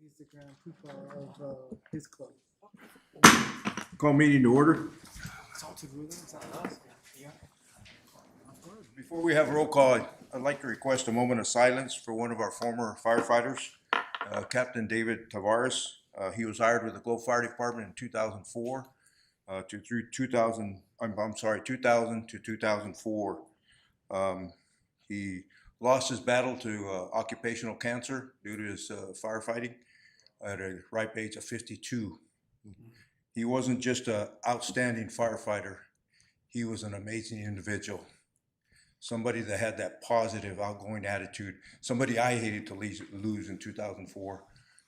He's the grand poobah of his club. Call meeting to order. Before we have roll call, I'd like to request a moment of silence for one of our former firefighters, Captain David Tavares. He was hired with the Globe Fire Department in 2004 through 2000 to 2004. He lost his battle to occupational cancer due to his firefighting at a ripe age of 52. He wasn't just an outstanding firefighter, he was an amazing individual. Somebody that had that positive, outgoing attitude, somebody I hated to lose in 2004,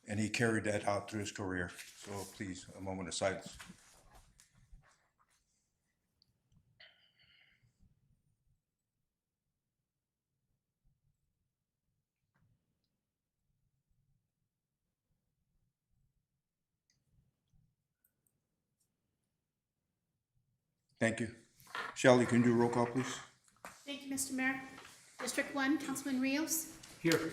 and he carried that out through his career. So please, a moment of silence. Thank you. Shelley, can you do a roll call, please? Thank you, Mr. Mayor. District 1, Councilman Rios. Here.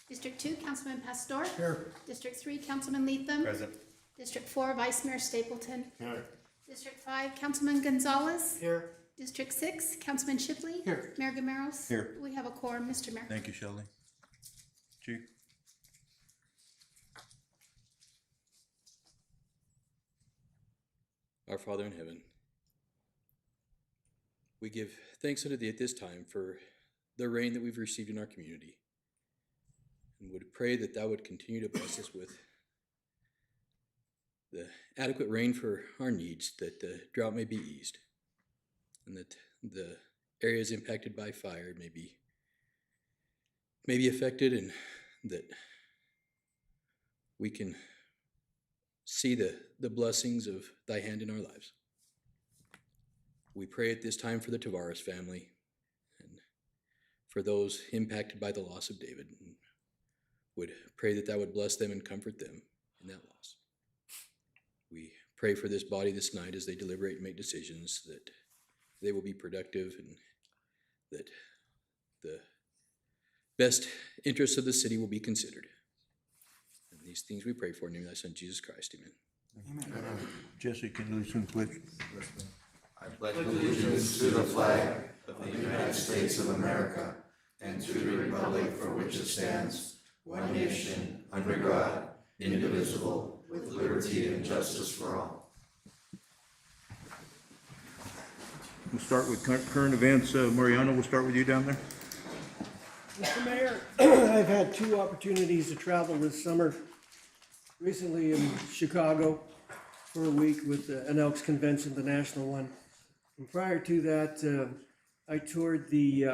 District 2, Councilman Pastor. Here. District 3, Councilman Leatham. Present. District 4, Vice Mayor Stapleton. Here. District 5, Councilman Gonzalez. Here. District 6, Councilman Shipley. Here. Mayor Gameros. Here. We have a quorum, Mr. Mayor. Thank you, Shelley. Chief? Our Father in heaven, we give thanks unto thee at this time for the rain that we've received in our community, and would pray that thou would continue to bless us with the adequate rain for our needs, that the drought may be eased, and that the areas impacted by fire may be affected, and that we can see the blessings of thy hand in our lives. We pray at this time for the Tavares family and for those impacted by the loss of David, and would pray that thou would bless them and comfort them in that loss. We pray for this body this night as they deliberate and make decisions, that they will be productive and that the best interests of the city will be considered. And these things we pray for in the name of thy Son, Jesus Christ. Amen. Jesse, can you listen, please? I pledge allegiance to the flag of the United States of America and to the republic for which it stands, one nation, under God, indivisible, with liberty and justice for all. We'll start with current events. Mariano, we'll start with you down there. Mr. Mayor, I've had 2 opportunities to travel this summer. Recently in Chicago for a week with an Elks convention, the national one. And prior to that, I toured the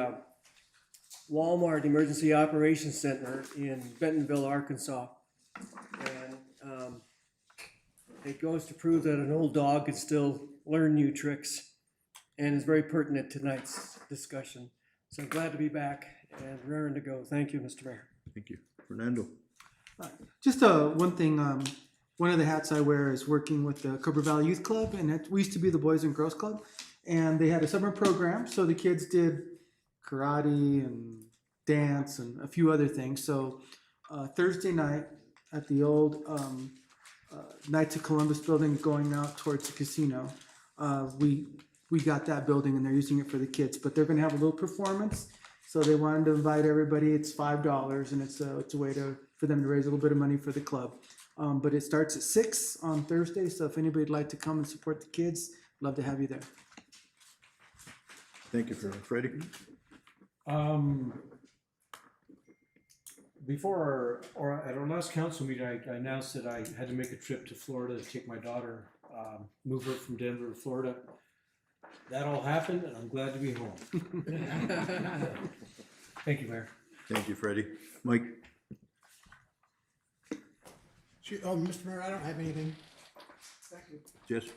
Walmart Emergency Operations Center in Bentonville, Arkansas. And it goes to prove that an old dog can still learn new tricks, and is very pertinent to tonight's discussion. So I'm glad to be back and raring to go. Thank you, Mr. Mayor. Thank you. Fernando. Just one thing, one of the hats I wear is working with the Cobra Valley Youth Club, and we used to be the Boys and Girls Club, and they had a summer program, so the kids did karate and dance and a few other things. So Thursday night at the old Knights of Columbus building going out towards the casino, we got that building and they're using it for the kids, but they're going to have a little performance. So they wanted to invite everybody. It's $5, and it's a way for them to raise a little bit of money for the club. But it starts at 6 on Thursday. So if anybody'd like to come and support the kids, love to have you there. Thank you, Freddie. Before at our last council meeting, I announced that I had to make a trip to Florida to take my daughter, move her from Denver to Florida. That all happened, and I'm glad to be home. Thank you, Mayor. Thank you, Freddie. Mike. Mr. Mayor, I don't have anything. Thank you. Jess.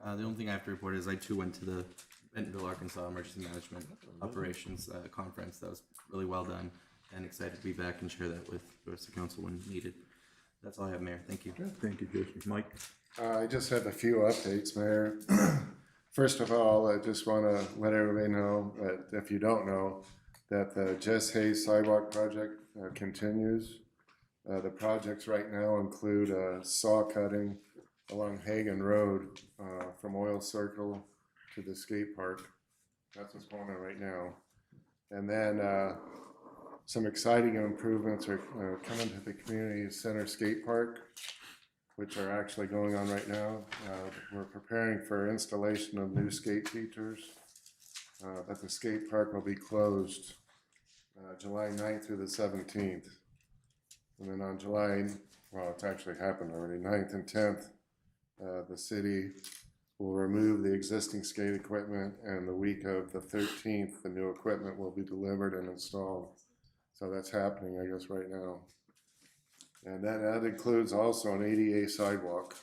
The only thing I have to report is I too went to the Bentonville, Arkansas Emergency Management Operations Conference. That was really well done, and excited to be back and share that with the rest of the council when needed. That's all I have, Mayor. Thank you. Thank you, Jesse. Mike. I just have a few updates, Mayor. First of all, I just want to let everybody know that if you don't know, that the Jess Hayes Sidewalk Project continues. The projects right now include saw cutting along Hagan Road from Oil Circle to the skate park. That's what's going on right now. And then some exciting improvements are coming to the community center skate park, which are actually going on right now. We're preparing for installation of new skate features, but the skate park will be closed July 9th through the 17th. And then on it's actually happened already, 9th and 10th, the city will remove the existing skate equipment, and the week of the 13th, the new equipment will be delivered and installed. So that's happening, I guess, right now. And then that includes also an ADA sidewalk,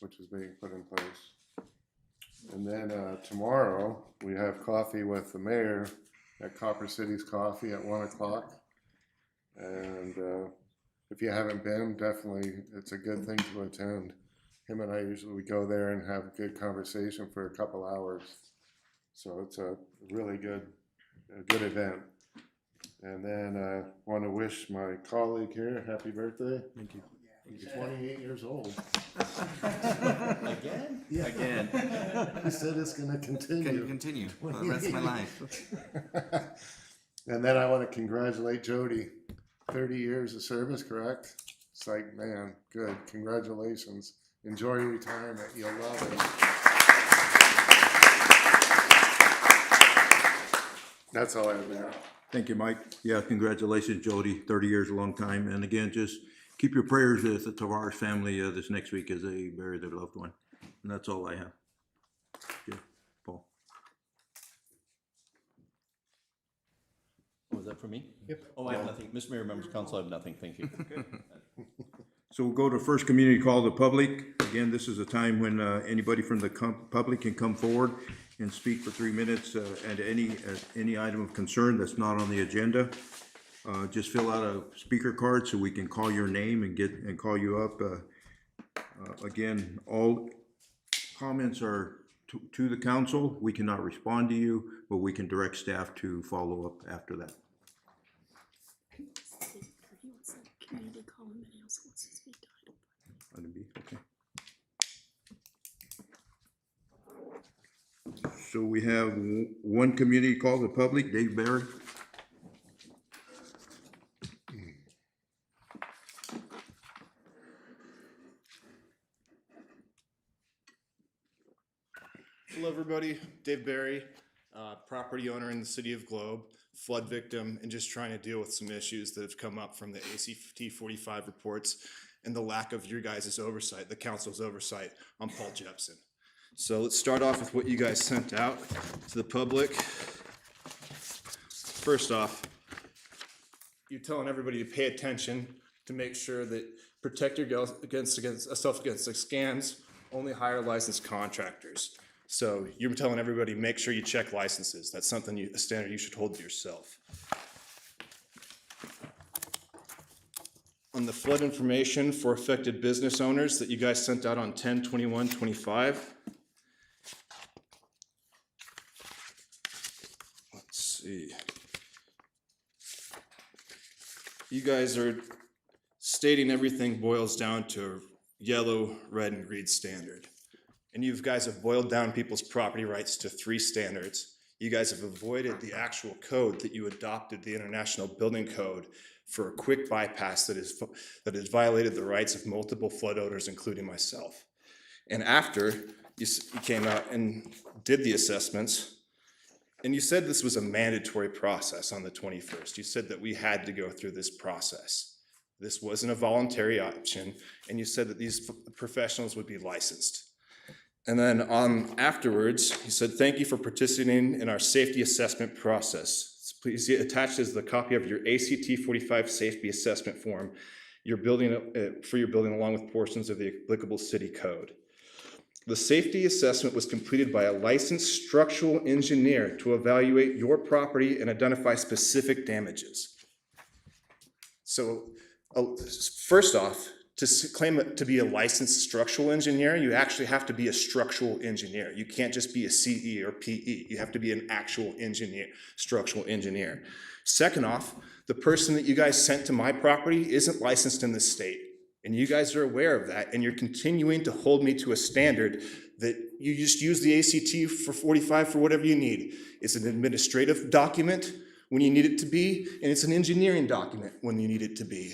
which is being put in place. And then tomorrow, we have coffee with the mayor at Copper City's Coffee at 1 o'clock. And if you haven't been, definitely, it's a good thing to attend. Him and I usually go there and have a good conversation for a couple hours. So it's a really good event. And then I want to wish my colleague here happy birthday. Thank you. He's 28 years old. Again? Yeah. Again. He said it's going to Can continue. continue for the rest of my life. And then I want to congratulate Jody. 30 years of service, correct? It's like, man, good. Congratulations. Enjoy your retirement. You'll love it. That's all I have there. Thank you, Mike. Yeah, congratulations, Jody. 30 years, a long time. And again, just keep your prayers with the Tavares family this next week as they bury their loved one. And that's all I have. Okay, Paul. Was that for me? Yep. Oh, I have nothing. Mr. Mayor, members of council, I have nothing. Thank you. So we'll go to first community call to public. Again, this is a time when anybody from the public can come forward and speak for 3 minutes and any item of concern that's not on the agenda. Just fill out a speaker card so we can call your name and call you up. Again, all comments are to the council. We cannot respond to you, but we can direct staff to follow up after that. Item B, okay. So we have one community call to public, Dave Barry. Hello, everybody. Dave Barry, property owner in the city of Globe, flood victim, and just trying to deal with some issues that have come up from the ACT 45 reports and the lack of your guys' oversight, the council's oversight on Paul Jepson. So let's start off with what you guys sent out to the public. First off, you're telling everybody to pay attention to make sure that protect yourself against the scams, only hire licensed contractors. So you're telling everybody, make sure you check licenses. That's something, a standard you should hold to yourself. On the flood information for affected business owners that you guys sent out on 10/21/25. Let's see. You guys are stating everything boils down to yellow, red, and green standard. And you guys have boiled down people's property rights to 3 standards. You guys have avoided the actual code that you adopted, the International Building Code, for a quick bypass that has violated the rights of multiple flood owners, including myself. And after you came out and did the assessments, and you said this was a mandatory process on the 21st. You said that we had to go through this process. This wasn't a voluntary option, and you said that these professionals would be licensed. And then afterwards, he said, thank you for participating in our safety assessment process. Please see attached is the copy of your ACT 45 safety assessment form for your building along with portions of the applicable city code. The safety assessment was completed by a licensed structural engineer to evaluate your property and identify specific damages. So first off, to claim to be a licensed structural engineer, you actually have to be a structural engineer. You can't just be a CE or PE. You have to be an actual engineer, structural engineer. Second off, The person that you guys sent to my property isn't licensed in this state. And you guys are aware of that, and you're continuing to hold me to a standard that you just use the ACT for 45 for whatever you need. It's an administrative document when you need it to be, and it's an engineering document when you need it to be.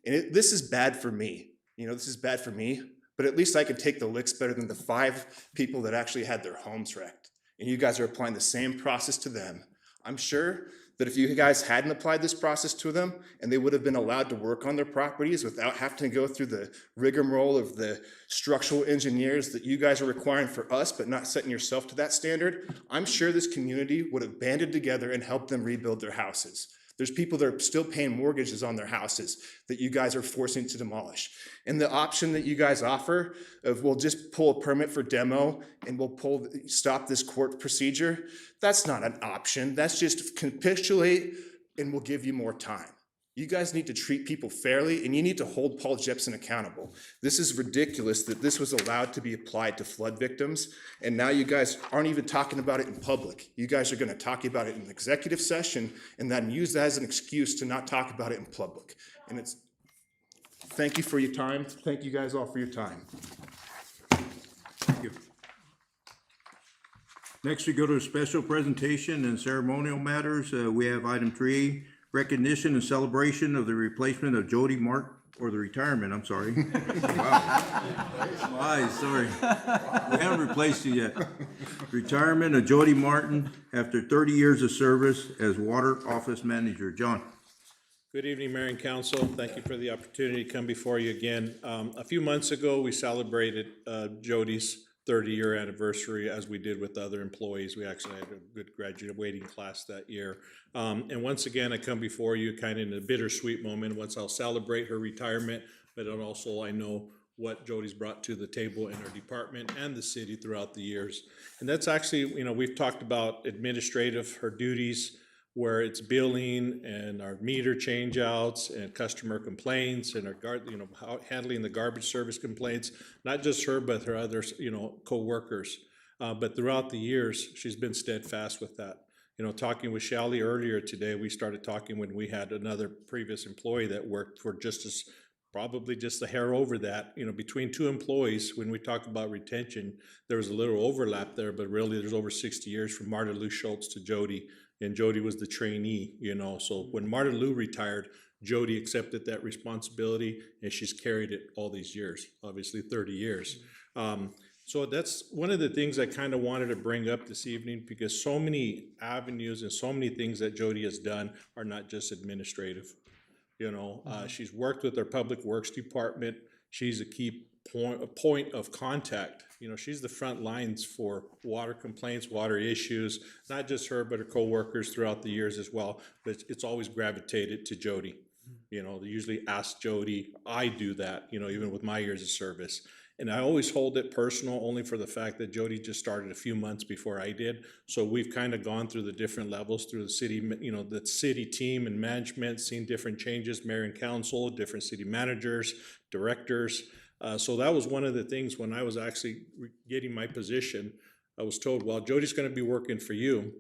And this is bad for me. You know, this is bad for me, but at least I could take the licks better than the 5 people that actually had their homes wrecked. And you guys are applying the same process to them. I'm sure that if you guys hadn't applied this process to them and they would have been allowed to work on their properties without having to go through the rigmarole of the structural engineers that you guys are requiring for us, but not setting yourself to that standard, I'm sure this community would have banded together and helped them rebuild their houses. There's people that are still paying mortgages on their houses that you guys are forcing to demolish. And the option that you guys offer of we'll just pull a permit for demo and we'll stop this court procedure, that's not an option. That's just capitulate and we'll give you more time. You guys need to treat people fairly and you need to hold Paul Jepson accountable. This is ridiculous that this was allowed to be applied to flood victims, and now you guys aren't even talking about it in public. You guys are gonna talk about it in an executive session and then use that as an excuse to not talk about it in public. And thank you for your time. Thank you guys all for your time. Thank you. Next, we go to a special presentation and ceremonial matters. We have item 3, recognition and celebration of the replacement of Jody Martin, or the retirement, I'm sorry. Wow. My eyes, sorry. We haven't replaced you yet. Retirement of Jody Martin after 30 years of service as water office manager. John. Good evening, Mayor and Council. Thank you for the opportunity to come before you again. A few months ago, we celebrated Jody's 30-year anniversary, as we did with other employees. We actually had a good graduating class that year. And once again, I come before you kind of in a bittersweet moment. Once I'll celebrate her retirement, but also I know what Jody's brought to the table in our department and the city throughout the years. And that's actually, you know, we've talked about administrative, her duties, where it's billing and our meter changeouts and customer complaints and our handling the garbage service complaints, not just her, but her other, co-workers. But throughout the years, she's been steadfast with that. You know, talking with Shally earlier today, we started talking when we had another previous employee that worked for probably just a hair over that, between 2 employees. When we talk about retention, there was a little overlap there, but really there's over 60 years from Marta Lou Schultz to Jody. And Jody was the trainee, so when Marta Lou retired, Jody accepted that responsibility and she's carried it all these years, obviously 30 years. So that's one of the things I kind of wanted to bring up this evening, because so many avenues and so many things that Jody has done are not just administrative. She's worked with our public works department. She's a key point of contact. She's the front lines for water complaints, water issues, not just her, but her co-workers throughout the years as well. But it's always gravitated to Jody. They usually ask Jody. I do that, even with my years of service. And I always hold it personal only for the fact that Jody just started a few months before I did. So we've kind of gone through the different levels through the city, the city team and management, seen different changes, mayor and council, different city managers, directors. So that was one of the things when I was actually getting my position. I was told, well, Jody's going to be working for you.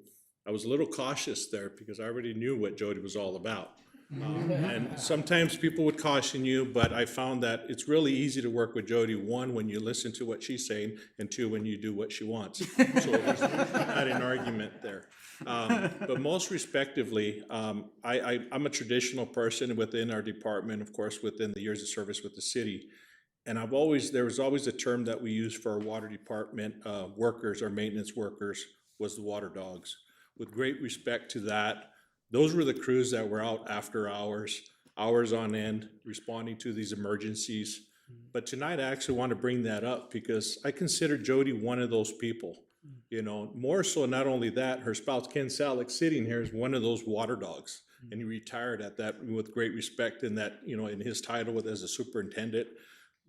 I was a little cautious there because I already knew what Jody was all about. And sometimes people would caution you, but I found that it's really easy to work with Jody. 1, when you listen to what she's saying, and 2, when you do what she wants. So there's not an argument there. But most respectively, I'm a traditional person within our department, of course, within the years of service with the city. And there was always a term that we used for our water department workers, our maintenance workers, was the water dogs. With great respect to that, those were the crews that were out after hours on end, responding to these emergencies. But tonight I actually want to bring that up because I consider Jody one of those people. More so, not only that, her spouse Ken Salick sitting here is one of those water dogs. And he retired at that with great respect in that, in his title as a superintendent.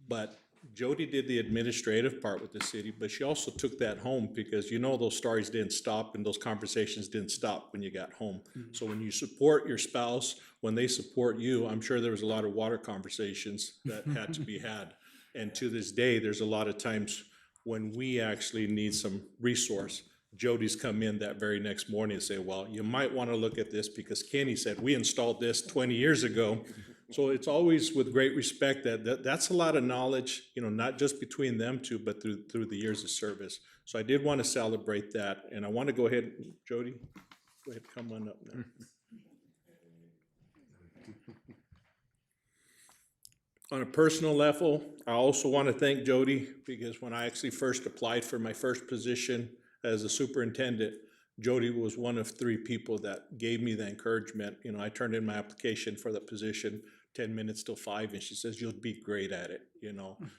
But Jody did the administrative part with the city, but she also took that home because those stories didn't stop and those conversations didn't stop when you got home. So when you support your spouse, when they support you, I'm sure there was a lot of water conversations that had to be had. And to this day, there's a lot of times when we actually need some resource. Jody's come in that very next morning and say, well, you might want to look at this because Kenny said, we installed this 20 years ago. So it's always with great respect that's a lot of knowledge, not just between them two, but through the years of service. So I did want to celebrate that, and I want to go ahead, Jody, go ahead, come on up now. On a personal level, I also want to thank Jody, because when I actually first applied for my first position as a superintendent, Jody was one of 3 people that gave me the encouragement. I turned in my application for the position 10 minutes till 5, and she says, you'll be great at it,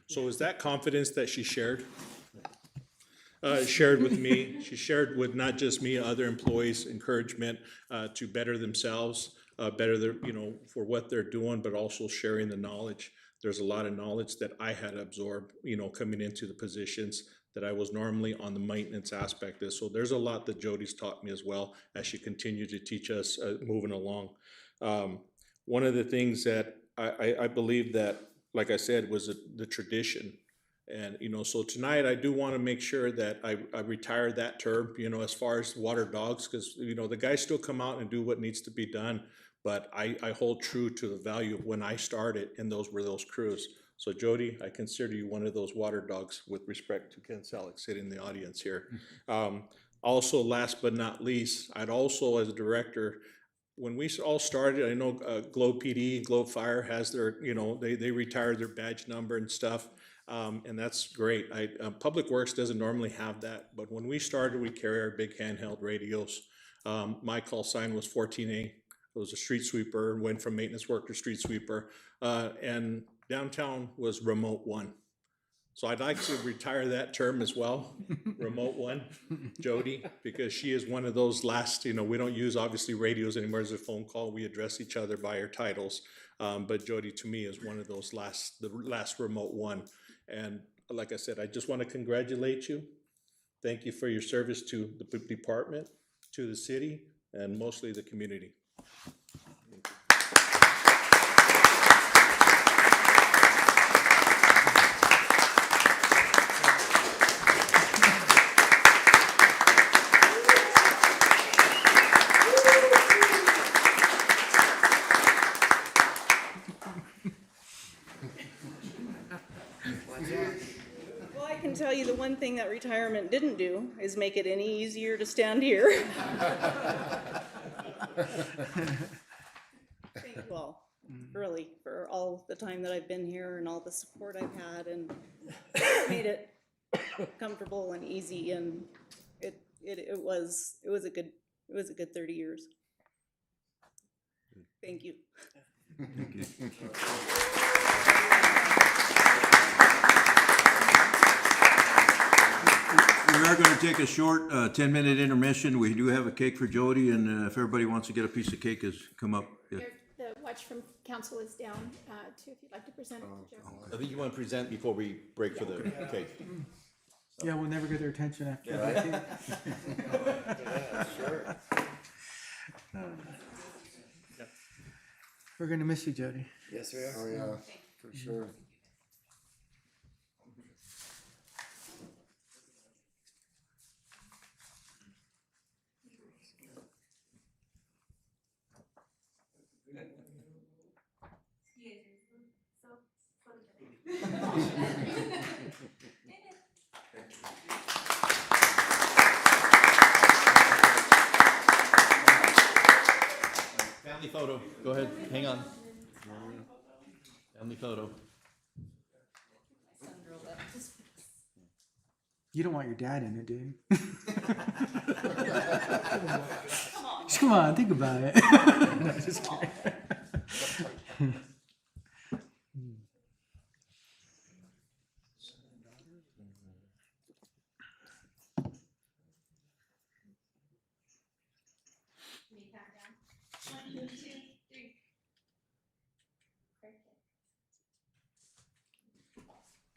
So is that confidence that she shared with me? She shared with not just me, other employees, encouragement to better themselves, better their, for what they're doing, but also sharing the knowledge. There's a lot of knowledge that I had absorbed, coming into the positions that I was normally on the maintenance aspect of. So there's a lot that Jody's taught me as well as she continued to teach us moving along. One of the things that I believe that, like I said, was the tradition. And, so tonight I do want to make sure that I retire that term, as far as water dogs, because, the guys still come out and do what needs to be done. But I hold true to the value of when I started, and those were those crews. So Jody, I consider you one of those water dogs with respect to Ken Selleck sitting in the audience here. Also, last but not least, I'd also, as a director, when we all started, I know Globe PD, Globe Fire has their, they retired their badge number and stuff. And that's great. Public Works doesn't normally have that, but when we started, we carry our big handheld radios. My call sign was 14A. It was a street sweeper, went from maintenance work to street sweeper, and downtown was Remote 1. So I'd like to retire that term as well, Remote 1, Jody, because she is one of those last, we don't use obviously radios anymore as a phone call. We address each other by our titles. But Jody, to me, is one of those the last Remote 1. And like I said, I just want to congratulate you. Thank you for your service to the department, to the city, and mostly the community. Well, I can tell you the one thing that retirement didn't do is make it any easier to stand here. Thank you all, really, for all the time that I've been here and all the support I've had, and made it comfortable and easy, and it was a good 30 years. Thank you. We are going to take a short 10-minute intermission. We do have a cake for Jody, and if everybody wants to get a piece of cake, come up. Yeah. The watch from council is down, too, if you'd like to present it to Jeff. I think you want to present before we break for the cake. Yeah, we'll never get their attention after Yeah, that. Yeah, sure. We're gonna miss you, Jody. Yes, we are. Oh, yeah, for sure. Family photo. Go ahead. Hang on. Family photo. You don't want your dad in it, do you? Come on, think about it. No, just kidding.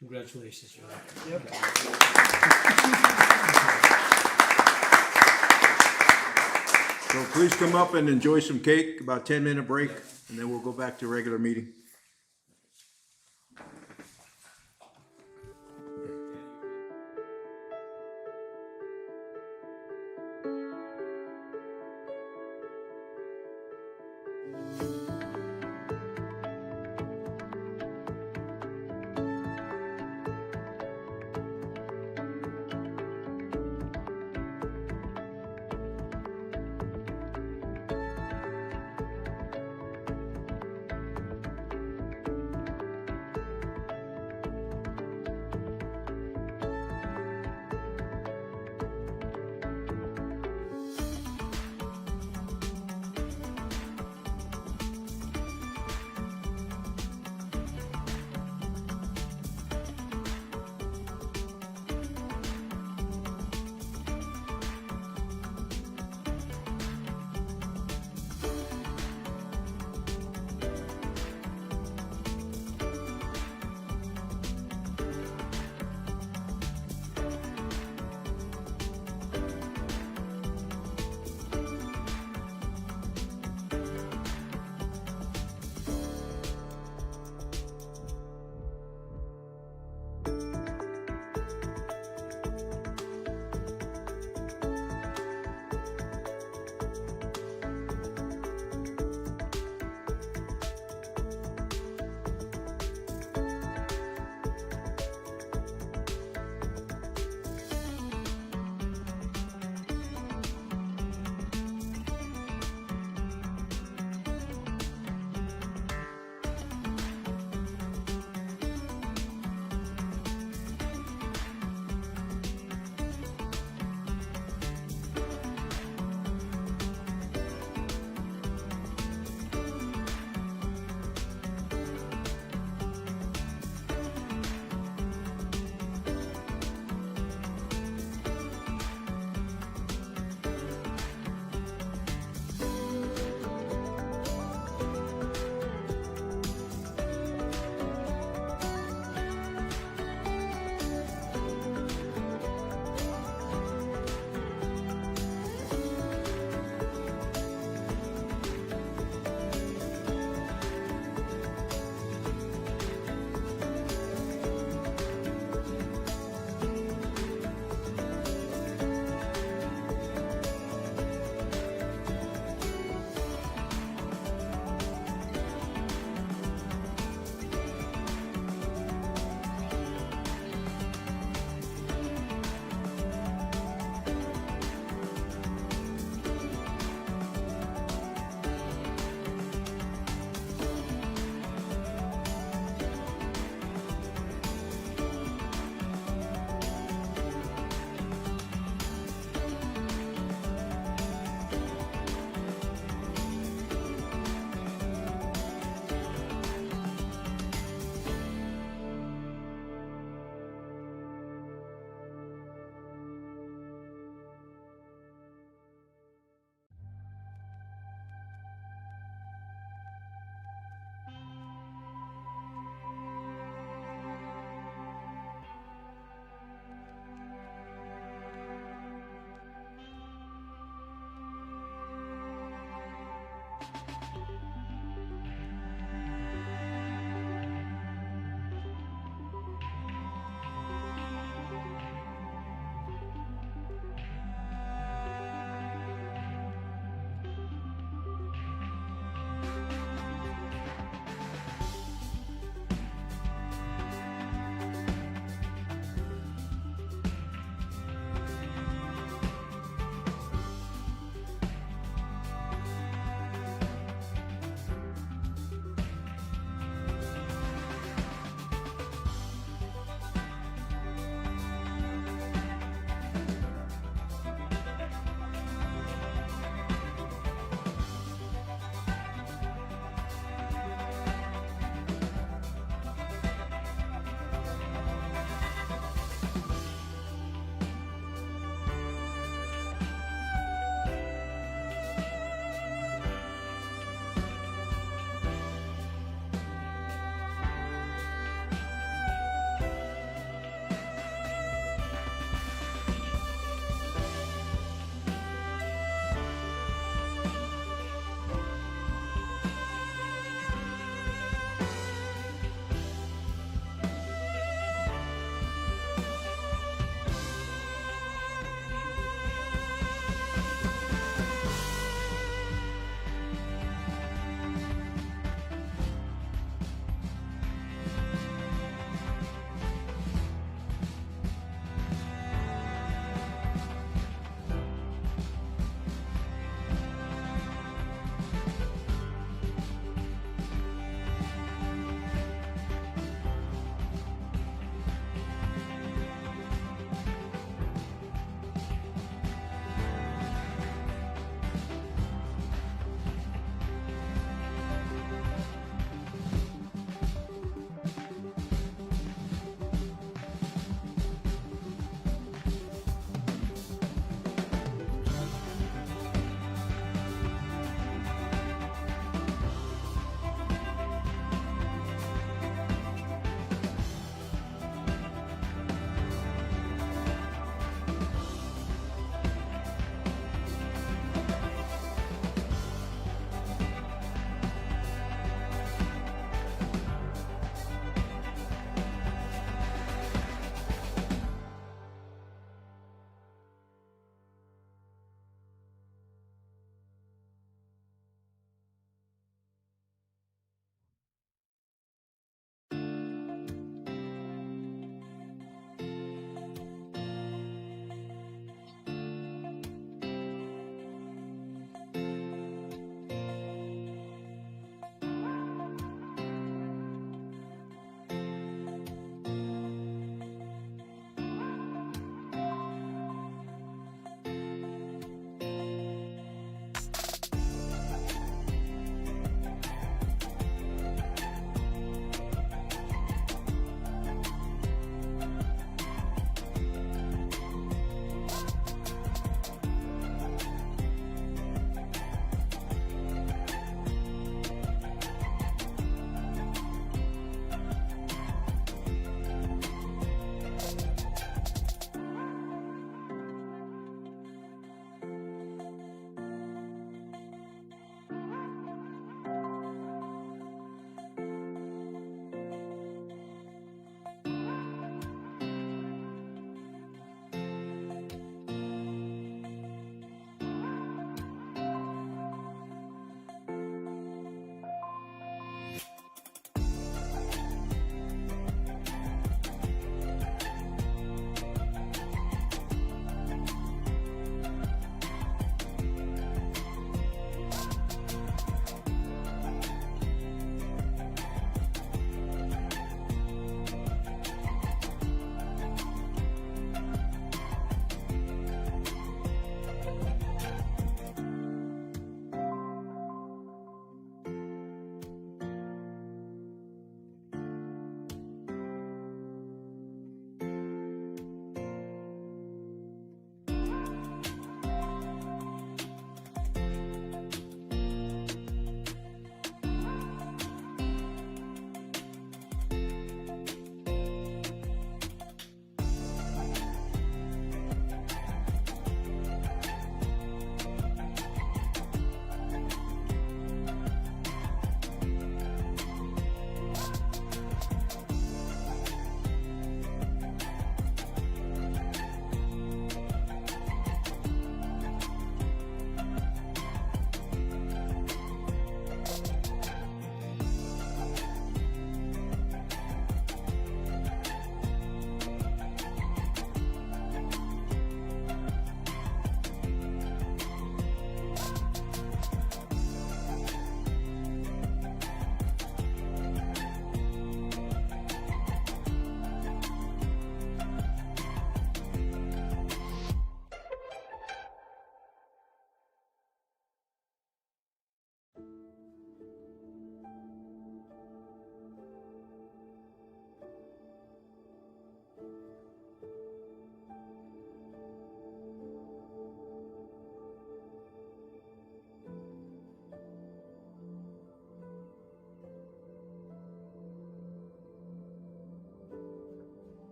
Congratulations, Joe. So please come up and enjoy some cake, about 10-minute break, and then we'll go back to regular meeting.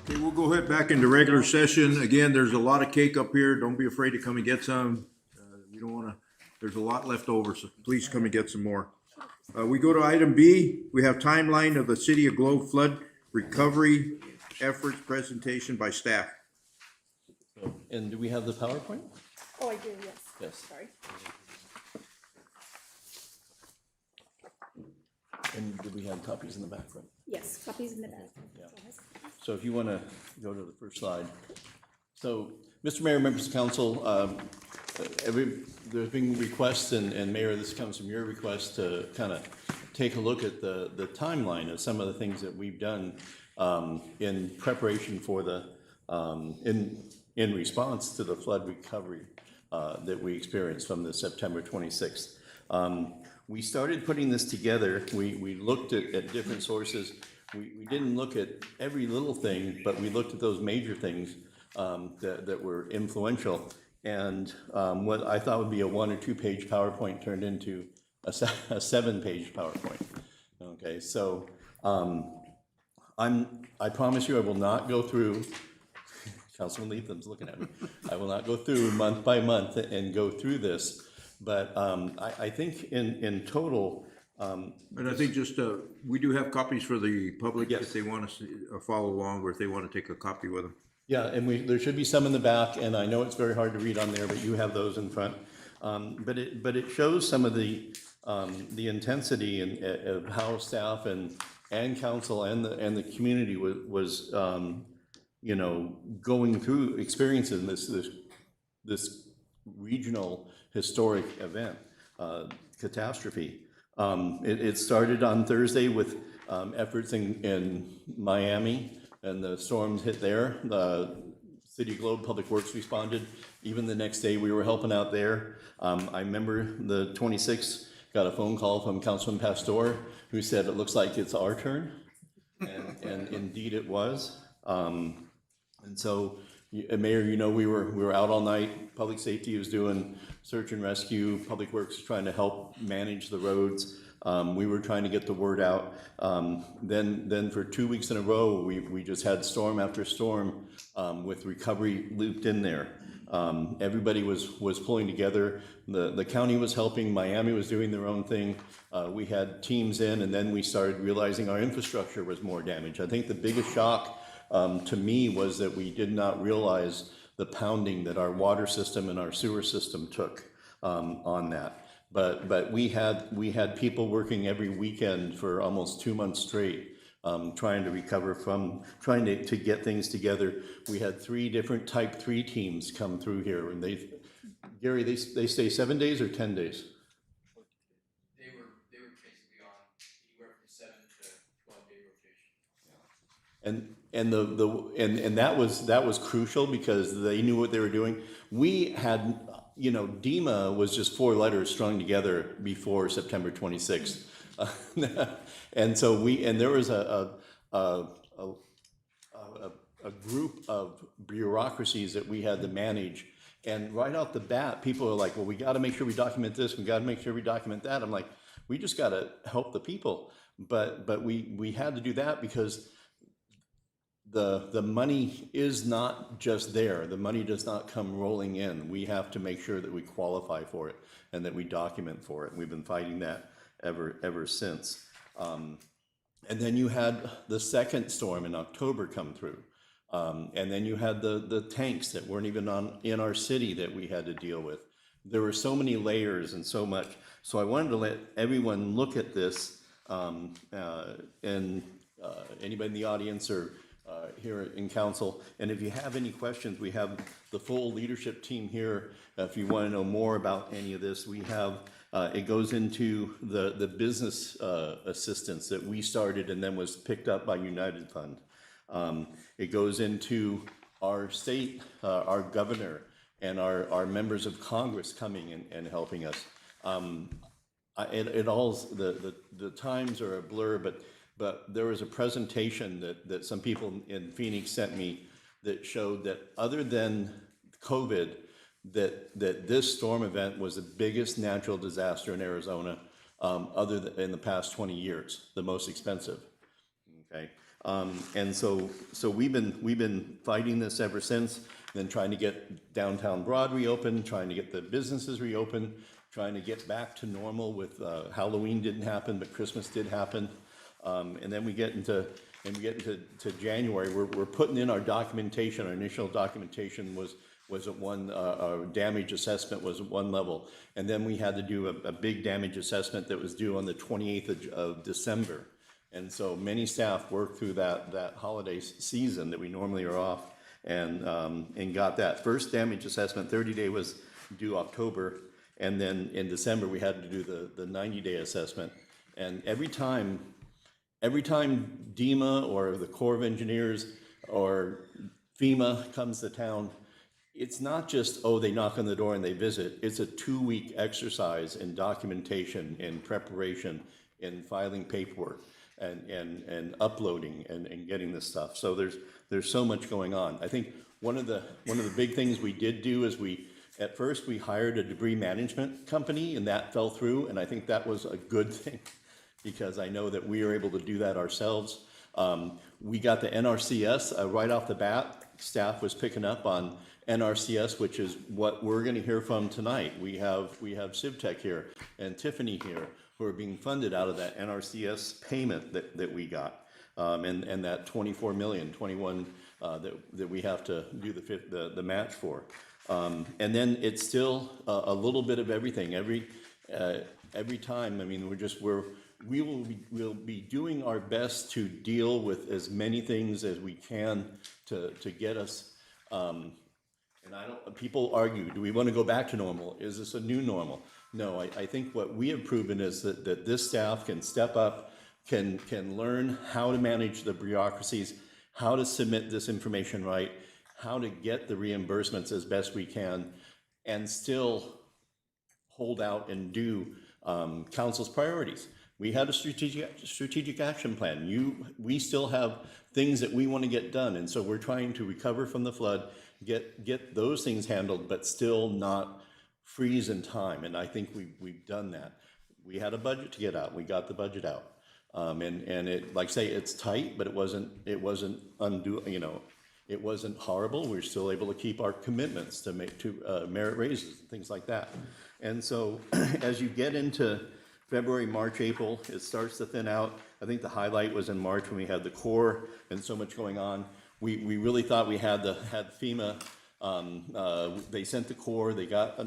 Okay, we'll go ahead back into regular session. Again, there's a lot of cake up here. Don't be afraid to come and get some. You don't wanna, there's a lot left over, so please come and get some more. We go to item B. We have timeline of the City of Globe flood recovery efforts presentation by staff. And do we have the PowerPoint? Oh, I do, yes. Yes. Sorry. And do we have copies in the back, right? Yes, copies in the back. Yeah. So if you want to go to the first slide. So, Mr. Mayor, members of council, there's been requests, and Mayor, this comes from your request to kind of take a look at the timeline of some of the things that we've done in preparation for in response to the flood recovery that we experienced from the September 26th. We started putting this together. We looked at different sources. We didn't look at every little thing, but we looked at those major things that were influential. And what I thought would be a 1 or 2 page PowerPoint turned into a 7-page PowerPoint. Okay, so I promise you I will not go through, Councilman Leatham's looking at me, I will not go through month by month and go through this, but I think in total. And I think just, we do have copies for the public Yes. if they want to follow along, or if they want to take a copy with them. Yeah, and there should be some in the back, and I know it's very hard to read on there, but you have those in front. But it shows some of the intensity of how staff and council and the community was you know, going through experiencing this regional historic event, catastrophe. It started on Thursday with efforts in Miami, and the storms hit there. The City Globe Public Works responded. Even the next day, we were helping out there. I remember the 26th, got a phone call from Councilman Pastor, who said, "It looks like it's our turn," and indeed it was. And so, Mayor, you know, we were out all night. Public Safety was doing search and rescue. Public Works was trying to help manage the roads. We were trying to get the word out. Then for 2 weeks in a row, we just had storm after storm with recovery looped in there. Everybody was pulling together. The county was helping. Miami was doing their own thing. We had teams in, and then we started realizing our infrastructure was more damaged. I think the biggest shock to me was that we did not realize the pounding that our water system and our sewer system took on that. But we had people working every weekend for almost 2 months straight, trying to recover from, trying to get things together. We had 3 different type 3 teams come through here, and Gary, they stay 7 days or 10 days? They were basically on anywhere from 7 to 12-day rotation. And that was crucial because they knew what they were doing. We had, you know, DEMA was just 4 letters strung together before September 26th. And so there was a group of bureaucracies that we had to manage. And right off the bat, people are like, well, we got to make sure we document this. We got to make sure we document that. I'm like, we just got to help the people. But we had to do that because the money is not just there. The money does not come rolling in. We have to make sure that we qualify for it and that we document for it. And we've been fighting that ever since. And then you had the second storm in October come through. And then you had the tanks that weren't even in our city that we had to deal with. There were so many layers and so much. So I wanted to let everyone look at this, and anybody in the audience or here in council. And if you have any questions, we have the full leadership team here. If you want to know more about any of this, we have, it goes into the business assistance that we started and then was picked up by United Fund. It goes into our state, our governor, and our members of Congress coming and helping us. The times are a blur, but there was a presentation that some people in Phoenix sent me that showed that other than COVID, that this storm event was the biggest natural disaster in Arizona, other than in the past 20 years, the most expensive. Okay, and so we've been fighting this ever since. Then trying to get downtown Broad reopened, trying to get the businesses reopened, trying to get back to normal with Halloween didn't happen, but Christmas did happen. And then we get into January. We're putting in our documentation. Our initial documentation was at one. Our damage assessment was at one level, and then we had to do a big damage assessment that was due on the 28th of December. And so many staff worked through that holiday season that we normally are off, and got that first damage assessment. 30-day was due October, and then in December, we had to do the 90-day assessment. And every time DEMA or the Corps of Engineers or FEMA comes to town, it's not just, oh, they knock on the door and they visit. It's a 2-week exercise in documentation, in preparation, in filing paperwork, and uploading and getting this stuff. So there's so much going on. I think one of the big things we did do is at first we hired a debris management company, and that fell through, and I think that was a good thing, because I know that we are able to do that ourselves. We got the NRCS right off the bat. Staff was picking up on NRCS, which is what we're going to hear from tonight. We have CivTech here and Tiffany here, who are being funded out of that NRCS payment that we got, and that 24 million, 21 that we have to do the match for. And then it's still a little bit of everything. Every time, I mean, we'll be doing our best to deal with as many things as we can to get us. And people argue, do we want to go back to normal? Is this a new normal? No, I think what we have proven is that this staff can step up, can learn how to manage the bureaucracies, how to submit this information right, how to get the reimbursements as best we can, and still hold out and do council's priorities. We had a strategic action plan. We still have things that we want to get done, and so we're trying to recover from the flood, get those things handled, but still not freeze in time. And I think we've done that. We had a budget to get out. We got the budget out, and it, like I say, it's tight, but it wasn't it wasn't horrible. We're still able to keep our commitments to merit raises and things like that. And so as you get into February, March, April, it starts to thin out. I think the highlight was in March when we had the Corps and so much going on. We really thought we had FEMA. They sent the Corps. They got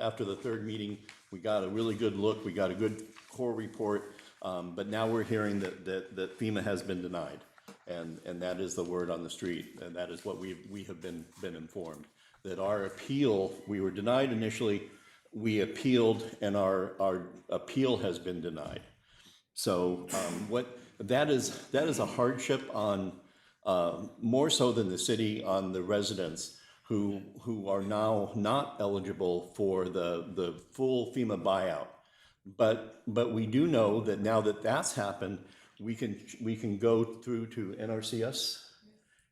after the third meeting, we got a really good look. We got a good Corps report. But now we're hearing that FEMA has been denied, and that is the word on the street, and that is what we have been informed, that our appeal, we were denied initially. We appealed, and our appeal has been denied. So that is a hardship on more so than the city, on the residents who are now not eligible for the full FEMA buyout. But we do know that now that that's happened, we can go through to NRCS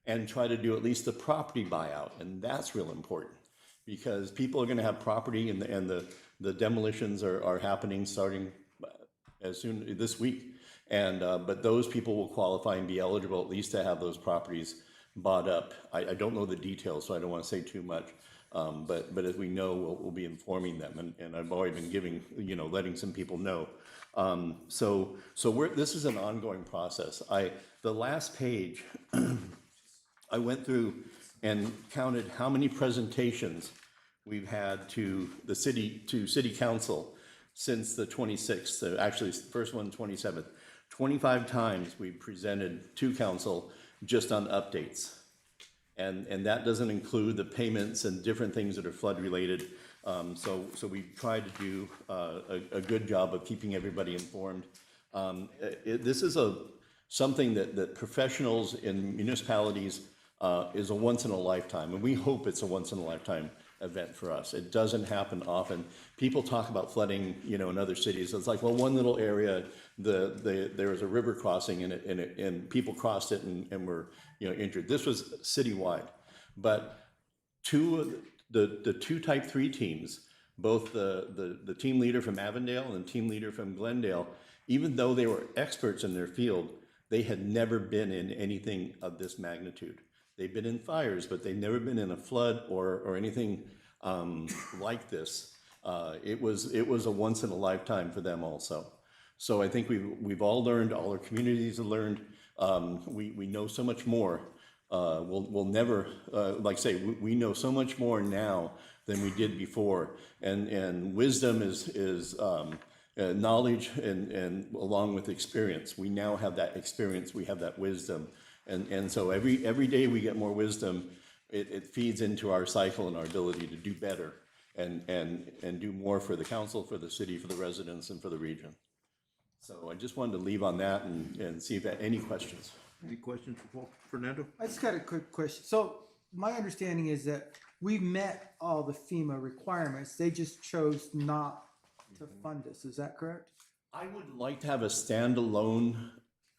and try to do at least the property buyout, and that's real important. Because people are going to have property, and the demolitions are happening starting as soon this week, and but those people will qualify and be eligible at least to have those properties bought up. I don't know the details, so I don't want to say too much, but as we know, we'll be informing them, and I've already been giving, letting some people know. So this is an ongoing process. The last page, I went through and counted how many presentations we've had to the city council since the 26th, actually first one 27th. 25 times we presented to council just on updates. And that doesn't include the payments and different things that are flood related. So we try to do a good job of keeping everybody informed. This is something that professionals in municipalities is a once in a lifetime, and we hope it's a once in a lifetime event for us. It doesn't happen often. People talk about flooding, in other cities. It's like, well, one little area, there was a river crossing and people crossed it and were injured. This was citywide, but the two Type 3 teams, both the team leader from Avondale and the team leader from Glendale, even though they were experts in their field, they had never been in anything of this magnitude. They've been in fires, but they've never been in a flood or anything like this. It was a once in a lifetime for them also. So I think we've all learned, all our communities have learned. We know so much more. We'll never, like I say, we know so much more now than we did before. And wisdom is knowledge and along with experience. We now have that experience, we have that wisdom. And so every day we get more wisdom, it feeds into our cycle and our ability to do better. and do more for the council, for the city, for the residents, and for the region. So I just wanted to leave on that and see if there are any questions. Any questions for Paul? Fernando? I just got a quick question. So my understanding is that we've met all the FEMA requirements. They just chose not to fund us. Is that correct? I would like to have a standalone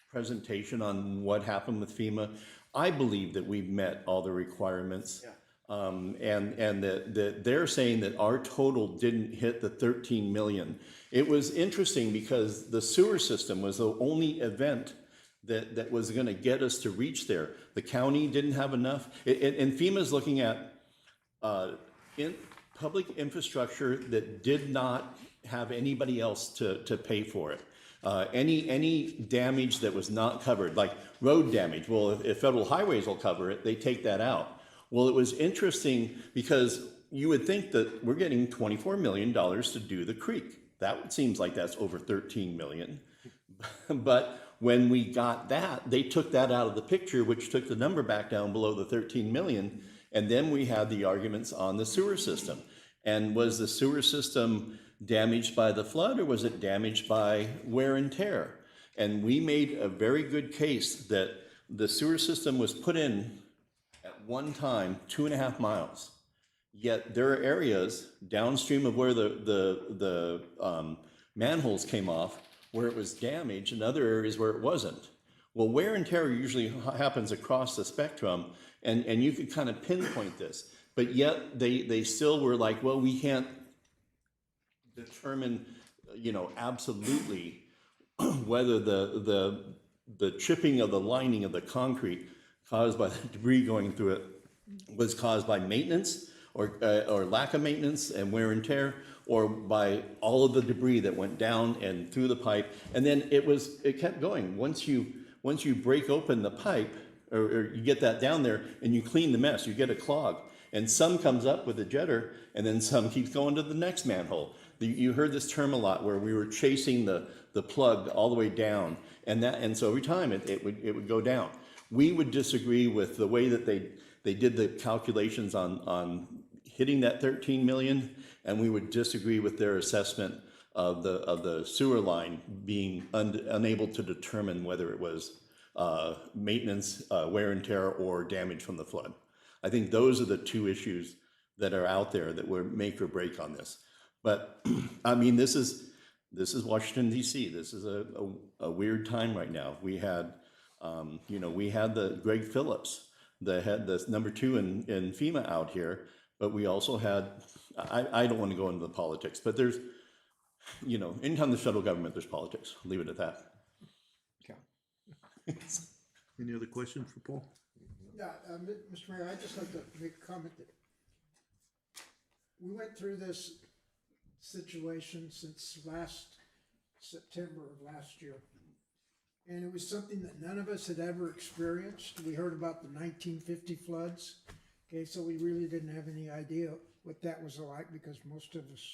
presentation on what happened with FEMA. I believe that we've met all the requirements. And that they're saying that our total didn't hit the 13 million. It was interesting because the sewer system was the only event that was going to get us to reach there. The county didn't have enough. And FEMA's looking at public infrastructure that did not have anybody else to pay for it. Any damage that was not covered, like road damage, well, if federal highways will cover it, they take that out. Well, it was interesting because you would think that we're getting $24 million to do the creek. That seems like that's over 13 million. But when we got that, they took that out of the picture, which took the number back down below the 13 million. And then we had the arguments on the sewer system. And was the sewer system damaged by the flood, or was it damaged by wear and tear? And we made a very good case that the sewer system was put in at one time 2.5 miles. Yet there are areas downstream of where the manholes came off where it was damaged, and other areas where it wasn't. Well, wear and tear usually happens across the spectrum, and you could kind of pinpoint this. But yet they still were like, well, we can't determine, absolutely whether the chipping of the lining of the concrete caused by the debris going through it was caused by maintenance or lack of maintenance and wear and tear, or by all of the debris that went down and through the pipe. And then it kept going. Once you break open the pipe, or you get that down there and you clean the mess, you get a clog. And some comes up with a jetter, and then some keeps going to the next manhole. You heard this term a lot, where we were chasing the plug all the way down, and so every time it would go down. We would disagree with the way that they did the calculations on hitting that 13 million, and we would disagree with their assessment of the sewer line being unable to determine whether it was maintenance, wear and tear, or damage from the flood. I think those are the two issues that are out there that were make or break on this. But I mean, this is Washington D.C. This is a weird time right now. We had, we had the Greg Phillips, the number 2 in FEMA out here, but we also had, I don't want to go into the politics, but there's, anytime the federal government, there's politics. I'll leave it at that. Any other questions for Paul? Yeah, Mr. Mayor, I'd just like to make a comment that we went through this situation since last September of last year. And it was something that none of us had ever experienced. We heard about the 1950 floods. Okay, so we really didn't have any idea what that was like, because most of us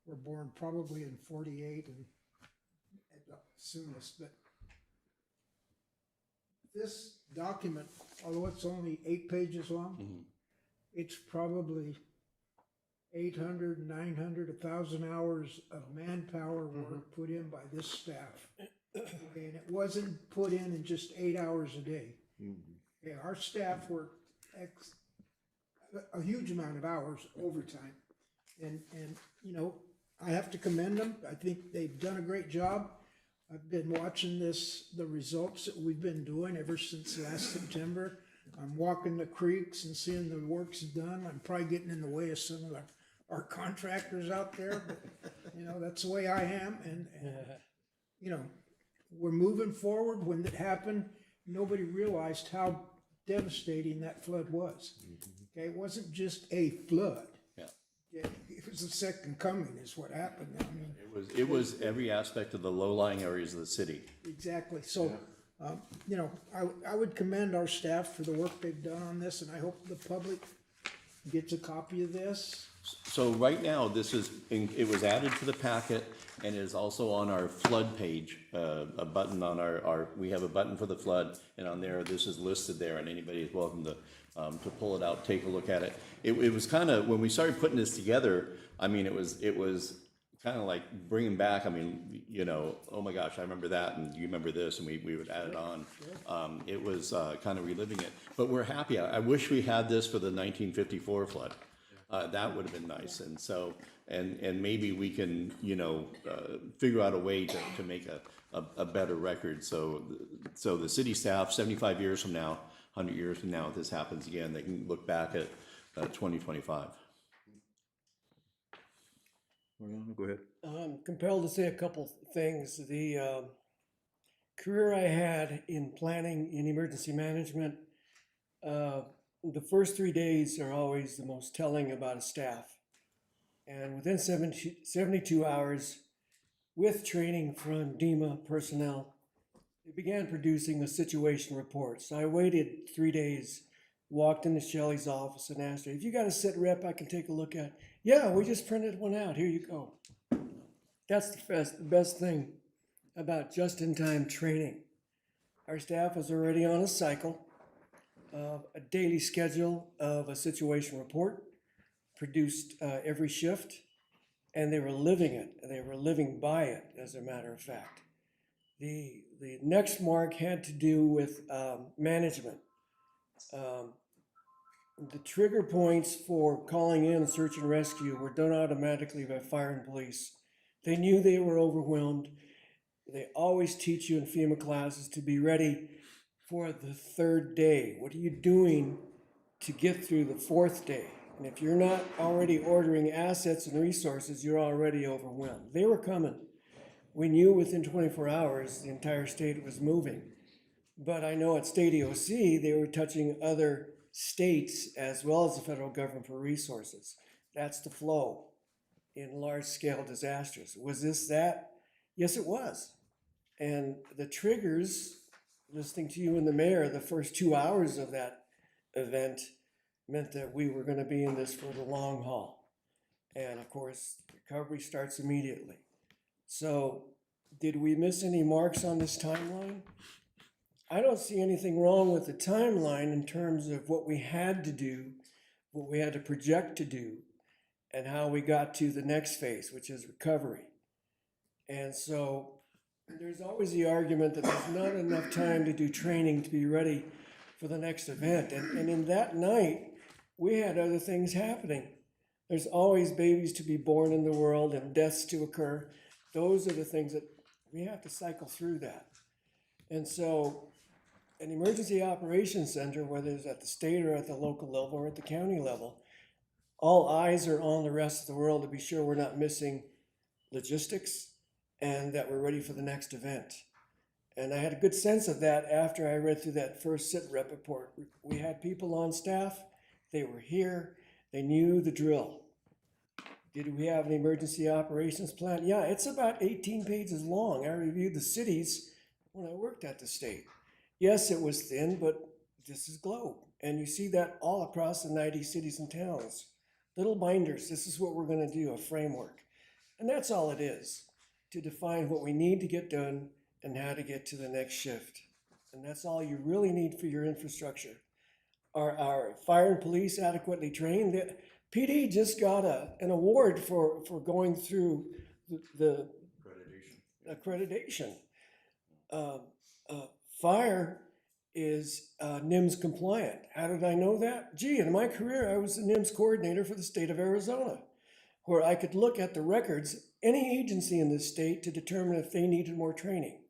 were born probably in 48 and at the soonest. But this document, although it's only 8 pages long, it's probably 800, 900, 1,000 hours of manpower work put in by this staff. Okay, and it wasn't put in just 8 hours a day. Okay, our staff worked a huge amount of hours overtime. And I have to commend them. I think they've done a great job. I've been watching the results that we've been doing ever since last September. I'm walking the creeks and seeing the work's done. I'm probably getting in the way of some of our contractors out there, but that's the way I am. And we're moving forward. When it happened, nobody realized how devastating that flood was. Okay, it wasn't just a flood. It was the second coming is what happened. I mean, It was every aspect of the low-lying areas of the city. Exactly. So, I would commend our staff for the work they've done on this, and I hope the public gets a copy of this So right now, it was added to the packet and is also on our flood page, a button on we have a button for the flood, and on there, this is listed there, and anybody is welcome to pull it out, take a look at it. It was kind of, when we started putting this together, I mean, it was kind of like bringing back, I mean, you know, oh my gosh, I remember that, and you remember this, and we would add it on. It was kind of reliving it, but we're happy. I wish we had this for the 1954 flood. That would have been nice, and so, and maybe we can, you know, figure out a way to make a better record, so the city staff, 75 years from now, 100 years from now, if this happens again, they can look back at 2025. Go ahead. I'm compelled to say a couple things. The career I had in planning in emergency management, the first 3 days are always the most telling about a staff. And within 72 hours, with training from DEMA personnel, they began producing a situation report. So I waited 3 days, walked into Shelley's office and asked her, if you got a sit rep I can take a look at? Yeah, we just printed one out. Here you go. That's the best thing about just-in-time training. Our staff was already on a cycle of a daily schedule of a situation report produced every shift, and they were living it. They were living by it, as a matter of fact. The next mark had to do with management. The trigger points for calling in search and rescue were done automatically by fire and police. They knew they were overwhelmed. They always teach you in FEMA classes to be ready for the third day. What are you doing to get through the fourth day? And if you're not already ordering assets and resources, you're already overwhelmed. They were coming. We knew within 24 hours the entire state was moving. But I know at State EOC, they were touching other states as well as the federal government for resources. That's the flow in large-scale disasters. Was this that? Yes, it was. And the triggers, listening to you and the mayor, the first 2 hours of that event meant that we were going to be in this for the long haul. And of course, recovery starts immediately. So did we miss any marks on this timeline? I don't see anything wrong with the timeline in terms of what we had to do, what we had to project to do, and how we got to the next phase, which is recovery. And so there's always the argument that there's not enough time to do training to be ready for the next event. And in that night, we had other things happening. There's always babies to be born in the world and deaths to occur. Those are the things that we have to cycle through that. And so an emergency operations center, whether it's at the state or at the local level or at the county level, all eyes are on the rest of the world to be sure we're not missing logistics and that we're ready for the next event. And I had a good sense of that after I read through that first sit rep report. We had people on staff, they were here, they knew the drill. Did we have an emergency operations plan? Yeah, it's about 18 pages long. I reviewed the cities when I worked at the state. Yes, it was thin, but this is Globe. And you see that all across the 90 cities and towns. Little binders, this is what we're gonna do, a framework. And that's all it is, to define what we need to get done and how to get to the next shift. And that's all you really need for your infrastructure. Are our fire and police adequately trained? The PD just got an award for going through the accreditation. Fire is NIMS compliant. How did I know that? Gee, in my career, I was the NIMS coordinator for the state of Arizona, where I could look at the records, any agency in this state, to determine if they needed more training.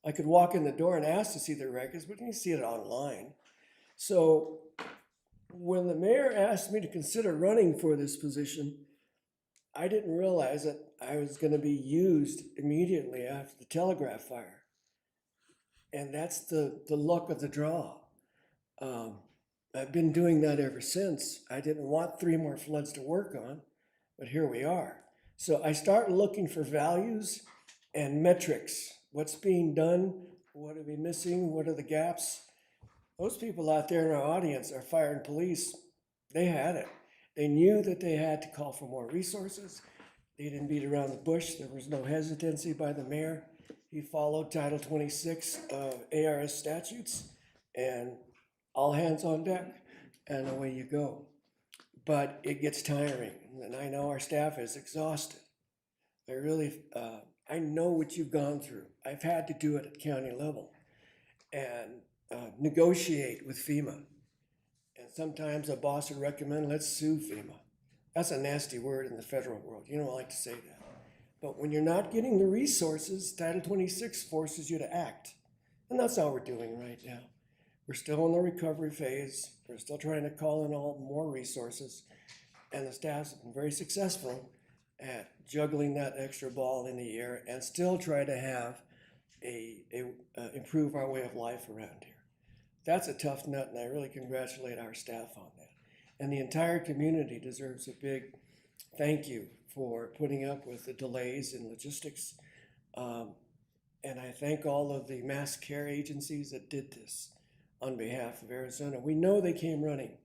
I could walk in the door and ask to see their records, but you can see it online. So when the mayor asked me to consider running for this position, I didn't realize that I was going to be used immediately after the Telegraph fire. And that's the luck of the draw. I've been doing that ever since. I didn't want 3 more floods to work on, but here we are. So I start looking for values and metrics. What's being done? What are we missing? What are the gaps? Those people out there in our audience are fire and police. They had it. They knew that they had to call for more resources. They didn't beat around the bush. There was no hesitancy by the mayor. He followed Title 26 ARS statutes and all hands on deck, and away you go. But it gets tiring, and I know our staff is exhausted. I really, I know what you've gone through. I've had to do it at county level and negotiate with FEMA. And sometimes a boss would recommend, let's sue FEMA. That's a nasty word in the federal world. You don't like to say that. But when you're not getting the resources, Title 26 forces you to act. And that's how we're doing right now. We're still in the recovery phase. We're still trying to call in all more resources. And the staff's been very successful at juggling that extra ball in the air and still try to have improve our way of life around here. That's a tough nut, and I really congratulate our staff on that. And the entire community deserves a big thank you for putting up with the delays in logistics. And I thank all of the mass care agencies that did this on behalf of Arizona. We know they came running,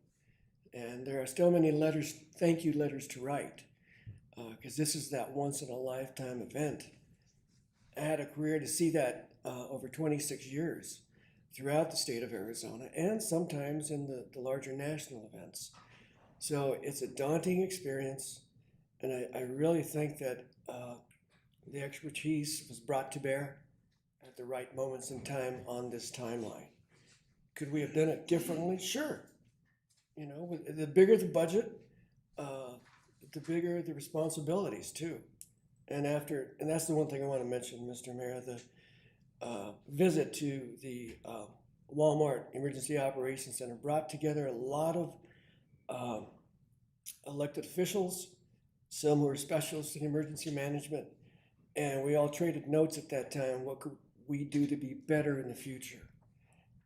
and there are still many letters, thank you letters to write, because this is that once in a lifetime event. I had a career to see that over 26 years throughout the state of Arizona and sometimes in the larger national events. So it's a daunting experience, and I really think that the expertise was brought to bear at the right moments in time on this timeline. Could we have done it differently? Sure. You know, the bigger the budget, the bigger the responsibilities too. And that's the one thing I want to mention, Mr. Mayor, the visit to the Walmart Emergency Operations Center brought together a lot of elected officials. Some were specialists in emergency management, and we all traded notes at that time. What could we do to be better in the future?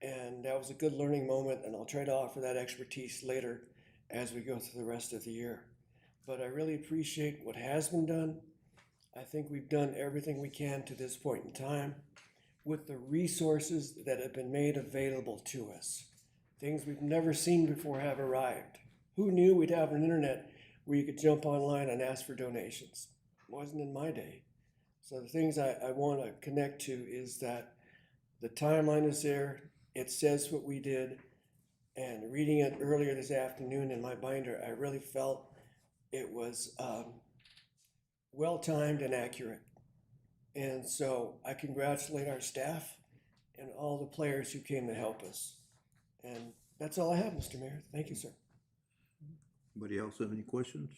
And that was a good learning moment, and I'll try to offer that expertise later as we go through the rest of the year. But I really appreciate what has been done. I think we've done everything we can to this point in time with the resources that have been made available to us. Things we've never seen before have arrived. Who knew we'd have an internet where you could jump online and ask for donations? It wasn't in my day. So the things I want to connect to is that the timeline is there. It says what we did. And reading it earlier this afternoon in my binder, I really felt it was well-timed and accurate. And so I congratulate our staff and all the players who came to help us. And that's all I have, Mr. Mayor. Thank you, sir. Anybody else have any questions?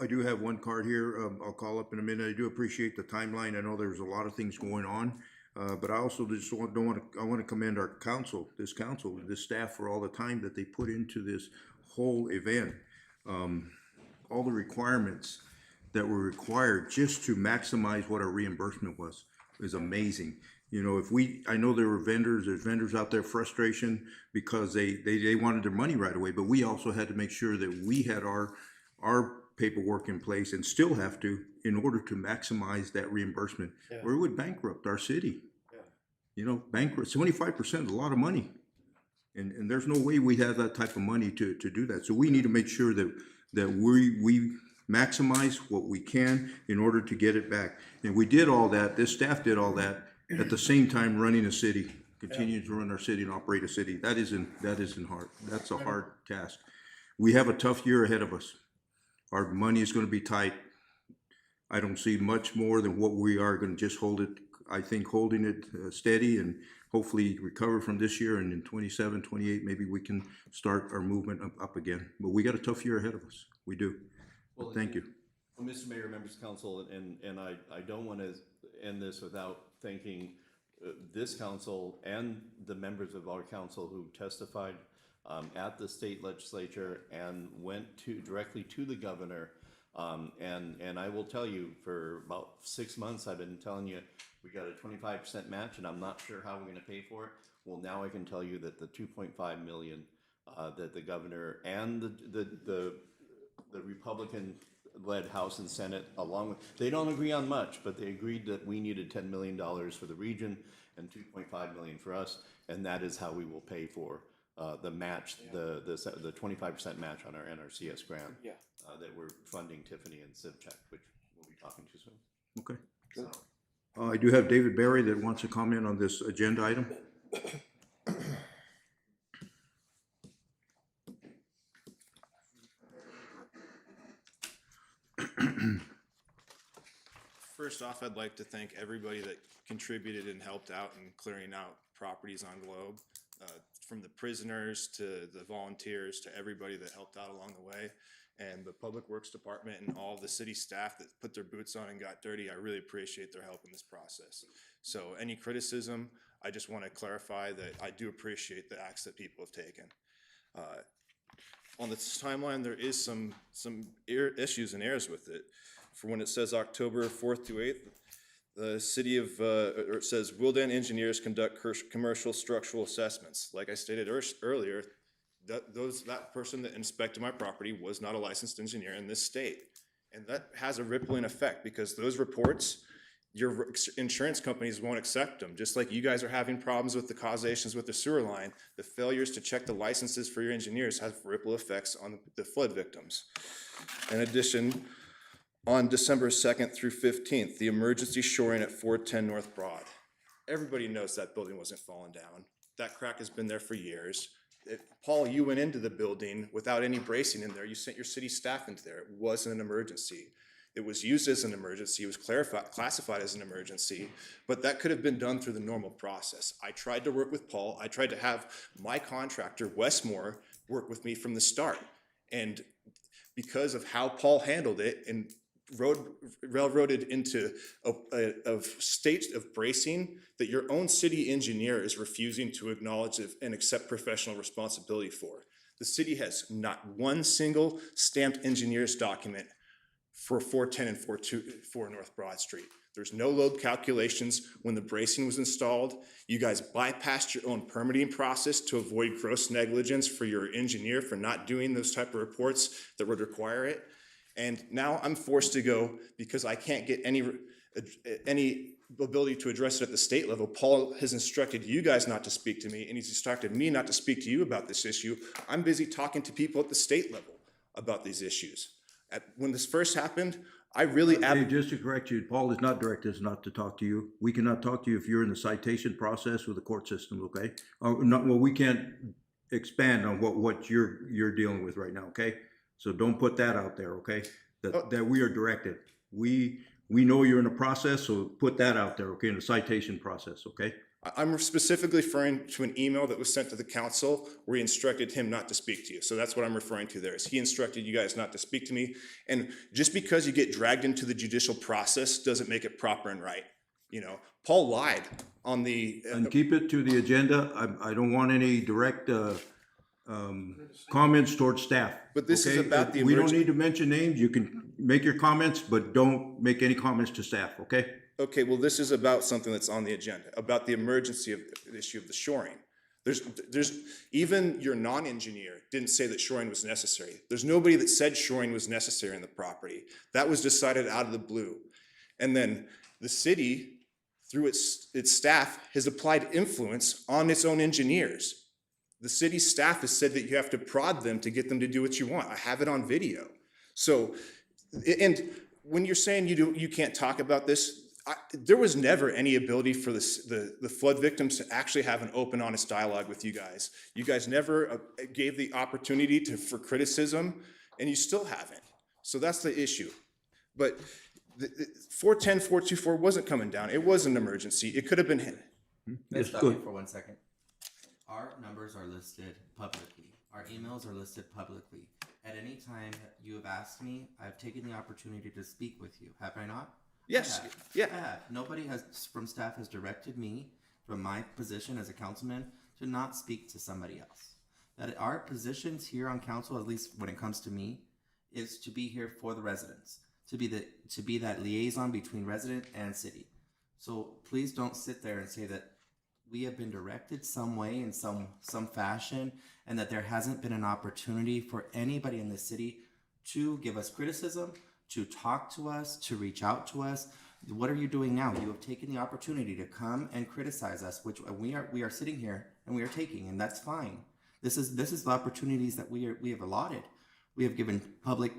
I do have one card here. I'll call up in a minute. I do appreciate the timeline. I know there's a lot of things going on, but I also just want to commend our council, this staff for all the time that they put into this whole event. All the requirements that were required just to maximize what our reimbursement was is amazing. You know, I know there's vendors out there, frustration because they wanted their money right away, but we also had to make sure that we had our paperwork in place and still have to in order to maximize that reimbursement. Yeah. Or it would bankrupt our city. Yeah. You know, bankrupt 75% is a lot of money. And there's no way we have that type of money to do that. So we need to make sure that we maximize what we can in order to get it back. And we did all that, this staff did all that at the same time running a city, continuing to run our city and operate a city. That isn't hard. That's a hard task. We have a tough year ahead of us. Our money is going to be tight. I don't see much more than what we are going to just hold it. I think holding it steady and hopefully recover from this year, and in 27, 28, maybe we can start our movement up again. But we got a tough year ahead of us. We do. Well, thank you. Well, Mr. Mayor, members of council, and I don't want to end this without thanking this council and the members of our council who testified at the state legislature and went directly to the governor. And I will tell you, for about 6 months, I've been telling you, we got a 25% match, and I'm not sure how we're going to pay for it. Well, now I can tell you that the 2.5 million that the governor and the Republican-led House and Senate, along with, they don't agree on much, but they agreed that we needed $10 million for the region and 2.5 million for us, and that is how we will pay for the match, the 25% match on our NRCS grant. Yeah. That we're funding Tiffany and CivCheck, which we'll be talking to soon. Okay. So, I do have David Barry that wants to comment on this agenda item. First off, I'd like to thank everybody that contributed and helped out in clearing out properties on Globe. From the prisoners to the volunteers to everybody that helped out along the way. And the Public Works Department and all the city staff that put their boots on and got dirty, I really appreciate their help in this process. So any criticism, I just want to clarify that I do appreciate the acts that people have taken. On this timeline, there is some issues and errors with it. For when it says October 4th to 8th, the city of, or it says, Wildan engineers conduct commercial structural assessments. Like I stated earlier, that person that inspected my property was not a licensed engineer in this state. And that has a rippling effect because those reports, your insurance companies won't accept them. Just like you guys are having problems with the causations with the sewer line, the failures to check the licenses for your engineers have ripple effects on the flood victims. In addition, on December 2nd through 15th, the emergency shoring at 410 North Broad. Everybody knows that building wasn't falling down. That crack has been there for years. Paul, you went into the building without any bracing in there. You sent your city staff into there. It wasn't an emergency. It was used as an emergency. It was classified as an emergency, but that could have been done through the normal process. I tried to work with Paul. I tried to have my contractor, Westmore, work with me from the start. And because of how Paul handled it and railroaded into a state of bracing that your own city engineer is refusing to acknowledge and accept professional responsibility for. The city has not one single stamped engineer's document for 410 and 424 North Broad Street. There's no load calculations when the bracing was installed. You guys bypassed your own permitting process to avoid gross negligence for your engineer for not doing those type of reports that would require it. And now I'm forced to go because I can't get any ability to address it at the state level. Paul has instructed you guys not to speak to me, and he's instructed me not to speak to you about this issue. I'm busy talking to people at the state level about these issues. When this first happened, I really... Hey, just to correct you, Paul has not directed us not to talk to you. We cannot talk to you if you're in the citation process with the court system, okay? Well, we can't expand on what you're dealing with right now, okay? So don't put that out there, okay? That we are directed. We know you're in a process, so put that out there, okay, in the citation process, okay? I'm specifically referring to an email that was sent to the council where he instructed him not to speak to you. So that's what I'm referring to there, is he instructed you guys not to speak to me. And just because you get dragged into the judicial process doesn't make it proper and right. You know, Paul lied on the... And keep it to the agenda. I don't want any direct comments towards staff. But this is about the We don't need to mention names. You can make your comments, but don't make any comments to staff, okay? Okay, well, this is about something that's on the agenda, about the emergency of the issue of the shoring. There's even your non-engineer didn't say that shoring was necessary. There's nobody that said shoring was necessary in the property. That was decided out of the blue. And then the city, through its staff, has applied influence on its own engineers. The city staff has said that you have to prod them to get them to do what you want. I have it on video. So, and when you're saying you can't talk about this, there was never any ability for the flood victims to actually have an open, honest dialogue with you guys. You guys never gave the opportunity for criticism, and you still haven't. So that's the issue. But the 410, 424 wasn't coming down. It was an emergency. It could have been hit. Let's stop you for 1 second. Our numbers are listed publicly. Our emails are listed publicly. At any time you have asked me, I've taken the opportunity to speak with you. Have I not? Yes. Yeah. I have. Nobody from staff has directed me from my position as a councilman to not speak to somebody else. That our positions here on council, at least when it comes to me, is to be here for the residents, to be that liaison between resident and city. So please don't sit there and say that we have been directed some way in some fashion, and that there hasn't been an opportunity for anybody in the city to give us criticism, to talk to us, to reach out to us. What are you doing now? You have taken the opportunity to come and criticize us, which we are sitting here and we are taking, and that's fine. This is the opportunities that we have allotted. We have given public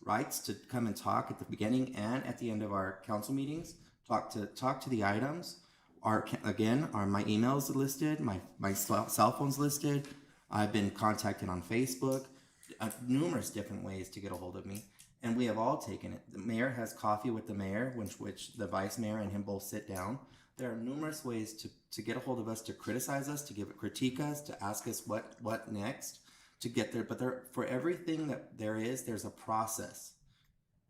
rights to come and talk at the beginning and at the end of our council meetings. Talk to the items. My emails are listed. My cell phone's listed. I've been contacted on Facebook. Numerous different ways to get a hold of me, and we have all taken it. The mayor has coffee with the mayor, which the vice mayor and him both sit down. There are numerous ways to get a hold of us, to criticize us, to critique us, to ask us what next to get there. But for everything that there's a process,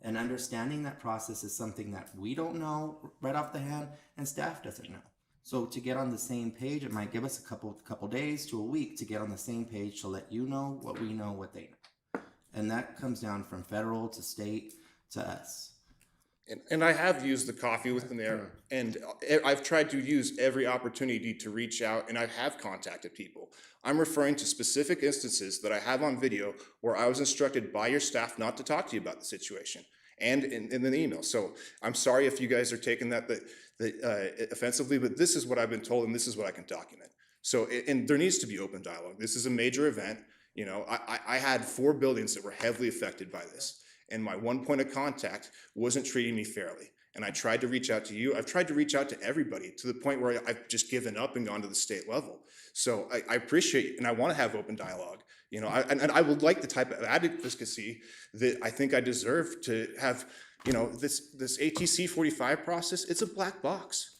and understanding that process is something that we don't know right off the hand, and staff doesn't know. So to get on the same page, it might give us a couple days to a week to get on the same page to let you know what we know, what they know. And that comes down from federal to state to us. And I have used the coffee with the mayor, and I've tried to use every opportunity to reach out, and I have contacted people. I'm referring to specific instances that I have on video where I was instructed by your staff not to talk to you about the situation, and in an email. So I'm sorry if you guys are taking that offensively, but this is what I've been told, and this is what I can document. So, and there needs to be open dialogue. This is a major event. You know, I had 4 buildings that were heavily affected by this, and my one point of contact wasn't treating me fairly. And I tried to reach out to you. I've tried to reach out to everybody to the point where I've just given up and gone to the state level. So I appreciate, and I want to have open dialogue. You know, and I would like the type of advocacy that I think I deserve to have. You know, this ATC 45 process, it's a black box.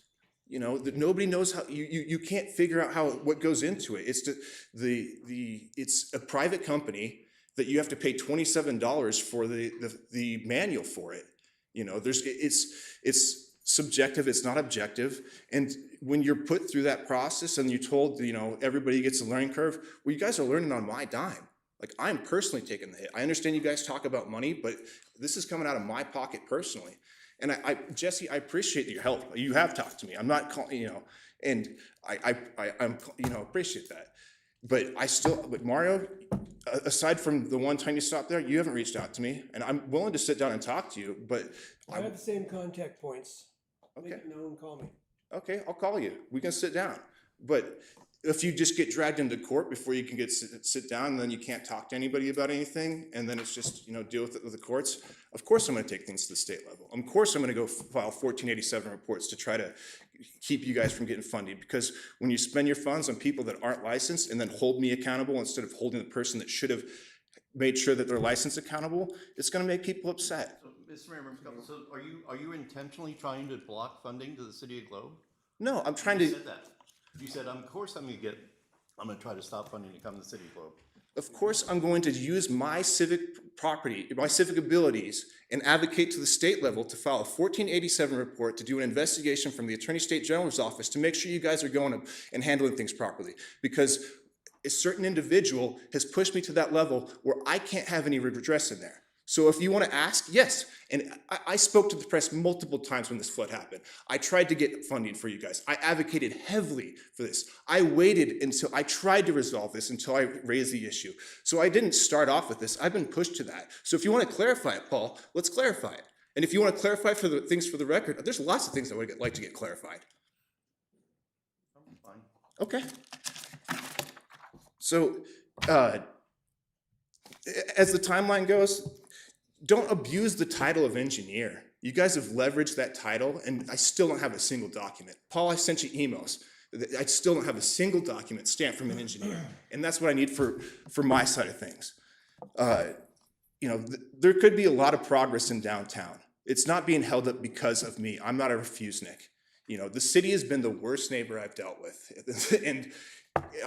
You know, that nobody knows how, you can't figure out what goes into it. It's it's a private company that you have to pay $27 for the manual for it. You know, it's subjective, it's not objective. And when you're put through that process and you're told, you know, everybody gets a learning curve, well, you guys are learning on my dime. Like, I'm personally taking the hit. I understand you guys talk about money, but this is coming out of my pocket personally. And Jesse, I appreciate your help. You have talked to me. I'm not calling, you know, and I'm, you know, appreciate that. But Mario, aside from the one time you stopped there, you haven't reached out to me, and I'm willing to sit down and talk to you, but. I have the same contact points. Okay. Make it known, call me. Okay, I'll call you. We can sit down. But if you just get dragged into court before you can sit down, and then you can't talk to anybody about anything, and then it's just, you know, deal with it with the courts, of course I'm gonna take things to the state level. Of course I'm gonna go file 1487 reports to try to keep you guys from getting funded, because when you spend your funds on people that aren't licensed and then hold me accountable instead of holding the person that should have made sure that they're licensed accountable, it's gonna make people upset. So, Mr. Mayor, so are you intentionally trying to block funding to the city of Globe? No, I'm trying You to. said that. You said, of course I'm gonna try to stop funding to come to the city of Globe. Of course, I'm going to use my civic property, my civic abilities, and advocate to the state level to file a 1487 report to do an investigation from the Attorney State General's office to make sure you guys are going and handling things properly. Because a certain individual has pushed me to that level where I can't have any redress in there. So if you want to ask, yes. And I spoke to the press multiple times when this flood happened. I tried to get funding for you guys. I advocated heavily for this. I waited until I tried to resolve this until I raised the issue. So I didn't start off with this. I've been pushed to that. So if you want to clarify it, Paul, let's clarify it. And if you want to clarify things for the record, there's lots of things I would like to get clarified. Fine. Okay. So as the timeline goes, don't abuse the title of engineer. You guys have leveraged that title, and I still don't have a single document. Paul, I sent you emails. I still don't have a single document stamped from an engineer, and that's what I need for my side of things. You know, there could be a lot of progress in downtown. It's not being held up because of me. I'm not a refusenik. You know, the city has been the worst neighbor I've dealt with, and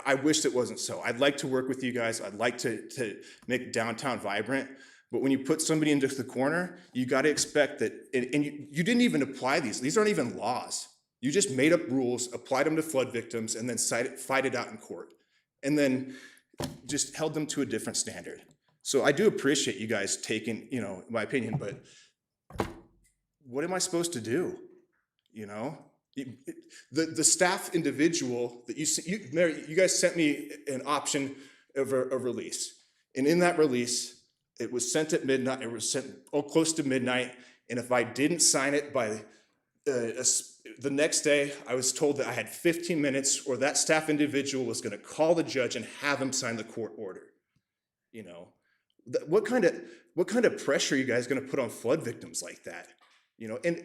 I wish it wasn't so. I'd like to work with you guys. I'd like to make downtown vibrant. But when you put somebody into the corner, you got to expect that, and you didn't even apply these. These aren't even laws. You just made up rules, applied them to flood victims, and then fight it out in court. And then just held them to a different standard. So I do appreciate you guys taking, you know, my opinion, but what am I supposed to do? You know? The staff individual that Mary, you guys sent me an option of a release. And in that release, it was sent at midnight. It was sent close to midnight. And if I didn't sign it by the next day, I was told that I had 15 minutes or that staff individual was gonna call the judge and have him sign the court order. You know, what kind of pressure are you guys gonna put on flood victims like that? You know, and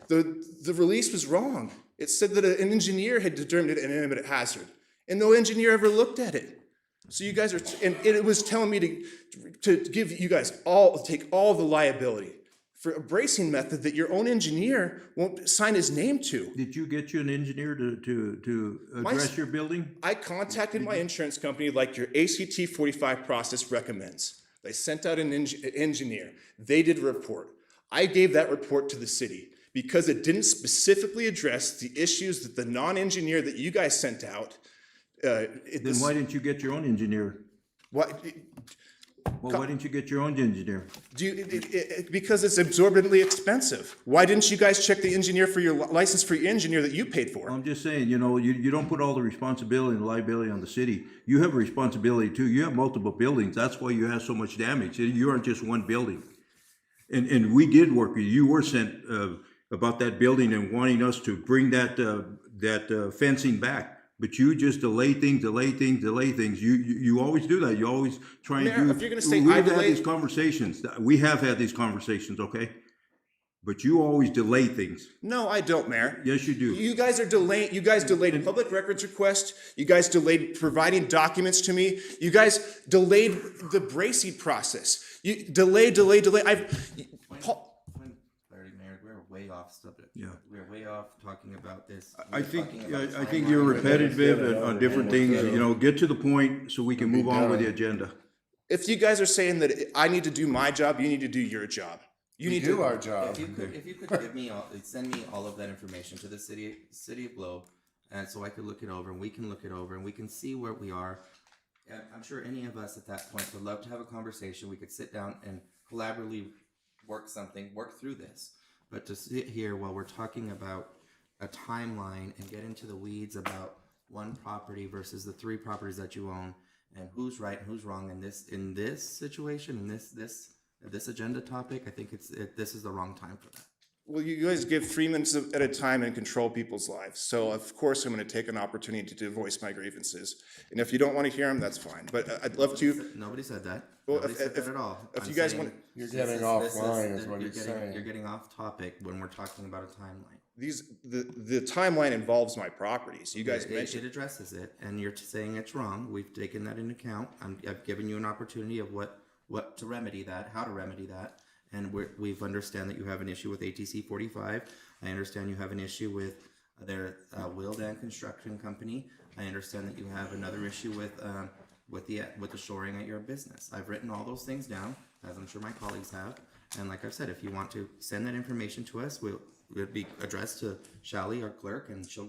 the release was wrong. It said that an engineer had determined an imminent hazard, and no engineer ever looked at it. So you guys are, and it was telling me to give you guys take all the liability for a bracing method that your own engineer won't sign his name to. Did you get you an engineer to address your building? I contacted my insurance company like your ACT 45 process recommends. They sent out an engineer. They did a report. I gave that report to the city because it didn't specifically address the issues that the non-engineer that you guys sent out. Then why didn't you get your own engineer? What? Well, why didn't you get your own engineer? Because it's absorbently expensive. Why didn't you guys check the engineer for your license for your engineer that you paid for? I'm just saying, you know, you don't put all the responsibility and liability on the city. You have a responsibility too. You have multiple buildings. That's why you have so much damage. You aren't just one building. And we did work with you. You were sent about that building and wanting us to bring that fencing back. But you just delay things. You always do that. You always try and Mayor, do. if you're gonna say we've I had delay- these conversations. We have had these conversations, okay? But you always delay things. No, I don't, Mayor. Yes, you do. You guys are delaying. You guys delayed a public records request. You guys delayed providing documents to me. You guys delayed the bracing process. You delay. Clarity, Mayor, we're way off subject. Yeah. We're way off talking about this. I We're think talking about I think timeline. you're repetitive on different things. You know, get to the point so we can Be move on with the done. agenda. If you guys are saying that I need to do my job, you need to do your job. You We need do to. our job. If you could give me send me all of that information to the city of Globe, and so I could look it over, and we can look it over, and we can see where we are. And I'm sure any of us at that point would love to have a conversation. We could sit down and collaboratively work through this. But to sit here while we're talking about a timeline and get into the weeds about one property versus the 3 properties that you own, and who's right and who's wrong in this situation, in this agenda topic, I think this is the wrong time for that. Well, you guys give 3 minutes at a time and control people's lives. So of course I'm going to take an opportunity to voice my grievances. And if you don't want to hear them, that's fine. But I'd love to. Nobody said that. Well, Nobody said that at all. if I'm you guys saying want- You're this getting offline is what you're he's getting- saying. You're getting off topic when we're talking about a timeline. The timeline involves my properties. You guys It mentioned. addresses it, and you're saying it's wrong. We've taken that into account. I've given you an opportunity of what to remedy that, how to remedy that. And we've understand that you have an issue with ATC 45. I understand you have an issue with their Wildan Construction Company. I understand that you have another issue with the shoring at your business. I've written all those things down, as I'm sure my colleagues have. And like I've said, if you want to send that information to us, it'll be addressed to Shally, our clerk, and she'll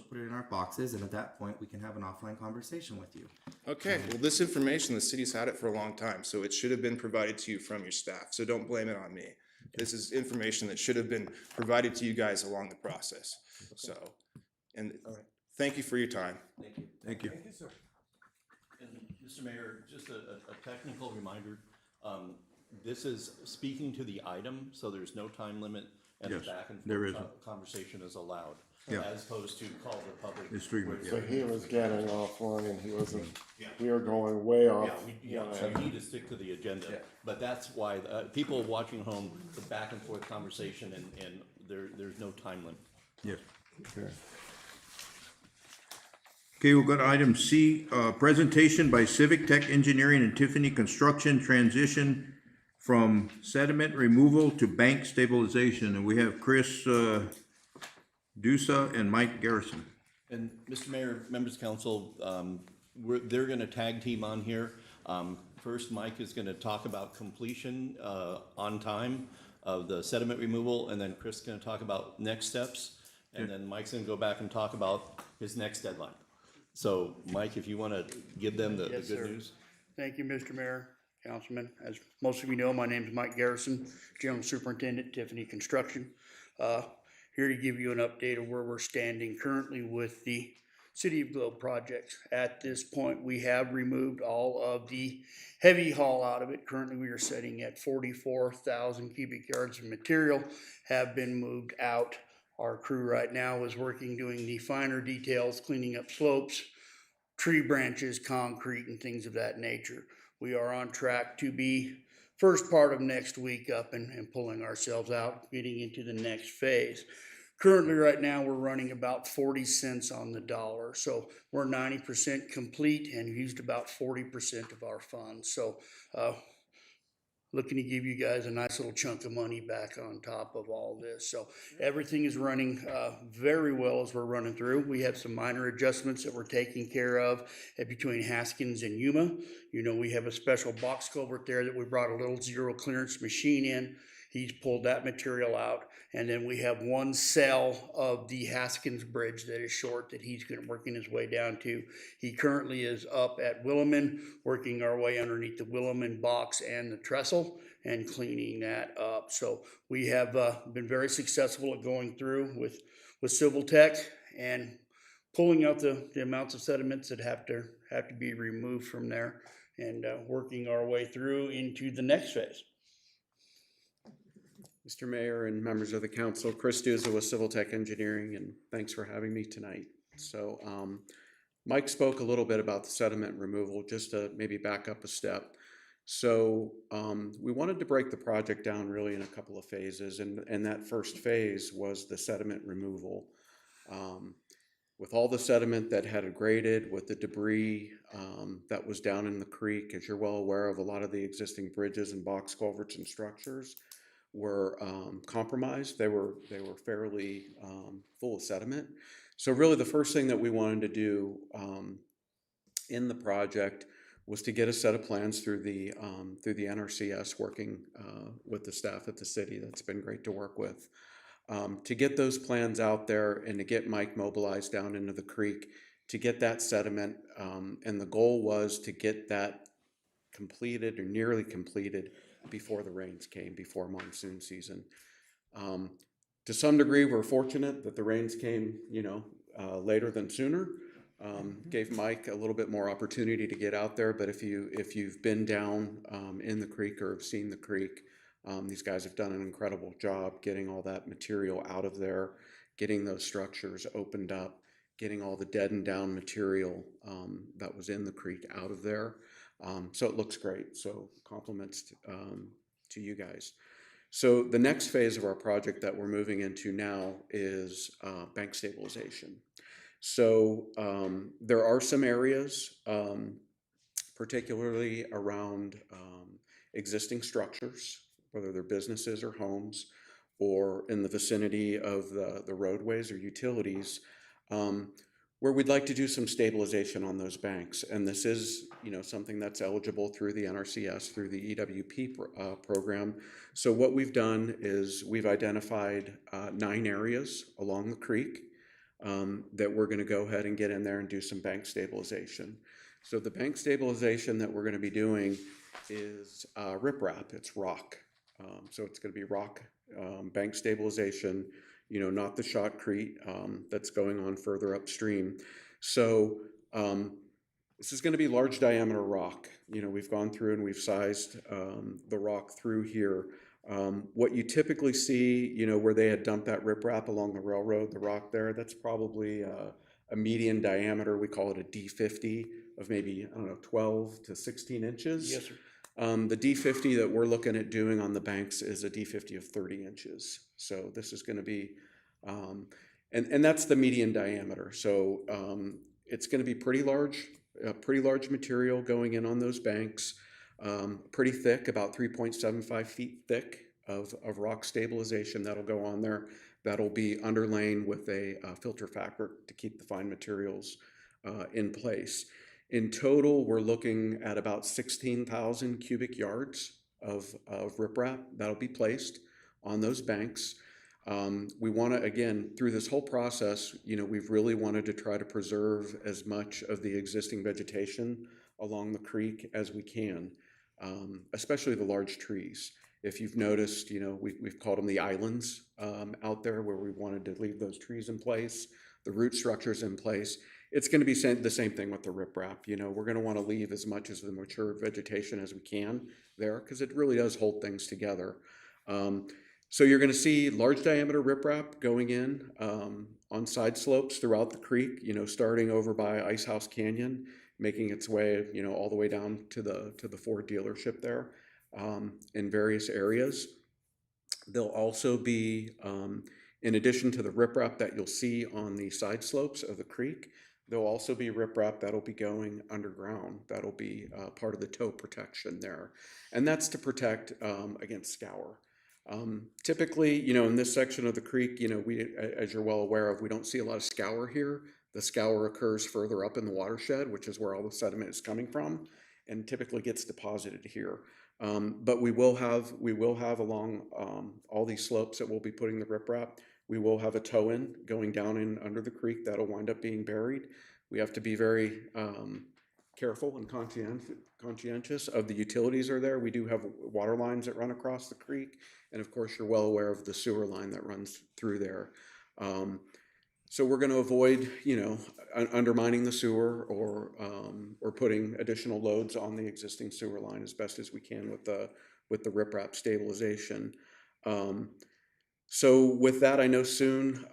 put it in our boxes, and at that point, we can have an offline conversation with you. Okay, well, this information, the city's had it for a long time, so it should have been provided to you from your staff. So don't blame it on me. This is information that should have been provided to you guys along the process. So, and thank you for your time. Thank you. Thank you. And Mr. Mayor, just a technical reminder, this is speaking to the item, so there's no time limit, and the Yes, back and there forth isn't. Conversation is allowed, Yeah. as opposed to call the public. It's 3 minutes. So he was getting offline, he wasn't, Yeah. we were going way off. So we need to stick to the agenda, but that's why, people watching home, the back and forth conversation, and there's no time limit. Yes. Okay. Okay, we've got item C, presentation by Civic Tech Engineering and Tiffany Construction transition from sediment removal to bank stabilization. And we have Chris Dusa and Mike Garrison. And Mr. Mayor, members of council, they're gonna tag team on here. First, Mike is gonna talk about completion, on time of the sediment removal, and then Chris is gonna talk about next steps. And then Mike's gonna go back and talk about his next deadline. So, Mike, if you wanna give them the Yes, good sir. news. Thank you, Mr. Mayor, Councilman. As most of you know, my name is Mike Garrison, General Superintendent, Tiffany Construction. Here to give you an update of where we're standing currently with the City of Globe project. At this point, we have removed all of the heavy haul out of it. Currently, we are sitting at 44,000 cubic yards of material have been moved out. Our crew right now is working doing the finer details, cleaning up slopes, tree branches, concrete, and things of that nature. We are on track to be first part of next week up and pulling ourselves out, getting into the next phase. Currently, right now, we're running about 40 cents on the dollar. So we're 90% complete and used about 40% of our funds. So looking to give you guys a nice little chunk of money back on top of all this. So everything is running very well as we're running through. We have some minor adjustments that we're taking care of between Haskins and Yuma. You know, we have a special box culvert there that we brought a little zero clearance machine in. He's pulled that material out. And then we have one cell of the Haskins Bridge that is short that he's working his way down to. He currently is up at Williman, working our way underneath the Williman box and the trestle and cleaning that up. So we have been very successful at going through with Civil Tech and pulling out the amounts of sediments that have to be removed from there and working our way through into the next phase. Mr. Mayor and members of the council, Chris Duza with Civil Tech Engineering, and thanks for having me tonight. So Mike spoke a little bit about the sediment removal, just to maybe back up a step. So we wanted to break the project down really in a couple of phases, and that first phase was the sediment removal. With all the sediment that had graded, with the debris that was down in the creek, as you're well aware of, a lot of the existing bridges and box culverts and structures were compromised. They were fairly full of sediment. So really the first thing that we wanted to do in the project was to get a set of plans through the NRCS, working with the staff at the city. That's been great to work with. To get those plans out there and to get Mike mobilized down into the creek, to get that sediment, and the goal was to get that completed or nearly completed before the rains came, before monsoon season. To some degree, we're fortunate that the rains came, later than sooner. Gave Mike a little bit more opportunity to get out there. But if you've been down in the creek or have seen the creek, these guys have done an incredible job getting all that material out of there, getting those structures opened up, getting all the dead and down material that was in the creek out of there. So it looks great. So compliments to you guys. So the next phase of our project that we're moving into now is bank stabilization. So there are some areas, particularly around existing structures, whether they're businesses or homes, or in the vicinity of the roadways or utilities, where we'd like to do some stabilization on those banks. And this is, something that's eligible through the NRCS, through the EWP program. So what we've done is we've identified 9 areas along the creek that we're going to go ahead and get in there and do some bank stabilization. So the bank stabilization that we're going to be doing is riprap. It's rock. So it's going to be rock bank stabilization, not the shotcrete that's going on further upstream. So this is going to be large diameter rock. We've gone through and we've sized the rock through here. What you typically see, where they had dumped that riprap along the railroad, the rock there, that's probably a median diameter. We call it a D50 of maybe, 12 to 16 inches. Yes, sir. The D50 that we're looking at doing on the banks is a D50 of 30 inches. So this is going to be, and that's the median diameter. So it's going to be pretty large material going in on those banks, pretty thick, about 3.75 feet thick of rock stabilization that'll go on there. That'll be underlain with a filter fabric to keep the fine materials in place. In total, we're looking at about 16,000 cubic yards of riprap that'll be placed on those banks. We want to, again, through this whole process, we've really wanted to try to preserve as much of the existing vegetation along the creek as we can, especially the large trees. If you've noticed, we've called them the islands out there, where we wanted to leave those trees in place, the root structures in place. it's gonna be the same thing with the riprap, you know, we're gonna wanna leave as much as the mature vegetation as we can there, cause it really does hold things together. So you're gonna see large diameter riprap going in, on side slopes throughout the creek, you know, starting over by Ice House Canyon, making its way, you know, all the way down to the Ford dealership there, in various areas. There'll also be, in addition to the riprap that you'll see on the side slopes of the creek, there'll also be riprap that'll be going underground. That'll be part of the tow protection there. And that's to protect against scour. Typically, you know, in this section of the creek, you know, as you're well aware of, we don't see a lot of scour here. The scour occurs further up in the watershed, which is where all the sediment is coming from, and typically gets deposited here. But we will have along all these slopes that we'll be putting the riprap, we will have a tow-in going down in under the creek that'll wind up being buried. We have to be very careful and conscientious of the utilities are there. We do have water lines that run across the creek, and of course you're well aware of the sewer line that runs through there. So we're going to avoid, you know, undermining the sewer or putting additional loads on the existing sewer line as best as we can with the riprap stabilization. So with that, I know soon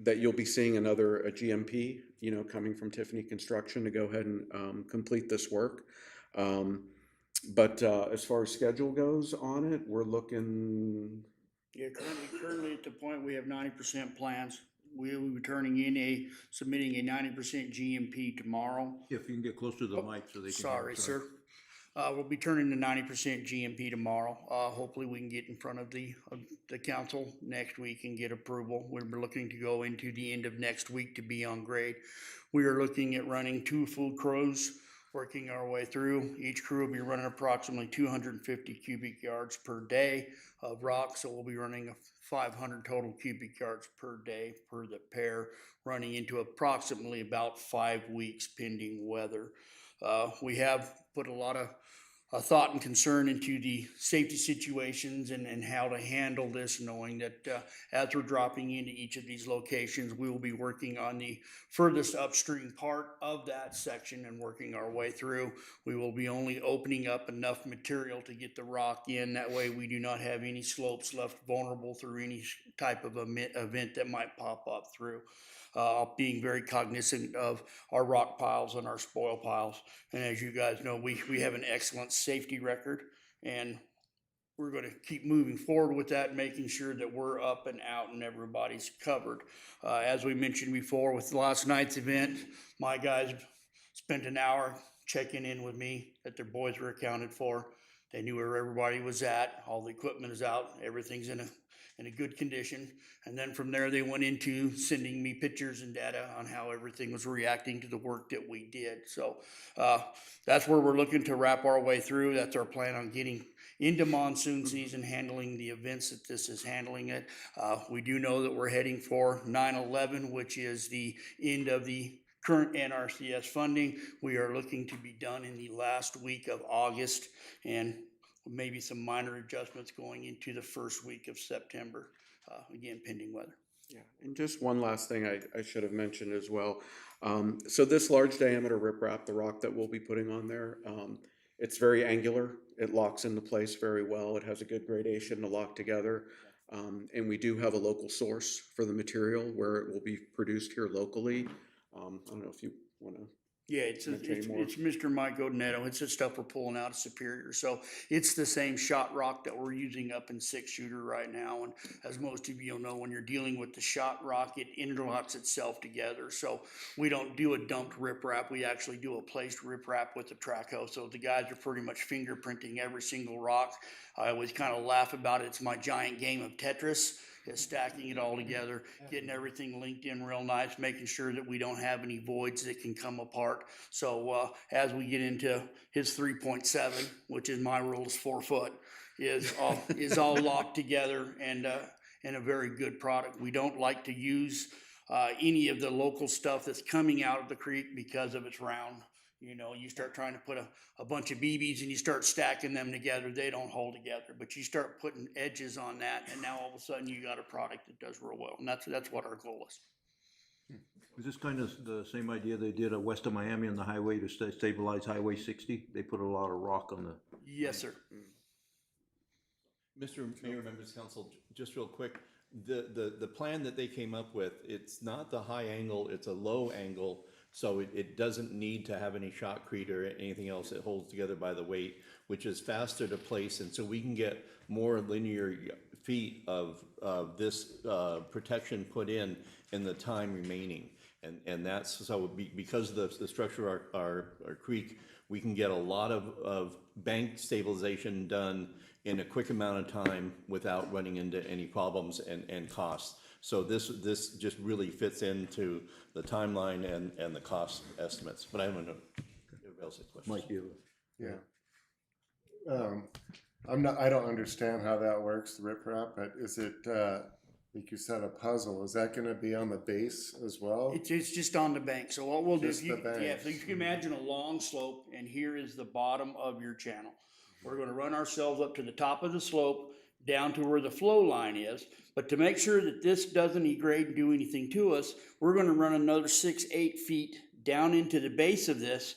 that you'll be seeing a GMP, you know, coming from Tiffany Construction to go ahead and complete this work. But as far as schedule goes on it, we're looking. Yeah, currently at the point we have 90% plans. We will be submitting a 90% GMP tomorrow. If you can get close to the mic so they can. Sorry, sir. We'll be turning the 90% GMP tomorrow. Hopefully we can get in front of the council next week and get approval. We're looking to go into the end of next week to be on grade. We are looking at running 2 full crews, working our way through. Each crew will be running approximately 250 cubic yards per day of rock. So we'll be running 500 total cubic yards per day per the pair, running into approximately about 5 weeks pending weather. We have put a lot of thought and concern into the safety situations and how to handle this, knowing that as we're dropping into each of these locations, we will be working on the furthest upstream part of that section and working our way through. We will be only opening up enough material to get the rock in. That way we do not have any slopes left vulnerable through any type of event that might pop up through. Being very cognizant of our rock piles and our spoil piles. And as you guys know, we have an excellent safety record, and we're going to keep moving forward with that, making sure that we're up and out and everybody's covered. As we mentioned before with last night's event, my guys spent an hour checking in with me that their boys were accounted for. They knew where everybody was at. All the equipment is out. Everything's in a good condition. And then from there, they went into sending me pictures and data on how everything was reacting to the work that we did. So that's where we're looking to wrap our way through. That's our plan on getting into monsoon season, handling the events that this is handling it. We do know that we're heading for 9/11, which is the end of the current NRCS funding. We are looking to be done in the last week of August, and maybe some minor adjustments going into the first week of September, again, pending weather. Yeah, and just one last thing I should have mentioned as well. So this large diameter riprap, the rock that we'll be putting on there, it's very angular. It locks into place very well. It has a good gradation to lock together. And we do have a local source for the material where it will be produced here locally. I don't know if you want to. Yeah, it's Mr. Mike Odinetto. It's the stuff we're pulling out of Superior. So it's the same shot rock that we're using up in 6-shooter right now. And as most of you know, when you're dealing with the shot rock, it interlocks itself together. So we don't do a dumped riprap. We actually do a placed riprap with the track hoe. So the guys are pretty much fingerprinting every single rock. I always kind of laugh about it. It's my giant game of Tetris. Is stacking it all together, getting everything linked in real nice, making sure that we don't have any voids that can come apart. So as we get into his 3.7, which is my rule is 4 foot, is all locked together and a very good product. We don't like to use any of the local stuff that's coming out of the creek because of its round. You know, you start trying to put a bunch of BBs and you start stacking them together, they don't hold together. But you start putting edges on that, and now all of a sudden you got a product that does real well. And that's what our goal is. Is this kind of the same idea they did west of Miami on the highway to stabilize Highway 60? They put a lot of rock on the. Yes, sir. Mr. Mayor, members of council, just real quick, the plan that they came up with, it's not the high angle, it's a low angle, so it doesn't need to have any shotcrete or anything else. It holds together by the weight, which is faster to place, and so we can get more linear feet of this protection put in the time remaining. And that's, so because of the structure of our creek, we can get a lot of bank stabilization done in a quick amount of time without running into any problems and costs. So this just really fits into the timeline and the cost estimates. But I don't know if anybody else has questions. Might be able Yeah. I don't understand how that works, the riprap, but is it, like you said, a puzzle? Is that gonna be on the base as well? It's just on the bank. So what we'll do, Just the bank. so you can imagine a long slope, and here is the bottom of your channel. We're gonna run ourselves up to the top of the slope, down to where the flow line is. But to make sure that this doesn't degrade and do anything to us, we're gonna run another 6-8 feet down into the base of this,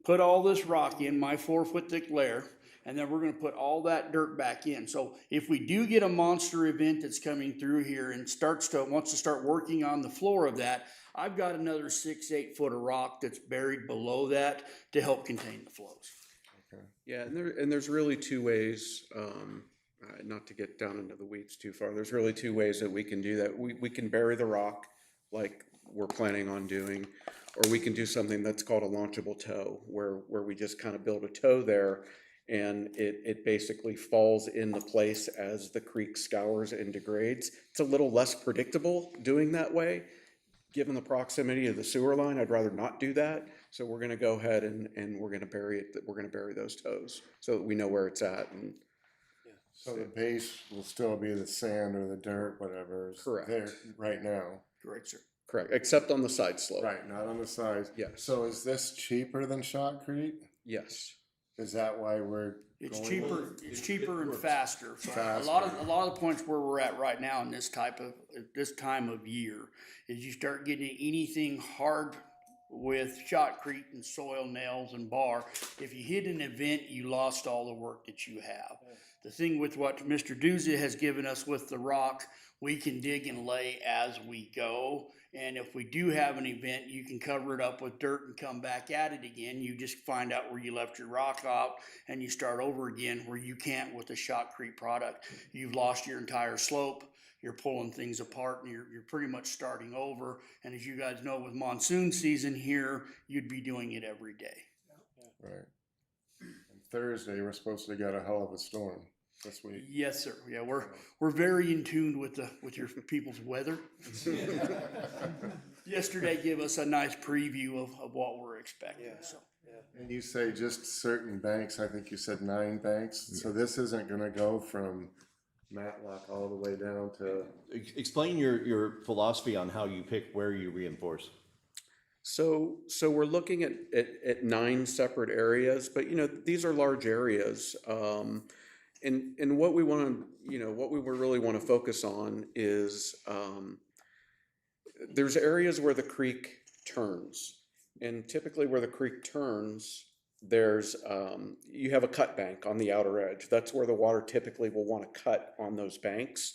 put all this rock in, my 4-foot thick layer, and then we're gonna put all that dirt back in. So if we do get a monster event that's coming through here and wants to start working on the floor of that, I've got another 6-8 foot of rock that's buried below that to help contain the flows. Yeah, and there's really two ways, not to get down into the weeds too far, there's really two ways that we can do that. We can bury the rock like we're planning on doing, or we can do something that's called a launchable toe, where we just kind of build a toe there, and it basically falls into place as the creek scours and degrades. It's a little less predictable doing that way. Given the proximity of the sewer line, I'd rather not do that. So we're gonna go ahead and we're gonna bury it, we're gonna bury those toes so that we know where it's at. And So the base will still be the sand or the dirt, whatever is Correct. there right now. Correct, sir. correct, except on the side slope. Right, not on the sides. Yes. So is this cheaper than shotcrete? Yes. Is that why we're It's going cheaper, with- it's cheaper and faster. So a Faster. lot of the points where we're at right now in this time of year is you start getting anything hard with shotcrete and soil nails and bar. If you hit an event, you lost all the work that you have. The thing with what Mr. Duza has given us with the rock, we can dig and lay as we go. And if we do have an event, you can cover it up with dirt and come back at it again. You just find out where you left your rock out and you start over again where you can't with the shotcrete product. You've lost your entire slope. You're pulling things apart and you're pretty much starting over. And as you guys know, with monsoon season here, you'd be doing it every day. Right. And Thursday, we're supposed to get a hell of a storm this week. Yes, sir. Yeah, we're very in tune with your people's weather. Yesterday gave us a nice preview of what we're expecting, so. And you say just certain banks, I think you said 9 banks, so this isn't gonna go from Matlock all the way down to. Explain your philosophy on how you pick where you reinforce. So we're looking at 9 separate areas, but these are large areas. And what we want to, what we really want to focus on is there's areas where the creek turns, and typically where the creek turns, there's you have a cut bank on the outer edge. That's where the water typically will want to cut on those banks.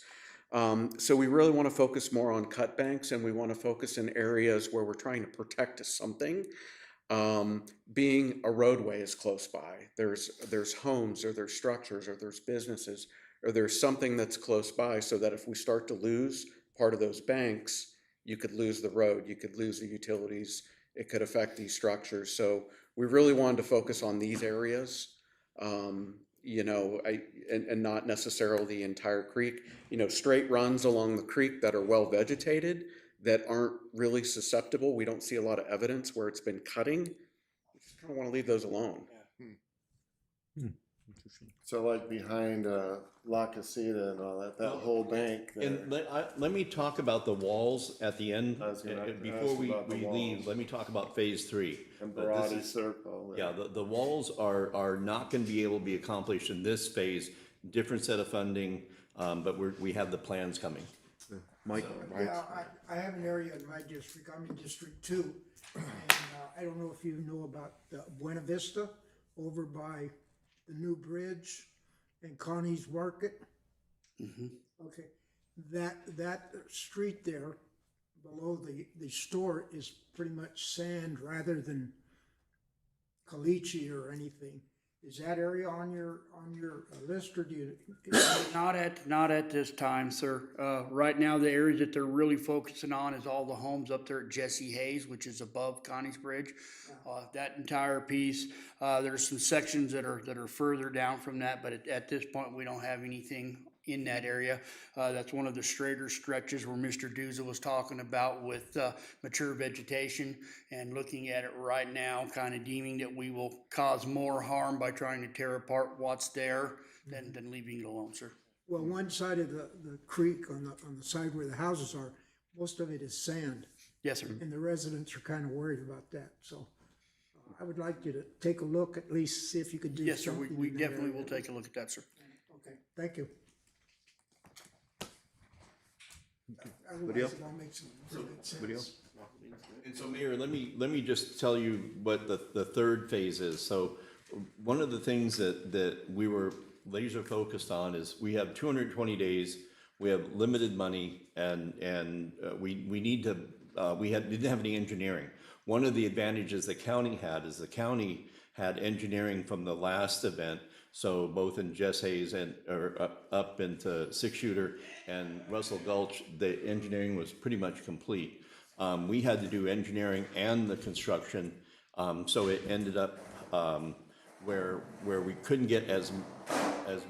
So we really want to focus more on cut banks, and we want to focus in areas where we're trying to protect something. Being a roadway is close by. There's homes, or there's structures, or there's businesses, or there's something that's close by, so that if we start to lose part of those banks, you could lose the road, you could lose the utilities, it could affect these structures. So we really wanted to focus on these areas, and not necessarily the entire creek. Straight runs along the creek that are well vegetated, that aren't really susceptible. We don't see a lot of evidence where it's been cutting. We just kind of want to leave those alone. So like behind La Casita and all that whole bank there. And let me talk about the walls at the end, I was gonna before ask we about the leave, walls. let me talk about phase 3. And But this Barati is- Circle. Yeah, the walls are not gonna be able to be accomplished in this phase, different set of funding, but we have the plans coming. Mike? Yeah, I have an area in my district, I'm in District Two, and I don't know if you know about the Buena Vista over by the new bridge and Connie's Market. Okay, that street there below the store is pretty much sand rather than caliche or anything. Is that area on your list, or do you? Not at this time, sir. Right now, the area that they're really focusing on is all the homes up there at Jesse Hayes, which is above Connie's Bridge. That entire piece, there's some sections that are further down from that, but at this point, we don't have anything in that area. That's one of the straighter stretches where Mr. Duza was talking about with mature vegetation, and looking at it right now, kind of deeming that we will cause more harm by trying to tear apart what's there than leaving it alone, sir. Well, one side of the creek on the side where the houses are, most of it is sand. Yes, sir. And the residents are kind of worried about that, so I would like you to take a look, at least see if you could do Yes, sir, something. we in that definitely area. will take a look at that, sir. Okay, thank you. Anybody else? Otherwise, it all makes some good sense. Anybody else? And so, Mayor, let me just tell you what the third phase is. So one of the things that we were laser focused on is we have 220 days, we have limited money, and we need to, didn't have any engineering. One of the advantages the county had is the county had engineering from the last event. So both in Jess Hayes and up into Six Shooter and Russell Gulch, the engineering was pretty much complete. We had to do engineering and the construction, so it ended up where we couldn't get as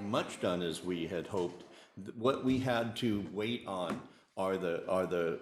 much done as we had hoped. What we had to wait on are the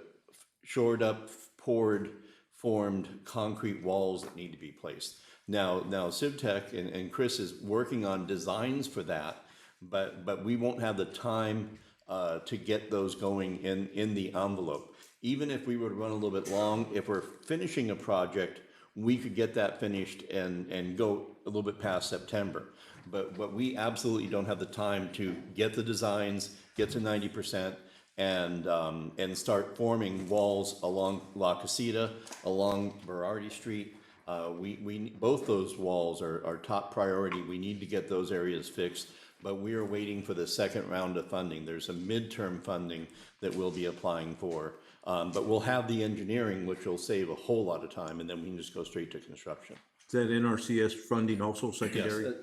shored up, poured, formed concrete walls that need to be placed. Now CivTech and Chris is working on designs for that, but we won't have the time to get those going in the envelope. Even if we were to run a little bit long, if we're finishing a project, we could get that finished and go a little bit past September. But we absolutely don't have the time to get the designs, get to 90%, and start forming walls along La Casita, along Berardi Street. Both those walls are top priority. We need to get those areas fixed, but we are waiting for the second round of funding. There's a midterm funding that we'll be applying for, but we'll have the engineering, which will save a whole lot of time, and then we can just go straight to construction. Is that NRCS funding also secondary? Yes,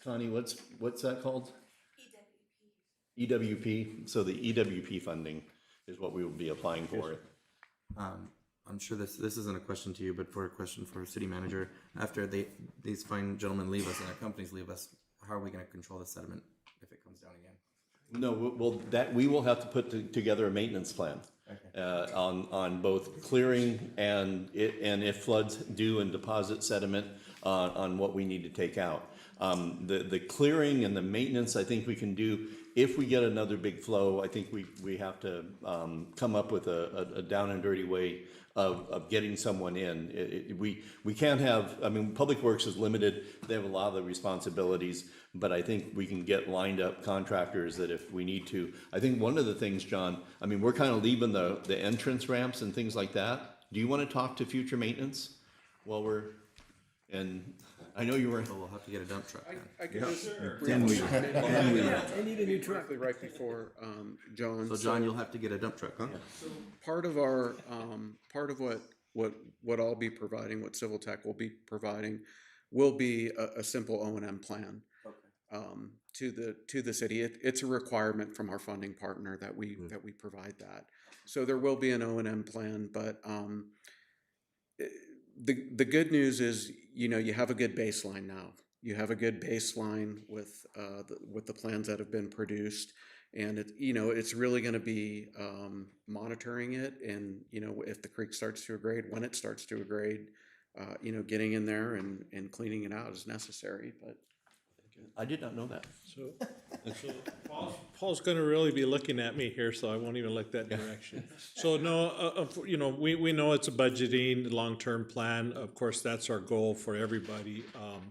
Connie, what's that called? EWP. So the EWP funding is what we will be applying for. I'm sure this isn't a question to you, but for a question for city manager. After these fine gentlemen leave us and our companies leave us, how are we going to control the sediment if it comes down again? No, we will have to put together a maintenance plan on both clearing and if floods do and deposit sediment on what we need to take out. The clearing and the maintenance, I think we can do. If we get another big flow, I think we have to come up with a down and dirty way of getting someone in. We can't have, I mean, Public Works is limited. They have a lot of the responsibilities, but I think we can get lined up contractors that if we need to. I think one of the things, John, I mean, we're kind of leaving the entrance ramps and things like that. Do you want to talk to future maintenance while and I know you were. We'll have to get a dump truck. I can just They need a new truck. right before John. So John, you'll have to get a dump truck, huh? Part of our part of what I'll be providing, what Civil Tech will be providing, will be a simple O&M plan to the city. It's a requirement from our funding partner that we provide that. So there will be an O&M plan, but the good news is, you have a good baseline now. You have a good baseline with the plans that have been produced, and it's really going to be monitoring it, and if the creek starts to erode, when it starts to erode, getting in there and cleaning it out is necessary. But I did not know that. So Paul's gonna really be looking at me here, so I won't even look that direction. So no, you know, we know it's a budgeting, long-term plan. Of course, that's our goal for everybody.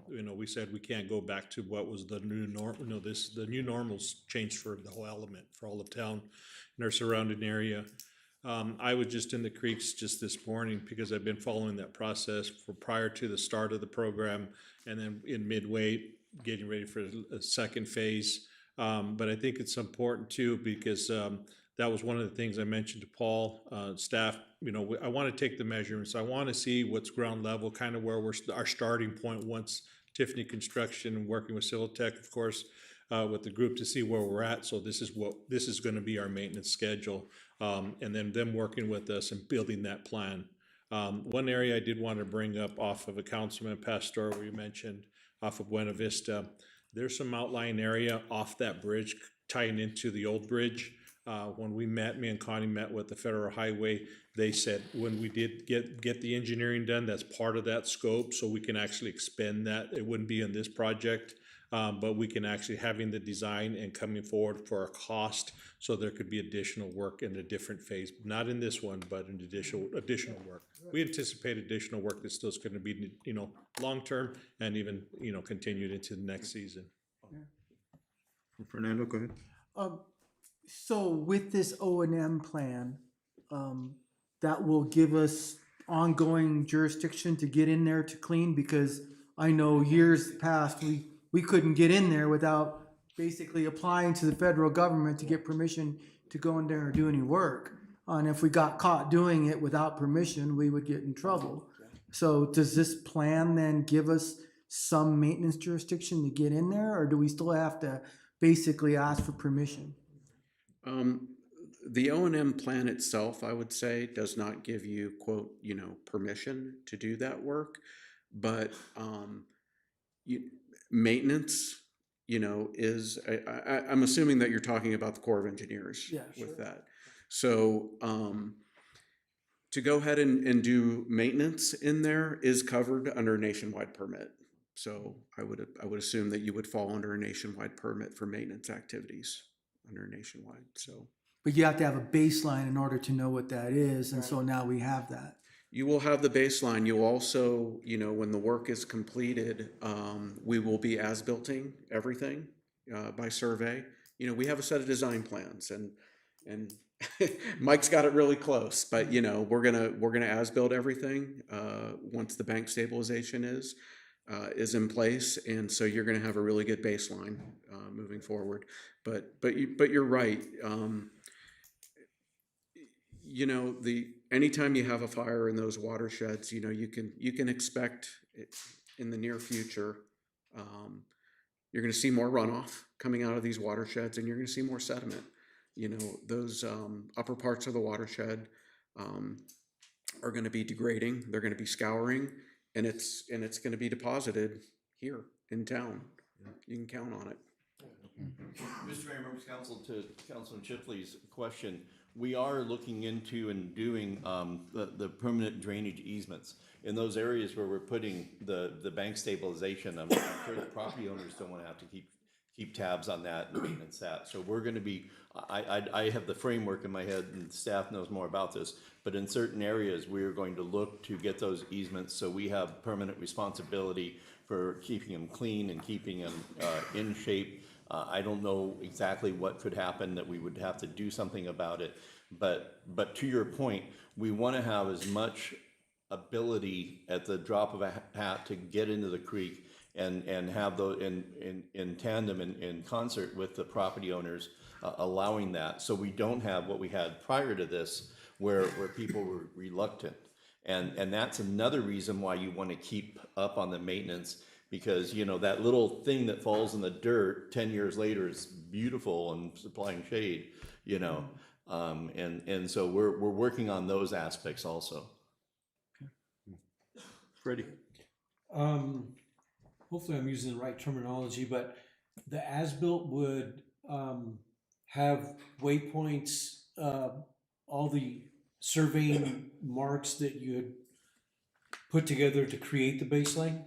You know, we said we can't go back to what was the new norm, you know, the new normal's changed for the whole element, for all of town and our surrounding area. I was just in the creeks just this morning because I've been following that process for prior to the start of the program, and then in midway, getting ready for a second phase. But I think it's important too, because that was one of the things I mentioned to Paul, staff, you know, I want to take the measurements. I want to see what's ground level, kind of where our starting point once Tiffany Construction and working with Civil Tech, of course, with the group to see where we're at. So this is going to be our maintenance schedule. And then them working with us and building that plan. One area I did want to bring up off of a Councilman Pastor, where you mentioned off of Buena Vista, there's some outlying area off that bridge tying into the old bridge. When we met, me and Connie met with the Federal Highway, they said when we did get the engineering done, that's part of that scope, so we can actually expend that. It wouldn't be in this project, but we can actually having the design and coming forward for a cost, so there could be additional work in a different phase, not in this one, but in additional work. We anticipate additional work that's still going to be, you know, long-term and even, you know, continued into the next season. Fernando, go ahead. So with this O&M plan, that will give us ongoing jurisdiction to get in there to clean, because I know years past, we couldn't get in there without basically applying to the federal government to get permission to go in there and do any work. And if we got caught doing it without permission, we would get in trouble. So does this plan then give us some maintenance jurisdiction to get in there, or do we still have to basically ask for permission? The O&M plan itself, I would say, does not give you, quote, you know, permission to do that work. But maintenance, you know, is, I'm assuming that you're talking about the Corps of Engineers with that. So to go ahead and do maintenance in there is covered under a nationwide permit. So I would assume that you would fall under a nationwide permit for maintenance activities under nationwide. So, but you have to have a baseline in order to know what that is, and so now we have that. You will have the baseline. You also, you know, when the work is completed, we will be as-builting everything by survey. You know, we have a set of design plans, and Mike's got it really close, but you know, we're gonna as-build everything once the bank stabilization is in place, and so you're gonna have a really good baseline moving forward. But you're right. You know, anytime you have a fire in those watersheds, you know, you can expect it in the near future. You're going to see more runoff coming out of these watersheds, and you're going to see more sediment. You know, those upper parts of the watershed are going to be degrading. They're going to be scouring, and it's going to be deposited here in town. You can count on it. Mr. Mayor, members of council, to Councilman Shipley's question, we are looking into and doing the permanent drainage easements in those areas where we're putting the bank stabilization. I'm sure the property owners don't want to have to keep tabs on that and maintenance that. So we're going to be, I have the framework in my head, and staff knows more about this, but in certain areas we are going to look to get those easements so we have permanent responsibility for keeping them clean and keeping them in shape. I don't know exactly what could happen that we would have to do something about it, but to your point, we want to have as much ability at the drop of a hat to get into the creek and have those in tandem in concert with the property owners, allowing that, so we don't have what we had prior to this, where people were reluctant, and that's another reason why you want to keep up on the maintenance. Because, you know, that little thing that falls in the dirt 10 years later is beautiful and supplying shade, you know. And so we're working on those aspects also. Freddie. Hopefully I'm using the right terminology, but the as-built would have waypoints, all the surveying marks that you had put together to create the baseline?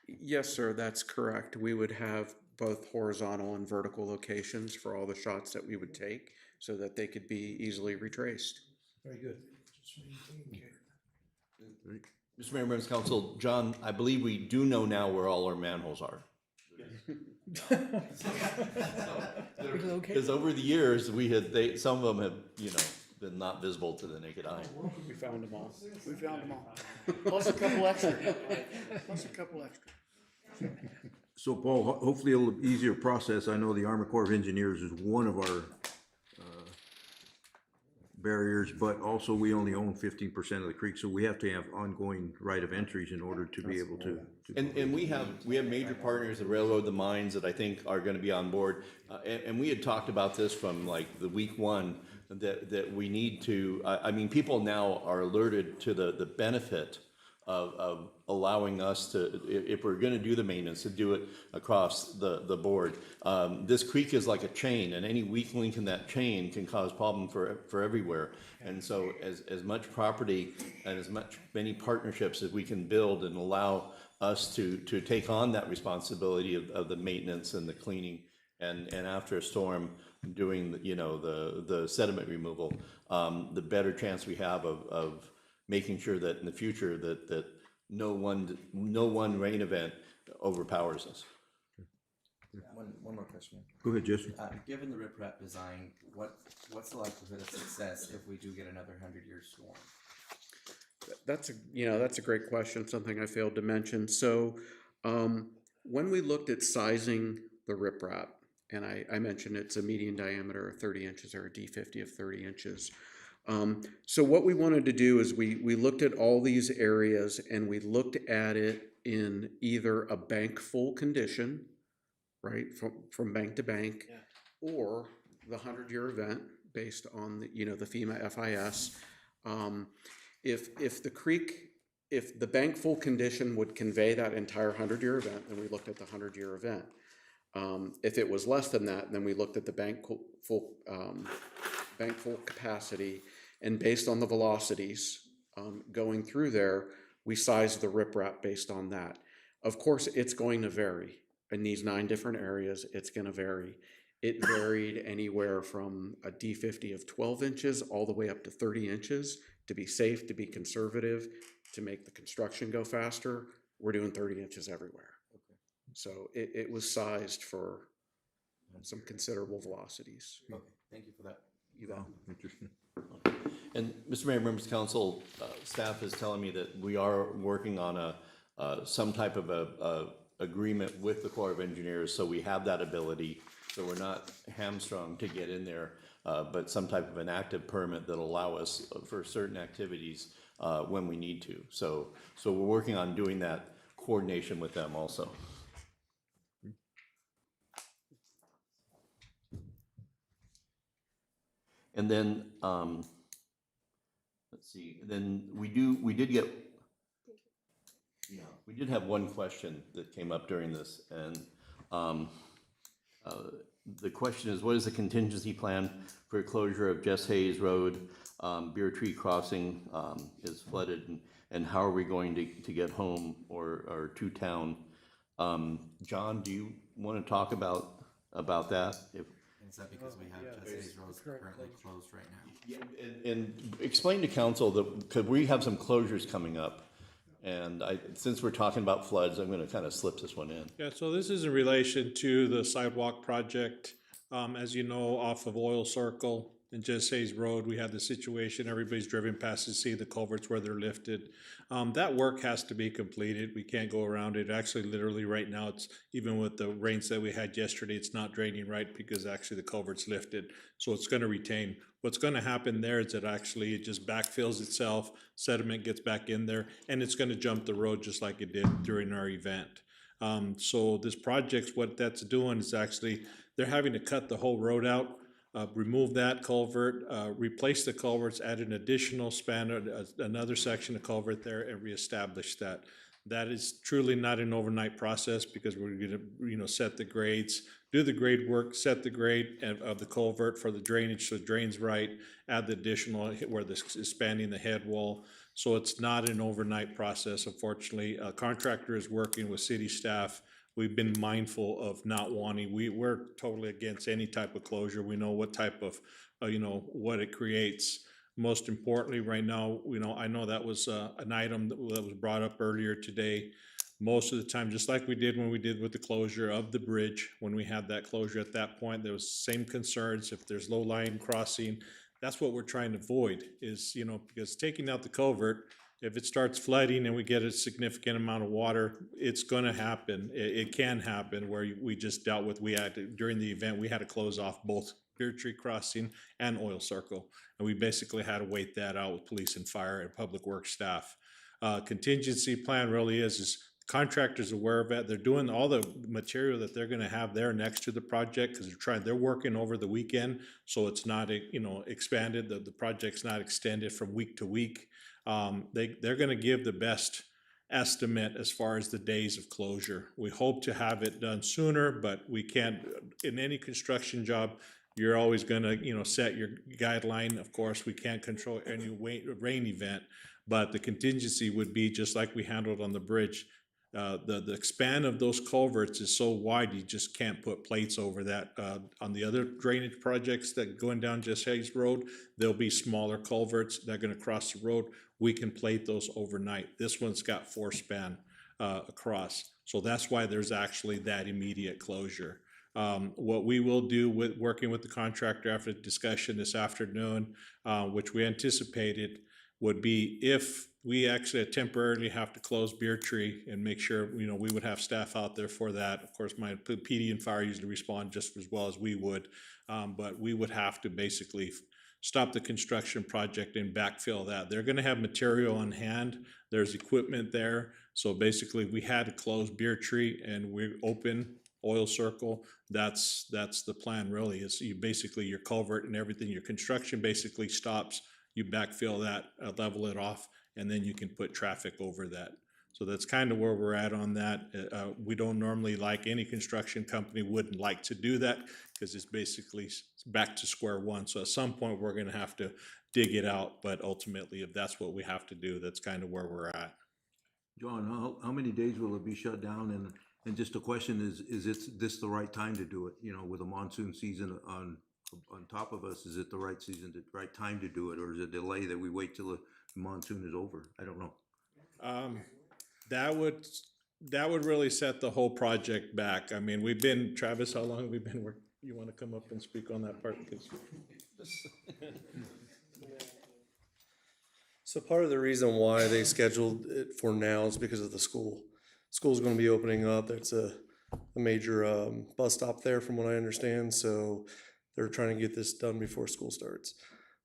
Yes, sir, that's correct. We would have both horizontal and vertical locations for all the shots that we would take so that they could be easily retraced. Very good. Mr. Mayor, members of council, John, I believe we do know now where all our manholes are. Because over the years, some of them have, been not visible to the naked eye. We found them all. We found them all. Plus a couple extra. Plus a couple extra. So Paul, hopefully a little easier process. I know the Army Corps of Engineers is one of our barriers, but also we only own 15% of the creek, so we have to have ongoing right of entries in order to be able to. And we have major partners, the railroad, the mines, that I think are gonna be on board. And we had talked about this from like the week one, that we need to, I mean, people now are alerted to the benefit of allowing us to, if we're gonna do the maintenance, to do it across the board. This creek is like a chain, and any weak link in that chain can cause problem for everywhere. And so as much property and many partnerships as we can build and allow us to take on that responsibility of the maintenance and the cleaning, and after a storm, doing the sediment removal, the better chance we have of making sure that in the future that no one rain event overpowers us. One more question. Go ahead, Jesse. Given the riprap design, what's the likelihood of success if we do get another 100-year storm? That's a great question, something I failed to mention. So when we looked at sizing the riprap, and I mentioned it's a median diameter of 30 inches or a D50 of 30 inches. So what we wanted to do is we looked at all these areas and we looked at it in either a bank full condition, right, from bank to bank, or the 100-year event based on the FEMA FIS. If the bank full condition would convey that entire 100-year event, then we looked at the 100-year event. If it was less than that, then we looked at the bank full capacity, and based on the velocities going through there, we sized the riprap based on that. Of course, it's going to vary. In these 9 different areas, it's going to vary. It varied anywhere from a D50 of 12 inches all the way up to 30 inches. To be safe, to be conservative, to make the construction go faster, we're doing 30 inches everywhere. So it was sized for some considerable velocities. Okay, thank you for that. You bet. Interesting. And Mr. Mayor, members of council, staff is telling me that we are working on some type of a agreement with the Corps of Engineers, so we have that ability, so we're not hamstrung to get in there, but some type of an active permit that'll allow us for certain activities when we need to. So we're working on doing that coordination with them also. And then, let's see, then we did have one question that came up during this, and the question is, what is the contingency plan for closure of Jess Hayes Road? Beer Tree Crossing is flooded, and how are we going to get home or to town? John, do you want to talk about that? Is that because we have Jesse Hayes Road currently closed right now? Yeah, and explain to council that, because we have some closures coming up, and since we're talking about floods, I'm going to kind of slip this one in. Yeah, so this is in relation to the sidewalk project. As you know, off of Oil Circle and Jesse Hayes Road, we had the situation, everybody's driven past to see the culverts where they're lifted. That work has to be completed. We can't go around it. Actually, literally right now, it's even with the rains that we had yesterday, it's not draining right because actually the culvert's lifted. So it's going to retain. What's going to happen there is that actually it just backfills itself, sediment gets back in there, and it's going to jump the road just like it did during our event. So this project, what that's doing is actually, they're having to cut the whole road out, remove that culvert, replace the culverts, add an additional span, another section of culvert there, and reestablish that. That is truly not an overnight process because we're going to, set the grades, do the grade work, set the grade of the culvert for the drainage, so it drains right, add the additional where this is spanning the head wall. So it's not an overnight process, unfortunately. A contractor is working with city staff. We've been mindful of not wanting, we're totally against any type of closure. We know what type of, what it creates. Most importantly, right now, I know that was an item that was brought up earlier today. Most of the time, just like we did when we did with the closure of the bridge, when we had that closure at that point, there was same concerns. If there's low line crossing, that's what we're trying to avoid is, because taking out the culvert, if it starts flooding and we get a significant amount of water, it's gonna happen. It can happen where we just dealt with, during the event, we had to close off both Beer Tree Crossing and Oil Circle. And we basically had to wait that out with police and fire and public works staff. Contingency plan really is contractors aware of it. They're doing all the material that they're gonna have there next to the project because they're working over the weekend. So it's not, expanded, the project's not extended from week to week. They're gonna give the best estimate as far as the days of closure. We hope to have it done sooner, but we can't, in any construction job, you're always gonna, set your guideline. Of course, we can't control any rain event, but the contingency would be just like we handled on the bridge. The span of those culverts is so wide, you just can't put plates over that. On the other drainage projects that going down Just Hayes Road, there'll be smaller culverts that are gonna cross the road. We can plate those overnight. This one's got 4 span across. So that's why there's actually that immediate closure. What we will do with working with the contractor after discussion this afternoon, which we anticipated, would be if we actually temporarily have to close Beer Tree and make sure, we would have staff out there for that. Of course, my PD and fire usually respond just as well as we would, but we would have to basically stop the construction project and backfill that. They're gonna have material on hand. There's equipment there. So basically we had to close Beer Tree and we open Oil Circle. That's the plan really, is your culvert and everything, your construction basically stops. You backfill that, level it off, and then you can put traffic over that. So that's kind of where we're at on that. We don't normally any construction company wouldn't like to do that because it's basically back to square one. So at some point we're gonna have to dig it out, but ultimately if that's what we have to do, that's kind of where we're at. John, how many days will it be shut down? And just the question is this the right time to do it? With the monsoon season on top of us, is it the right season, the right time to do it? Or is it a delay that we wait till the monsoon is over? I don't know. That would really set the whole project back. I mean, Travis, how long have we been working? You want to come up and speak on that part? So part of the reason why they scheduled it for now is because of the school. School's going to be opening up. It's a major bus stop there from what I understand. So they're trying to get this done before school starts.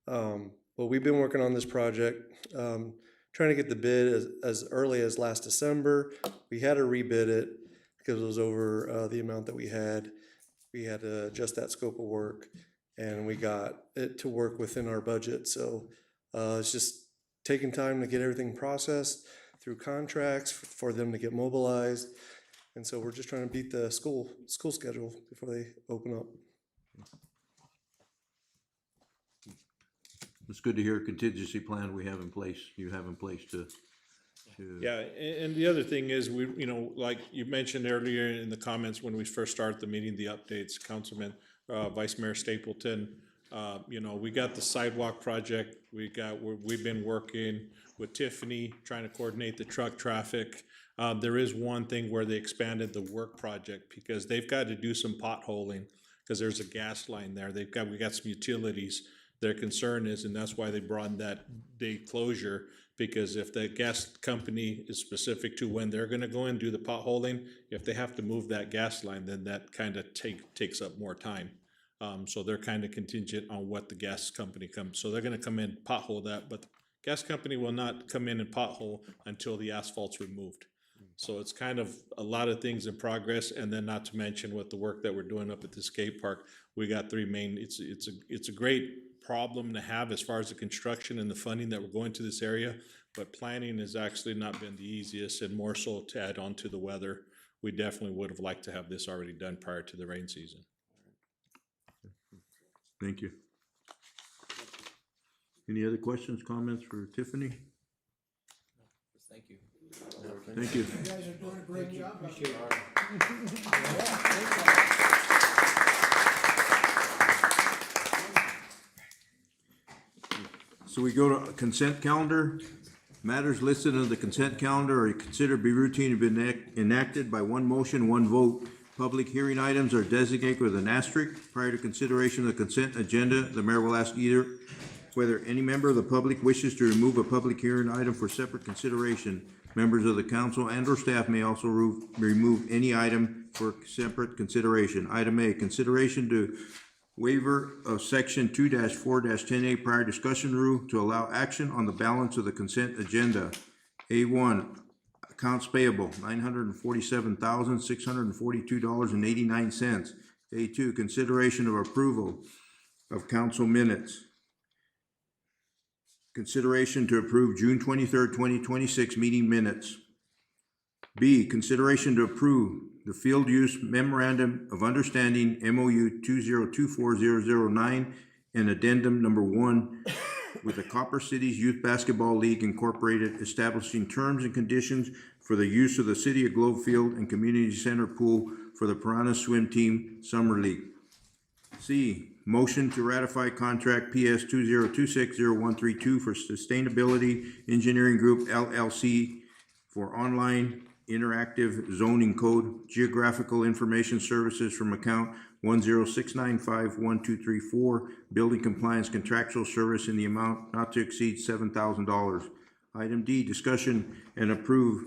But we've been working on this project, trying to get the bid as early as last December. We had to rebid it because it was over the amount that we had. We had to adjust that scope of work and we got it to work within our budget. So it's just taking time to get everything processed through contracts for them to get mobilized. And so we're just trying to beat the school schedule before they open up. It's good to hear a contingency plan you have in place to. Yeah, and the other thing is, like you mentioned earlier in the comments when we first started the meeting, the updates, Councilman, Vice Mayor Stapleton, we got the sidewalk project, we've been working with Tiffany, trying to coordinate the truck traffic. There is one thing where they expanded the work project because they've got to do some potholing because there's a gas line there. We got some utilities. Their concern is, and that's why they brought that day closure, because if the gas company is specific to when they're gonna go and do the potholing, if they have to move that gas line, then that kind of takes up more time. So they're kind of contingent on what the gas company comes. So they're gonna come in, pothole that, but the gas company will not come in and pothole until the asphalt's removed. So it's kind of a lot of things in progress, and then not to mention with the work that we're doing up at the skate park, we got 3 main, it's a great problem to have as far as the construction and the funding that we're going to this area, but planning has actually not been the easiest, and more so to add on to the weather. we definitely would have liked to have this already done prior to the rain season. Thank you. Any other questions, comments for Tiffany? Thank you. Thank you. You guys are doing a great job. So we go to consent calendar. Matters listed on the consent calendar are considered to be routine and been enacted by one motion, one vote. Public hearing items are designated with an asterisk. Prior to consideration of the consent agenda, the mayor will ask either whether any member of the public wishes to remove a public hearing item for separate consideration. Members of the council and or staff may also remove any item for separate consideration. Item A, consideration to waiver of section 2-4-10A prior discussion rule to allow action on the balance of the consent agenda. A1, accounts payable, $947,642.89. A2, consideration of approval of council minutes. Consideration to approve June 23rd, 2026 meeting minutes. B, consideration to approve the Field Use Memorandum of Understanding, MOU 2024009, and Addendum Number 1 with the Copper Cities Youth Basketball League Incorporated, establishing terms and conditions for the use of the City of Globe Field and Community Center Pool for the Piranha Swim Team Summer League. C, motion to ratify contract PS 20260132 for Sustainability Engineering Group LLC for online interactive zoning code geographical information services from account 106951234 building compliance contractual service in the amount not to exceed $7,000. Item D, discussion and approve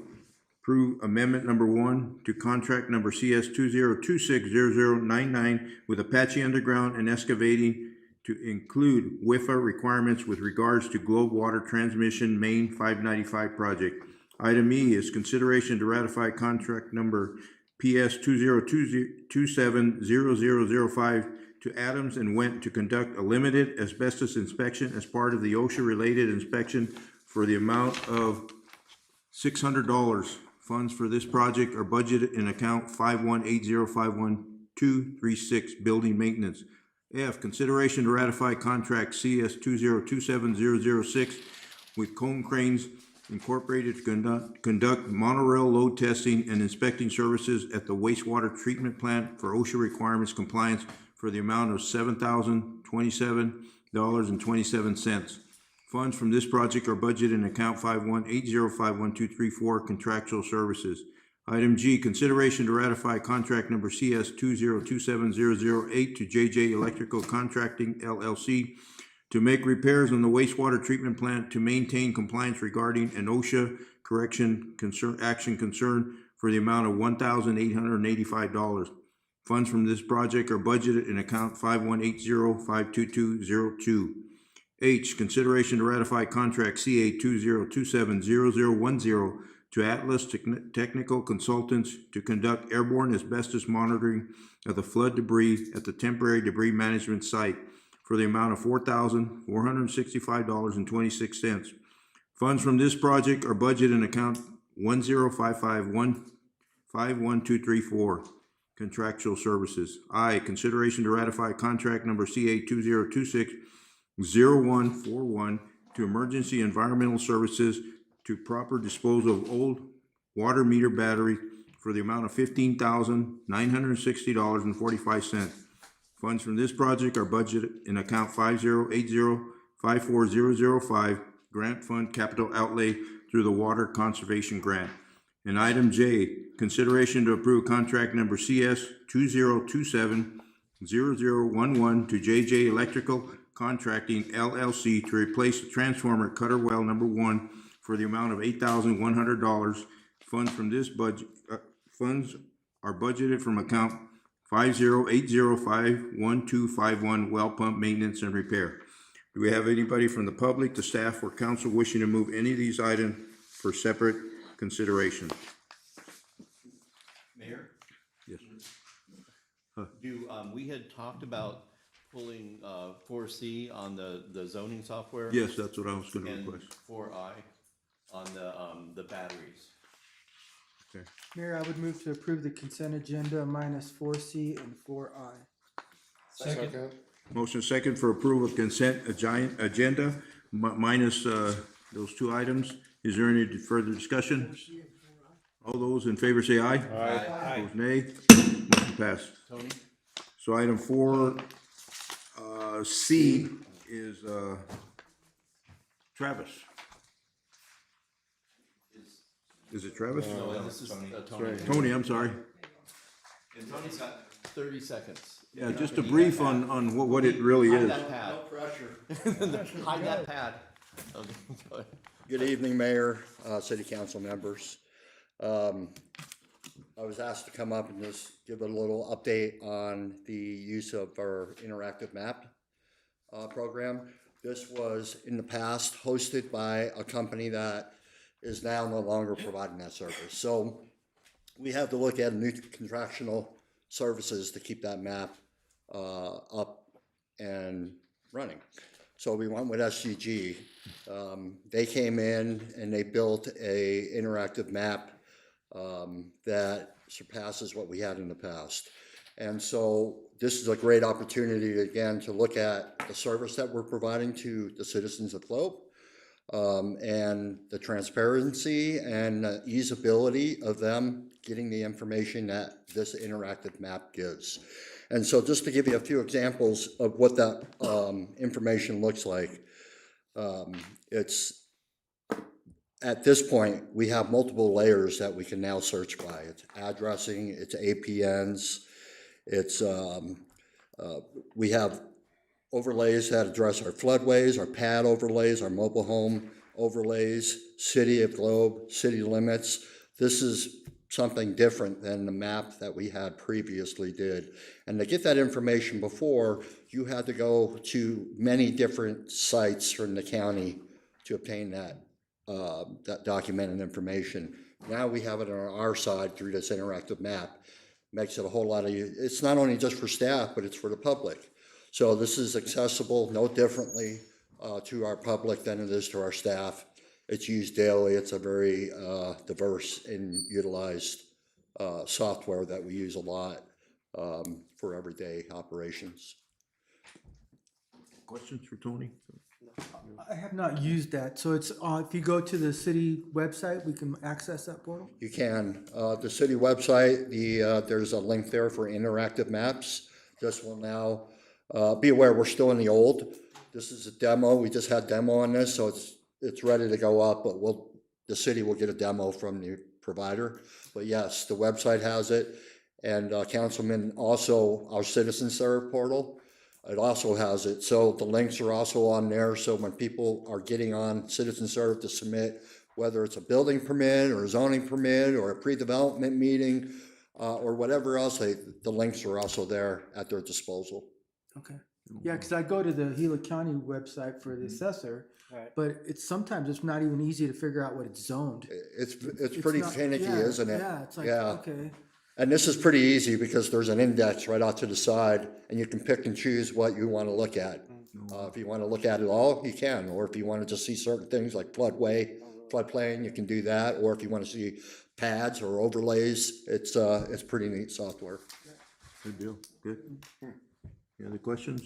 amendment number 1 to contract number CS 20260099 with Apache Underground and Excavating to include WIFA requirements with regards to Globe Water Transmission Main 595 project. Item E is consideration to ratify contract number PS 20270005 to Adams and Went to conduct a limited asbestos inspection as part of the OSHA-related inspection for the amount of $600. Funds for this project are budgeted in account 518051236 building maintenance. F, consideration to ratify contract CS 2027006 with Cone Cranes Incorporated to conduct monorail load testing and inspecting services at the wastewater treatment plant for OSHA requirements compliance for the amount of $7,027.27. Funds from this project are budgeted in account 518051234 contractual services. Item G, consideration to ratify contract number CS 2027008 to JJ Electrical Contracting LLC to make repairs on the wastewater treatment plant to maintain compliance regarding an OSHA action concern for the amount of $1,885. Funds from this project are budgeted in account 518052202. H, consideration to ratify contract CA 20270010 to Atlas Technical Consultants to conduct airborne asbestos monitoring of the flood debris at the temporary debris management site for the amount of $4,465.26. Funds from this project are budgeted in account 105515234 contractual services. I, consideration to ratify contract number CA 20260141 to Emergency Environmental Services to proper disposal of old water meter battery for the amount of $15,960.45. Funds from this project are budgeted in account 508054005 grant fund capital outlay through the water conservation grant. And item J, consideration to approve contract number CS 20270011 to JJ Electrical Contracting LLC to replace the transformer at Cutter Well number 1 for the amount of $8,100. Funds from this budget funds are budgeted from account 508051251 well pump maintenance and repair. Do we have anybody from the public, the staff, or council wishing to move any of these items for separate consideration? Mayor? Yes. We had talked about pulling 4C on the zoning software? Yes, that's what I was gonna and request. 4I on the batteries. Okay. Mayor, I would move to approve the consent agenda minus 4C and 4I. Second. Motion second for approval of consent agenda minus those two items. Is there any further discussion? All those in favor say aye. Aye. Opposed, nay. Motion passed. Tony? So item four, C is, Travis. Is it Travis? This is Tony. Tony, I'm sorry. And Tony's got 30 seconds. Yeah, just a brief on what it really Hide is. that pad. No pressure. Hide that pad. Okay, go ahead. Good evening, Mayor, City Council members. I was asked to come up and just give a little update on the use of our interactive map program. This was in the past hosted by a company that is now no longer providing that service. So we have to look at new contractual services to keep that map up and running. So we went with SCG. They came in and they built a interactive map that surpasses what we had in the past. And so this is a great opportunity again to look at the service that we're providing to the citizens of Globe, and the transparency and easeability of them getting the information that this interactive map gives. And so just to give you a few examples of what that information looks like, it's at this point, we have multiple layers that we can now search by. It's addressing, it's APNs, it's, we have overlays that address our floodways, our pad overlays, our mobile home overlays, city of Globe, city limits. This is something different than the map that we had previously did. And to get that information before, you had to go to many different sites from the county to obtain that documented information. Now we have it on our side through this interactive map. Makes it a whole lot of, it's not only just for staff, but it's for the public. So this is accessible no differently to our public than it is to our staff. It's used daily. It's a very diverse and utilized software that we use a lot for everyday operations. Questions for Tony? I have not used that, so it's, if you go to the city website, we can access that portal? You can. The city website, there's a link there for interactive maps. This will now, be aware we're still in the old. This is a demo. We just had demo on this, so it's ready to go up, but the city will get a demo from the provider. But yes, the website has it. And Councilman, also our Citizen Serve portal, it also has it. So the links are also on there. So when people are getting on Citizen Serve to submit, whether it's a building permit or a zoning permit or a pre-development meeting or whatever else, the links are also there at their disposal. Okay. Yeah, because I go to the Gila County website for the assessor, but sometimes it's not even easy to figure out what it's zoned. It's pretty finicky, isn't it? Yeah, it's like, Yeah. okay. And this is pretty easy because there's an index right out to the side and you can pick and choose what you want to look at. If you want to look at it all, you can, or if you want to just see certain things like floodplain, you can do that. Or if you want to see pads or overlays, it's pretty neat software. Good deal. Good. Any other questions?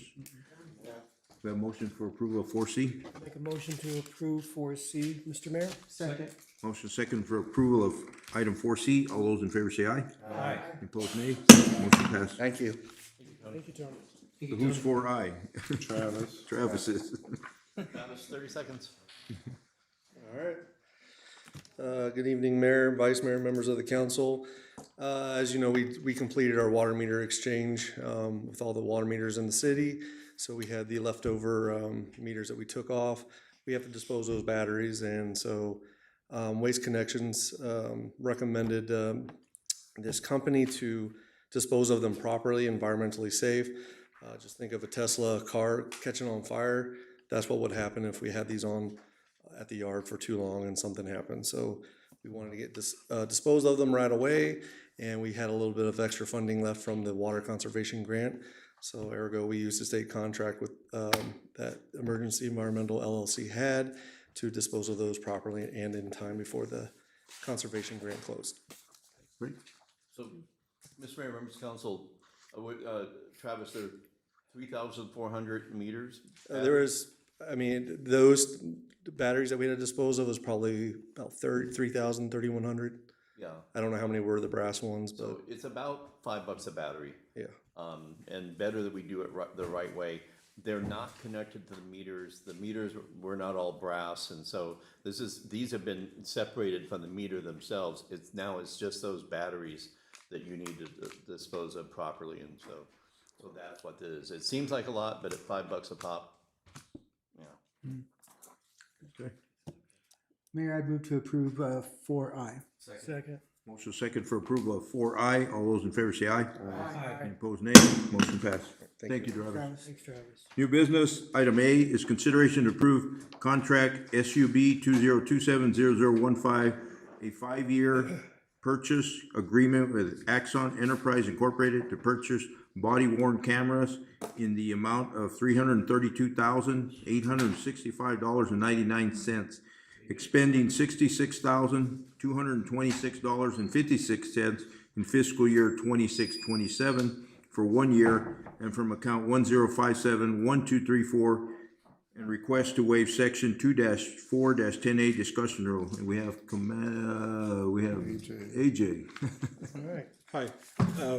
We have a motion for approval of 4C. Make a motion to approve 4C, Mr. Mayor? Second. Motion second for approval of item 4C. All those in favor say aye. Aye. Opposed, nay. Motion passed. Thank you. Thank you, Tony. So who's for aye? Travis. Travis is. Travis, 30 seconds. All right. Good evening, Mayor, Vice Mayor, members of the council. As you know, we completed our water meter exchange with all the water meters in the city. So we had the leftover meters that we took off. We have to dispose of those batteries, and so Waste Connections recommended this company to dispose of them properly, environmentally safe. Just think of a Tesla car catching on fire. That's what would happen if we had these on at the yard for too long and something happened. So we wanted to get dispose of them right away, and we had a little bit of extra funding left from the water conservation grant. So ergo, we used a state contract with that Emergency Environmental LLC had to dispose of those properly and in time before the conservation grant closed. Great. So, Mr. Mayor, members of council, Travis, there are 3,400 meters? There is, I mean, those batteries that we had to dispose of was probably about 3,000, 3,100. Yeah. I don't know how many were the brass ones, but. So it's about $5 a battery. Yeah. And better that we do it the right way. They're not connected to the meters. The meters were not all brass, and so these have been separated from the meter themselves. It's just those batteries that you need to dispose of properly, and so that's what it is. It seems like a lot, but at $5 a pop, yeah. Okay. Mayor, I'd move to approve 4I. Second. Motion second for approval of 4I. All those in favor say aye. Aye. Any opposed, nay. Motion passed. Thank you, Travis. Thanks, Travis. New business, item A is consideration to approve contract SUB 20270015, a 5-year purchase agreement with Axon Enterprise Incorporated to purchase body worn cameras in the amount of $332,865.99, expending $66,226.56 in fiscal year 26-27 for 1 year, and from account 1057-1234, and request to waive section 2-4-10A discussion rule. And we have AJ. All right. Hi,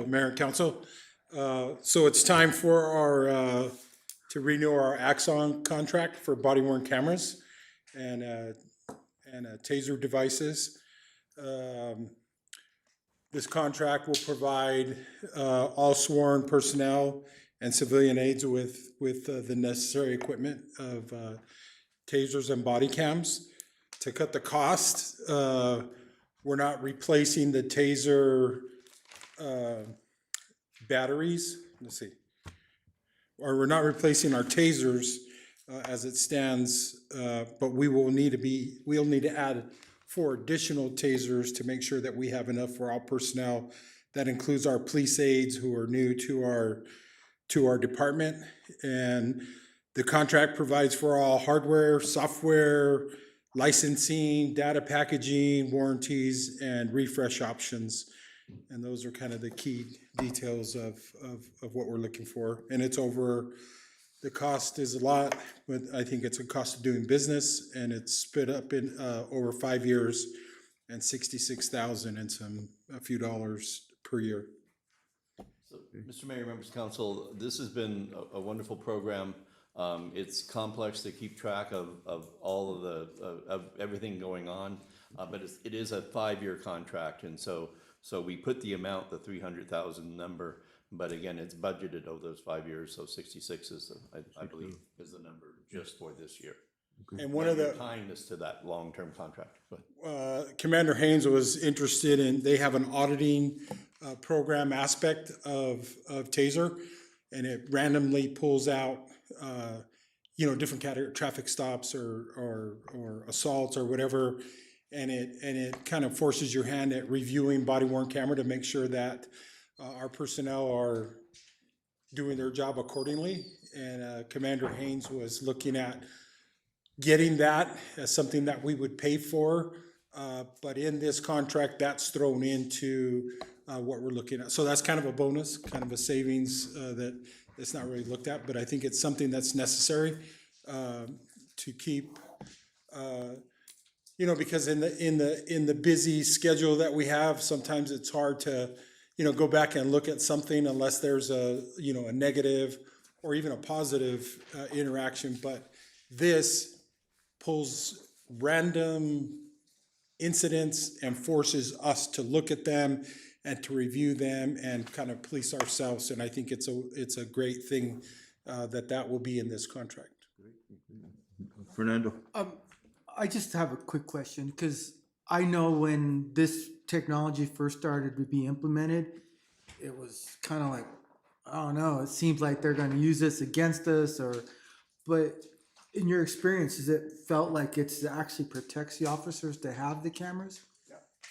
Mayor and Council. So it's time for our, to renew our Axon contract for body worn cameras and taser devices. This contract will provide all sworn personnel and civilian aides with the necessary equipment of tasers and body cams. To cut the cost, we're not replacing the taser batteries. Let's see. Or we're not replacing our tasers as it stands, but we'll need to add 4 additional tasers to make sure that we have enough for all personnel. That includes our police aides who are new to our department. And the contract provides for all hardware, software, licensing, data packaging, warranties, and refresh options. And those are kind of the key details of what we're looking for. And it's over, the cost is a lot, but I think it's a cost of doing business, and it's split up in over 5 years and $66,000 and a few dollars per year. So, Mr. Mayor, members of council, this has been a wonderful program. It's complex to keep track of all of of everything going on, but it is a 5-year contract, and so we put the amount, the 300,000 number, but again, it's budgeted over those 5 years, so 66 is, I believe, is the number just for this year. And one of the tying this to that long-term contract. Commander Haynes was interested in, they have an auditing program aspect of TASER, and it randomly pulls out, different category, traffic stops or assaults or whatever, and it kind of forces your hand at reviewing body worn camera to make sure that our personnel are doing their job accordingly. And Commander Haynes was looking at getting that as something that we would pay for, but in this contract, that's thrown into what we're looking at. So that's kind of a bonus, kind of a savings that it's not really looked at, but I think it's something that's necessary to keep, because in the busy schedule that we have, sometimes it's hard to, go back and look at something unless there's a negative or even a positive interaction. But this pulls random incidents and forces us to look at them and to review them and kind of police ourselves. And I think it's a great thing that will be in this contract. Fernando? I just have a quick question, because I know when this technology first started to be implemented, it was kind of like, I don't know, it seems like they're going to use this against us, but in your experience, has it felt like it actually protects the officers to have the cameras?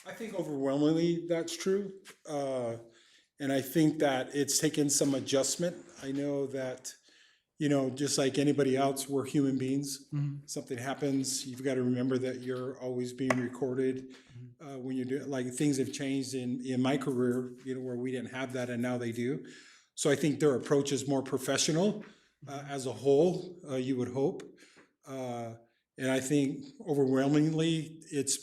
I think overwhelmingly that's true. And I think that it's taken some adjustment. I know that, you know, just like anybody else, we're human beings. Something happens, you've got to remember that you're always being recorded. When you do, like, things have changed in my career, you know, where we didn't have that and now they do. So I think their approach is more professional as a whole, you would hope. And I think overwhelmingly, it's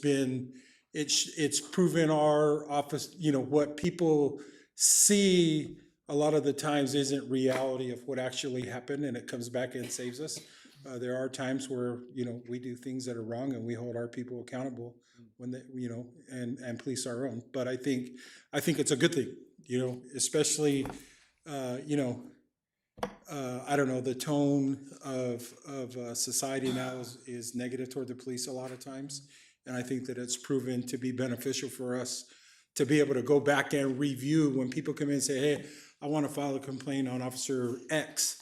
proven our office, you know, what people see a lot of the times isn't reality of what actually happened, and it comes back and saves us. There are times where, you know, we do things that are wrong and we hold our people accountable when they, you know, and police our own. But I think it's a good thing, you know, especially, you know, I don't know, the tone of society now is negative toward the police a lot of times. And I think that it's proven to be beneficial for us to be able to go back and review when people come in and say, hey, I want to file a complaint on Officer X.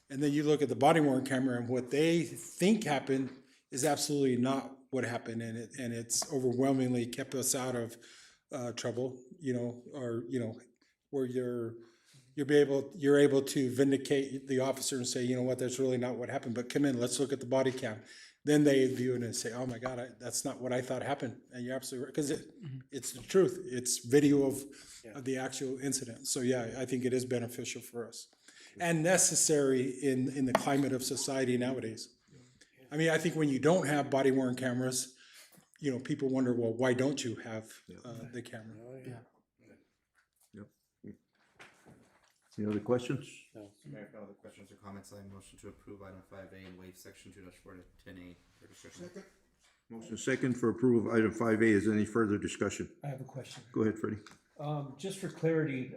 And then you look at the body worn camera and what they think happened is absolutely not what happened. And it's overwhelmingly kept us out of trouble, you know, or, you know, where you're able to vindicate the officer and say, you know what, that's really not what happened, but come in, let's look at the body cam. Then they view it and say, oh my God, that's not what I thought happened. And you're absolutely right, because it's the truth. It's video of the actual incident. So yeah, I think it is beneficial for us and necessary in the climate of society nowadays. I mean, I think when you don't have body worn cameras, you know, people wonder, well, why don't you have the camera? Any other questions? No. Mayor, if no other questions or comments, I motion to approve item 5A and waive section 2-4 to 10A for discussion. Motion second for approval of item 5A. Is there any further discussion? I have a question. Go ahead, Freddie. Just for clarity,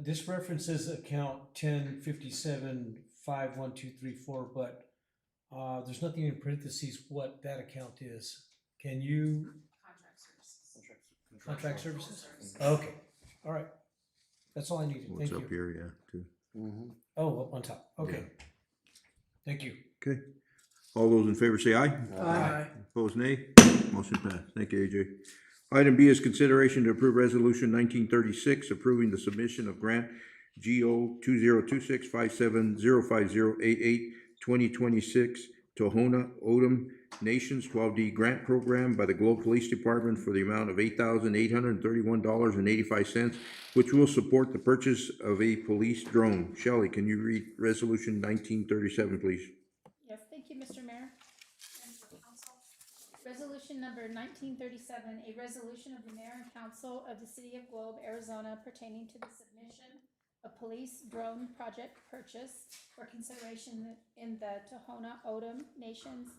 this references account 1057-51234, but there's nothing in parentheses what that account is. Can you? Contract services. Okay, all right. That's all I needed. What's Thank up you. here, yeah, too. Oh, up on top. Okay. Yeah. Thank you. Okay. All those in favor say aye. Aye. Opposed, nay. Motion passed. Thank you, AJ. Item B is consideration to approve resolution 1936, approving the submission of grant GO 202657050088 2026 Tohono O'odham Nations 12D grant program by the Globe Police Department for the amount of $8,831.85, which will support the purchase of a police drone. Shelley, can you read resolution 1937, please? Yes, thank you, Mr. Mayor. Members of council. Resolution number 1937, a resolution of the mayor and council of the city of Globe, Arizona pertaining to the submission of police drone project purchase for consideration in the Tohono O'odham Nations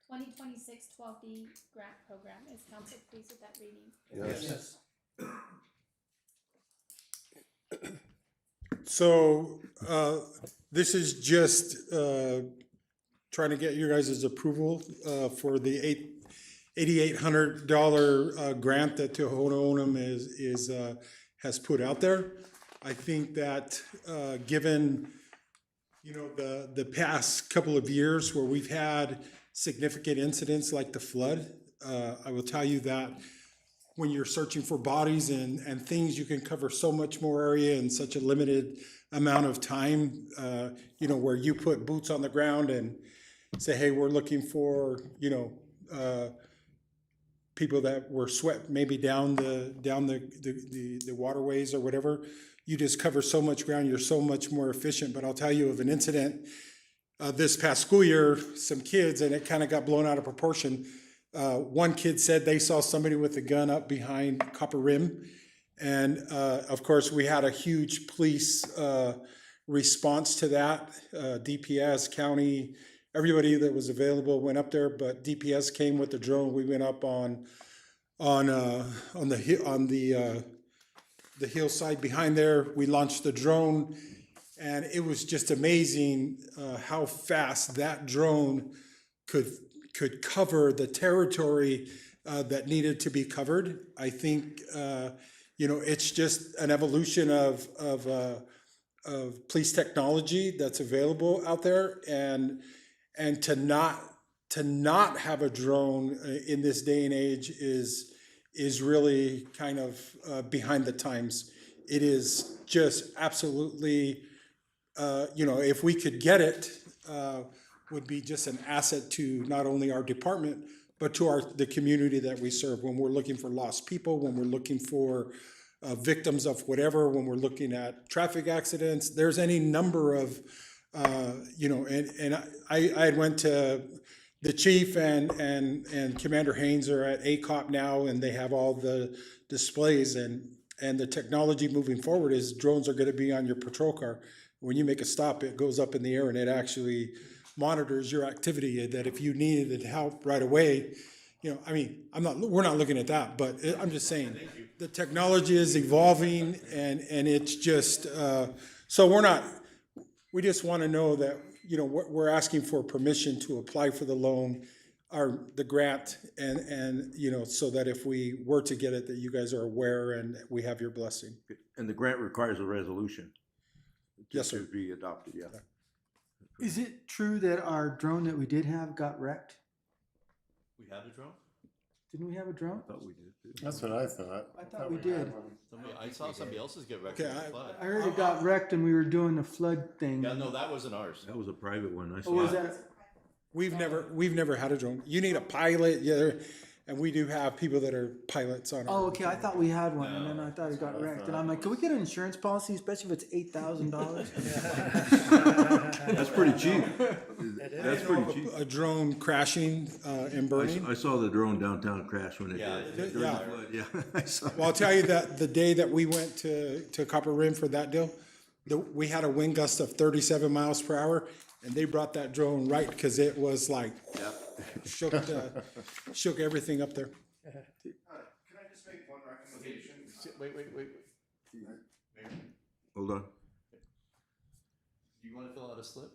2026 12D grant program. Is council pleased with that reading? Yes. So this is just trying to get your guys' approval for the $8,800 grant that Tohono O'odham has put out there. I think that given, you know, the past couple of years where we've had significant incidents like the flood, I will tell you that when you're searching for bodies and things, you can cover so much more area in such a limited amount of time, you know, where you put boots on the ground and say, hey, we're looking for, you know, people that were swept maybe down the waterways or whatever. You just cover so much ground, you're so much more efficient. But I'll tell you of an incident this past school year, some kids, and it kind of got blown out of proportion. One kid said they saw somebody with a gun up behind Copper Rim. And of course, we had a huge police response to that. DPS, county, everybody that was available went up there, but DPS came with the drone. We went up on the hillside behind there. We launched the drone, and it was just amazing how fast that drone could cover the territory that needed to be covered. I think you know, it's just an evolution of police technology that's available out there, and to not have a drone in this day and age is really kind of behind the times. It is just absolutely you know, if we could get it, would be just an asset to not only our department, but to the community that we serve. When we're looking for lost people, when we're looking for victims of whatever, when we're looking at traffic accidents, there's any number of, you know, and I had went to the chief and Commander Haynes are at ACOP now, and they have all the displays, and the technology moving forward is drones are gonna be on your patrol car. When you make a stop, it goes up in the air and it actually monitors your activity, that if you needed help right away, you know, I mean, we're not looking at that, but I'm just saying, the technology is evolving, and it's just, so we just wanna know that, you know, we're asking for permission to apply for the loan, or the grant, and, you know, so that if we were to get it, that you guys are aware and we have your blessing. And the grant requires a resolution. Yes, sir. To be adopted, yeah. Is it true that our drone that we did have got wrecked? We had a drone? Didn't we have a drone? I thought we did too. That's what I thought. I thought we did. I saw somebody else's get wrecked Okay, in the flood. I heard it got wrecked and we were doing the flood thing. Yeah, no, that wasn't ours. That was a private one, I Oh, was saw. that? We've never had a drone. You need a pilot, yeah, and we do have people that are pilots on Oh, our. okay, I thought we had one, and then I thought it got wrecked, and I'm like, can we get an insurance policy, especially if it's $8,000? That's pretty cheap. That's pretty cheap. A drone crashing and burning. I saw the drone downtown crash when it did. During Yeah. the flood, yeah. I saw Well, I'll tell you that the day that we went to Copper Rim for that deal, we had a wind gust of 37 miles per hour, and they brought that drone right, because it was like, shook everything up there. Can I just make one recommendation? Wait. Hold on. Do you wanna fill out a slip?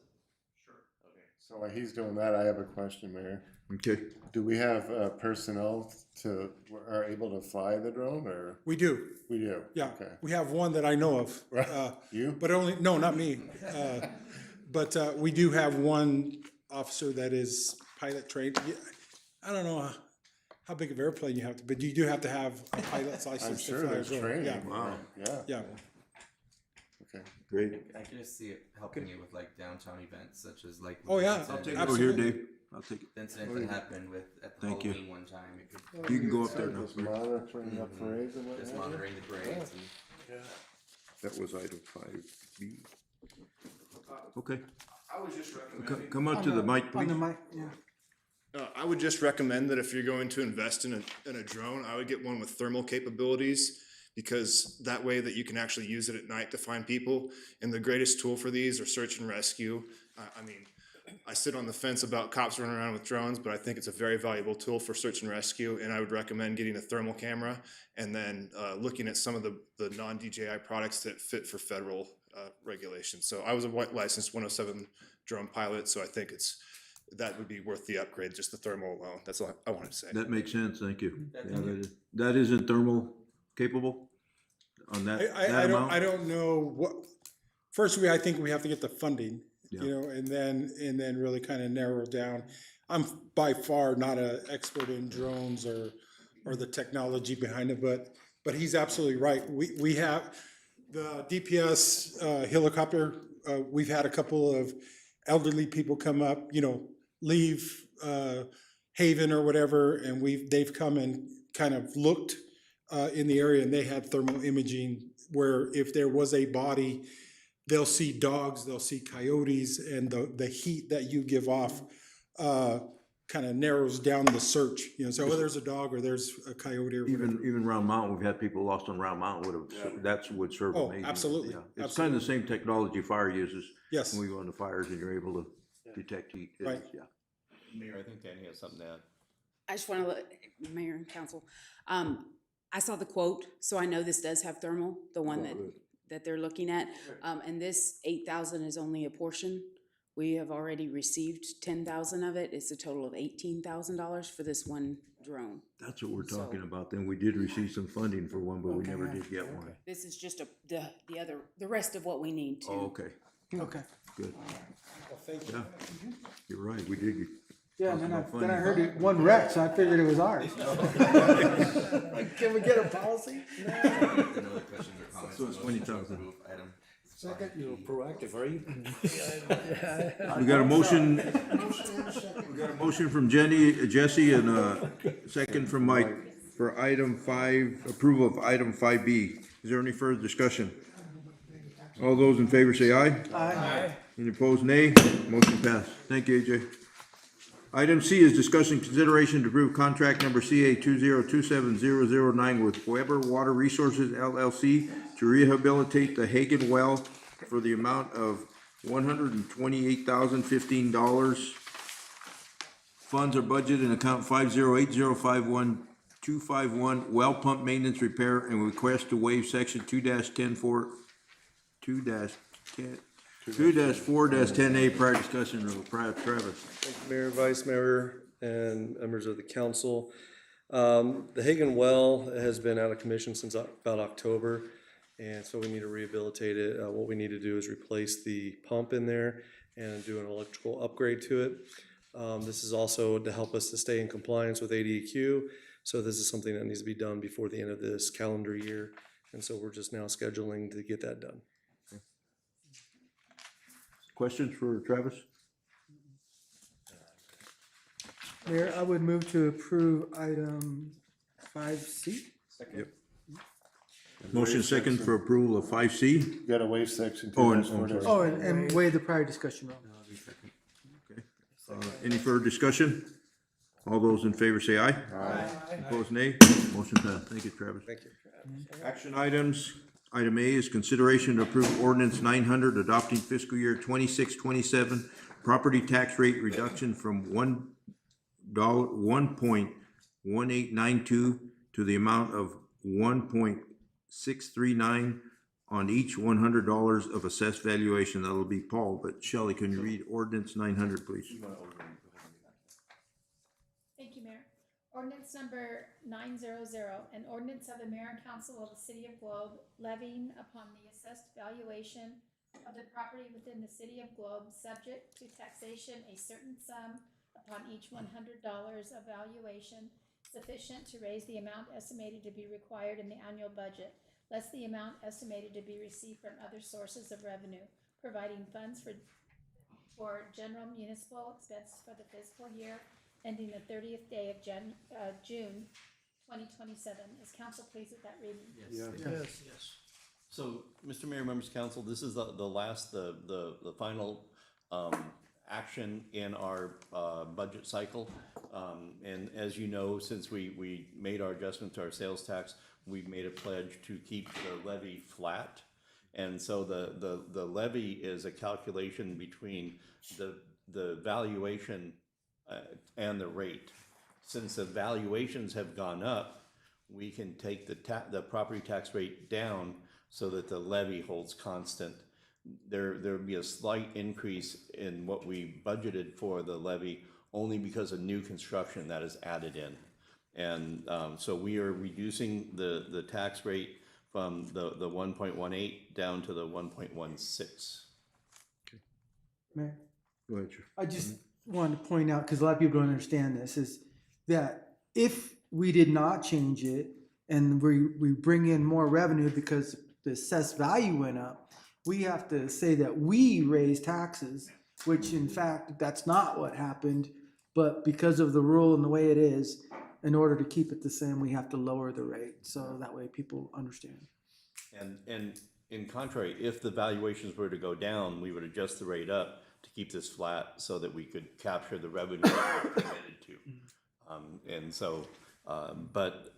So while he's doing that, I have a question, Mayor. Okay. Do we have personnel are able to fly the drone, or? We do. We do? Yeah, Okay. we have one that I know of. You? But only, no, not me. But we do have one officer that is pilot trained. Yeah, I don't know how big of an airplane you have to, but you do have to have a pilot's license. I'm to sure fly a there's drone. training. Yeah. Wow. Yeah. Yeah. Okay. Great. I can just see it helping you with like downtown events such as like. Oh, yeah. I'll take it Absolutely. over here, Dave. I'll take it. The incident that happened at the Thank you. Halloween one time. It could, You can go up there now. Just monitoring the parades and just whatnot? monitoring the parades and. That was item 5B. Okay. I was just recommending. Come up to the mic, On the please. mic, yeah. I would just recommend that if you're going to invest in a drone, I would get one with thermal capabilities, because that way that you can actually use it at night to find people. And the greatest tool for these are search and rescue. I mean, I sit on the fence about cops running around with drones, but I think it's a very valuable tool for search and rescue. And I would recommend getting a thermal camera and then looking at some of the non-DJI products that fit for federal regulations. So I was a licensed 107 drone pilot, so I think that would be worth the upgrade, just the thermal alone. That's all I wanted to say. That makes sense, thank you. Yeah, that isn't thermal capable on that amount? I don't know what, first, I think we have to get the funding, Yeah. you know, and then really kind of narrow down. I'm by far not an expert in drones or the technology behind it, but he's absolutely right. We have the DPS helicopter. We've had a couple of elderly people come up, you know, leave Haven or whatever, and they've come and kind of looked in the area, and they had thermal imaging where if there was a body, they'll see dogs, they'll see coyotes, and the heat that you give off kind of narrows down the search. You know, so whether there's a dog or there's a coyote or whatever. Even Round Mountain, we've had people lost on Round Mountain, that would serve Oh, amazing. absolutely, Yeah. It's kind of the same technology fire uses. Yes. When we go into fires and you're able to detect heat. It Right. is, yeah. Mayor, I think Danny has something to add. I just want to let Mayor and Council, I saw the quote, so I know this does have thermal, the one that they're looking at. And this 8,000 is only a portion. We have already received 10,000 of it. It's a total of $18,000 for this one drone. That's what we're talking about. Then we did receive some funding for one, but we never did get one. This is just the rest of what we need to. Oh, okay. Okay. Good. Well, thank you. Yeah. You're right, we did. Yeah, talk and about then I funding. heard it one wreck, so I figured it was ours. Can we get a policy? No other questions or comments? So it's Motion to 20,000. approve item Second. You're proactive, are you? We got a motion, Motion and second. we got a motion from Jesse, and a second from Mike for item 5, approval of item 5B. Is there any further discussion? All those in favor say aye. Aye. Any opposed, nay. Motion passed. Thank you, AJ. Item C is discussion consideration to approve contract number CA 2027009 with Weber Water Resources LLC to rehabilitate the Hagen Well for the amount of $128,015. Funds are budgeted in account 508051251 well pump maintenance repair and request to waive section 2-4-10A prior discussion of Travis. Thank you, Mayor, Vice Mayor, and members of the council. The Hagen Well has been out of commission since about October, and so we need to rehabilitate it. What we need to do is replace the pump in there and do an electrical upgrade to it. This is also to help us to stay in compliance with ADEQ, so this is something that needs to be done before the end of this calendar year, and so we're just now scheduling to get that done. Questions for Travis? Mayor, I would move to approve item 5C. Yep. Motion second for approval of 5C. You gotta waive section Oh, and- 2-4. Oh, and waive the prior discussion rule. Any further discussion? All those in favor say aye. Aye. Opposed, nay. Motion passed. Thank you, Travis. Thank you. Action items. Item A is consideration to approve ordinance 900 adopting fiscal year 26-27 property tax rate reduction from $1.1892 to the amount of $1.639 on each $100 of assessed valuation. That'll be Paul, but Shelley, can you read ordinance 900, please? Thank you, Mayor. Ordinance number 900, an ordinance of the mayor and council of the city of Globe levying upon the assessed valuation of the property within the city of Globe, subject to taxation, a certain sum upon each $100 of valuation sufficient to raise the amount estimated to be required in the annual budget, less the amount estimated to be received from other sources of revenue, providing funds for general municipal expenses for the fiscal year ending the 30th day of June 2027. Is council pleased with that reading? Yes. So, Mr. Mayor, members of council, this is the final action in our budget cycle. And as you know, since we made our adjustment to our sales tax, we made a pledge to keep the levy flat. And so the levy is a calculation between the valuation and the rate. Since the valuations have gone up, we can take the property tax rate down so that the levy holds constant. There'll be a slight increase in what we budgeted for the levy only because of new construction that is added in. And so we are reducing the tax rate from the 1.18 down to the 1.16. Mayor? Go ahead, Chair. I just wanted to point out, because a lot of people don't understand this, is that if we did not change it and we bring in more revenue because the assessed value went up, we have to say that we raised taxes, which in fact, that's not what happened. But because of the rule and the way it is, in order to keep it the same, we have to lower the rate. So that way people understand. And in contrary, if the valuations were to go down, we would adjust the rate up to keep this flat so that we could capture the revenue that we're committed to. And so, but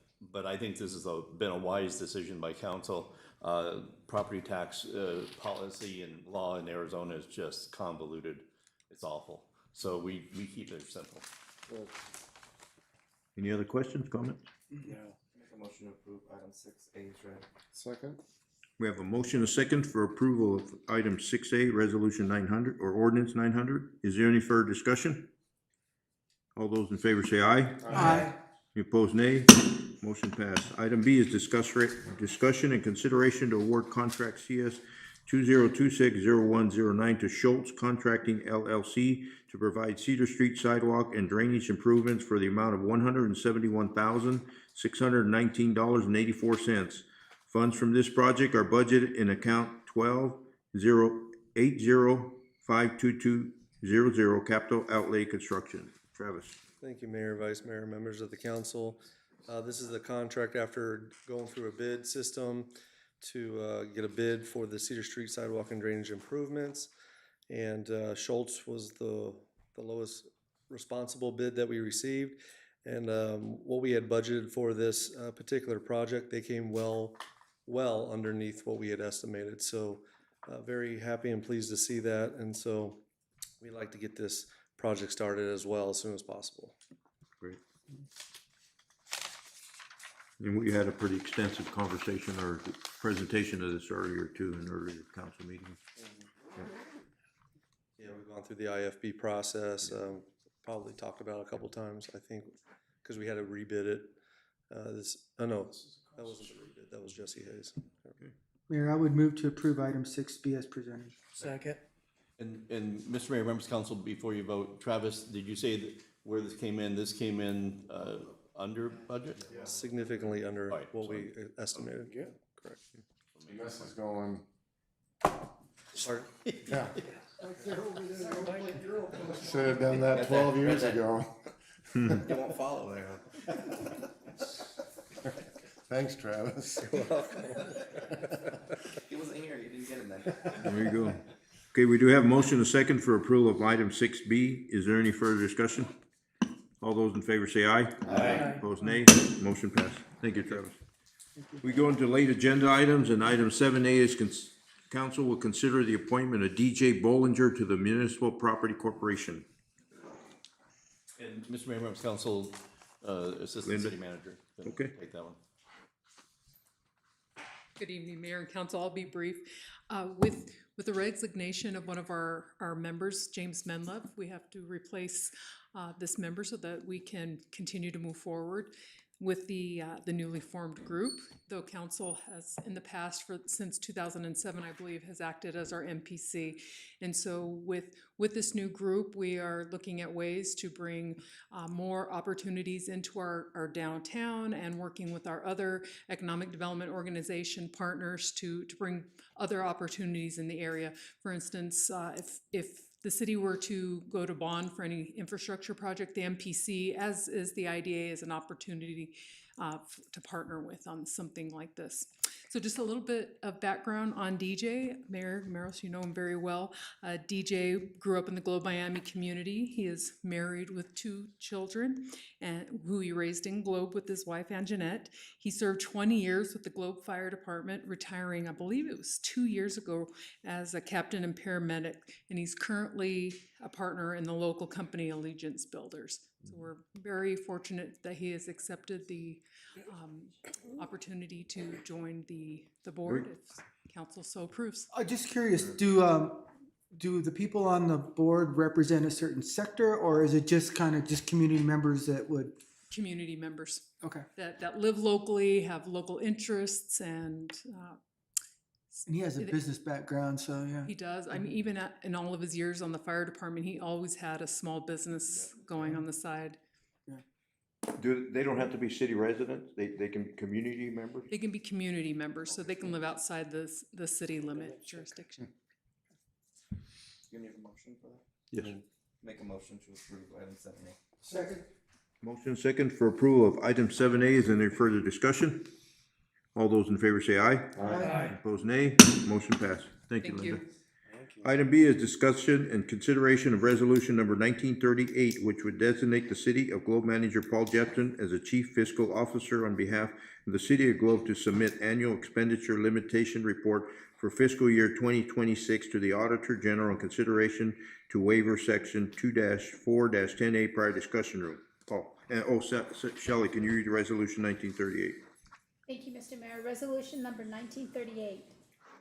I think this has been a wise decision by council. Property tax policy and law in Arizona is just convoluted. It's awful. So we keep it simple. Any other questions, comments? Yeah. Make a motion to approve item 6A is read. Second. We have a motion, a second for approval of item 6A, resolution 900 or ordinance 900. Is there any further discussion? All those in favor say aye. Aye. Any opposed, nay. Motion passed. Item B is discussion and consideration to award contract CS 2026-0109 to Schultz Contracting LLC to provide Cedar Street sidewalk and drainage improvements for the amount of $171,619.84. Funds from this project are budgeted in account 805200 capital outlay construction. Travis. Thank you, Mayor, Vice Mayor, members of the council. This is the contract after going through a bid system to get a bid for the Cedar Street sidewalk and drainage improvements. And Schultz was the lowest responsible bid that we received. And what we had budgeted for this particular project, they came well underneath what we had estimated. So very happy and pleased to see that. And so we'd like to get this project started as well as soon as possible. Great. And we had a pretty extensive conversation or presentation of this earlier too, in earlier council meetings. Yeah, we've gone through the IFB process, probably talked about it a couple times, I think, because we had to rebid it. No, that wasn't the rebid, that was Jesse Hayes. Okay. Mayor, I would move to approve item 6B as presented. Second. And Mr. Mayor, members of council, before you vote, Travis, did you say that where this came in under budget? Significantly under what we estimated. Yeah. Correct. This is going. Sorry. Yeah. Should have done that 12 years ago. You won't follow there. Thanks, Travis. You're welcome. He wasn't here, you didn't get him then. There you go. Okay, we do have a motion, a second for approval of item 6B. Is there any further discussion? All those in favor say aye. Aye. Opposed, nay. Motion passed. Thank you, Travis. We go into late agenda items, and item 7A is council will consider the appointment of DJ Bollinger to the Municipal Property Corporation. And Mr. Mayor, members of council, Assistant Linda. City Manager. can Okay. Take that one. Good evening, Mayor and Council. I'll be brief. With the resignation of one of our members, James Menlove, we have to replace this member so that we can continue to move forward with the newly formed group. Though council has in the past, since 2007, I believe, has acted as our MPC. And so with this new group, we are looking at ways to bring more opportunities into our downtown and working with our other economic development organization partners to bring other opportunities in the area. For instance, if the city were to go to bond for any infrastructure project, the MPC, as is the IDA, is an opportunity to partner with on something like this. So just a little bit of background on DJ. Mayor Maros, you know him very well. DJ grew up in the Globe Miami community. He is married with 2 children, and who he raised in Globe with his wife, Anjanette. He served 20 years with the Globe Fire Department, retiring, I believe it was 2 years ago, as a captain and paramedic, and he's currently a partner in the local company Allegiance Builders. So we're very fortunate that he has accepted the opportunity to join the board if council so approves. I'm just curious, do the people on the board represent a certain sector, or is it just kind of just community members that would? Community members. Okay. That live locally, have local interests, and he has a business background, so yeah. He does. I mean, even in all of his years on the fire department, he always had a small business going on the side. They don't have to be city residents? They can be community members? They can be community members, so they can live outside the city limit jurisdiction. You need a motion for that? Yes. Make a motion to approve item 7A. Second. Motion second for approval of item 7A. Is there any further discussion? All those in favor say aye. Aye. Opposed, nay. Motion passed. Thank you, Thank Linda. you. Item B is discussion and consideration of resolution number 1938, which would designate the City of Globe Manager Paul Jepson as a Chief Fiscal Officer on behalf of the City of Globe to submit annual expenditure limitation report for fiscal year 2026 to the Auditor General in consideration to waiver section 2-4-10A prior discussion room. Paul, Shelley, can you read the resolution 1938? Thank you, Mr. Mayor. Resolution number 1938.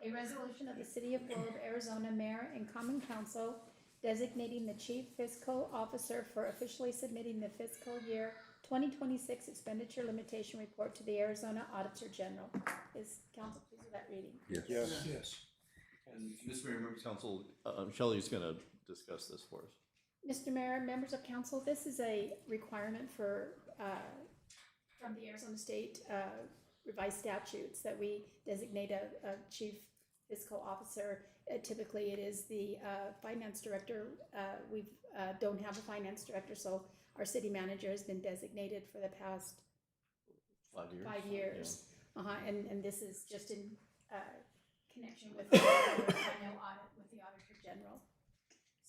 A resolution of the City of Globe, Arizona Mayor and Common Council designating the Chief Fiscal Officer for officially submitting the fiscal year 2026 expenditure limitation report to the Arizona Auditor General. Is council pleased with that reading? Yes. Yes. And Mr. Mayor, members of council, Shelley's gonna discuss this for us. Mr. Mayor, members of council, this is a requirement for, from the Arizona State revised statutes that we designate a chief fiscal officer Typically, it is the finance director. We don't have a finance director, so our city manager has been designated for the past 5 years. 5 years. And this is just in connection with the final audit with the Auditor General.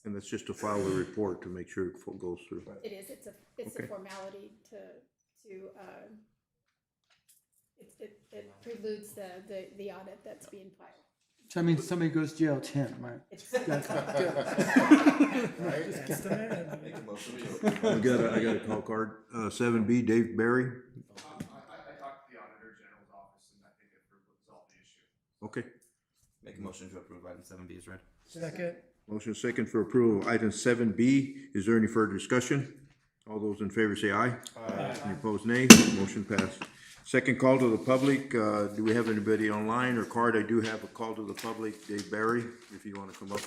And that's just to file a report to make sure it goes through. It is, it's a Okay. formality to, it preludes the audit that's being filed. So I mean, somebody goes to jail 10, right? That's I got a call card, 7B, Dave Barry. I talked to the Auditor General's office and I think it resolved the issue. Okay. Make a motion to approve item 7B is read. Second. Motion second for approval of item 7B. Is there any further discussion? All those in favor say aye. Aye. Any opposed, nay. Motion passed. Second call to the public. Do we have anybody online or card? I do have a call to the public. Dave Barry, if you want to come up.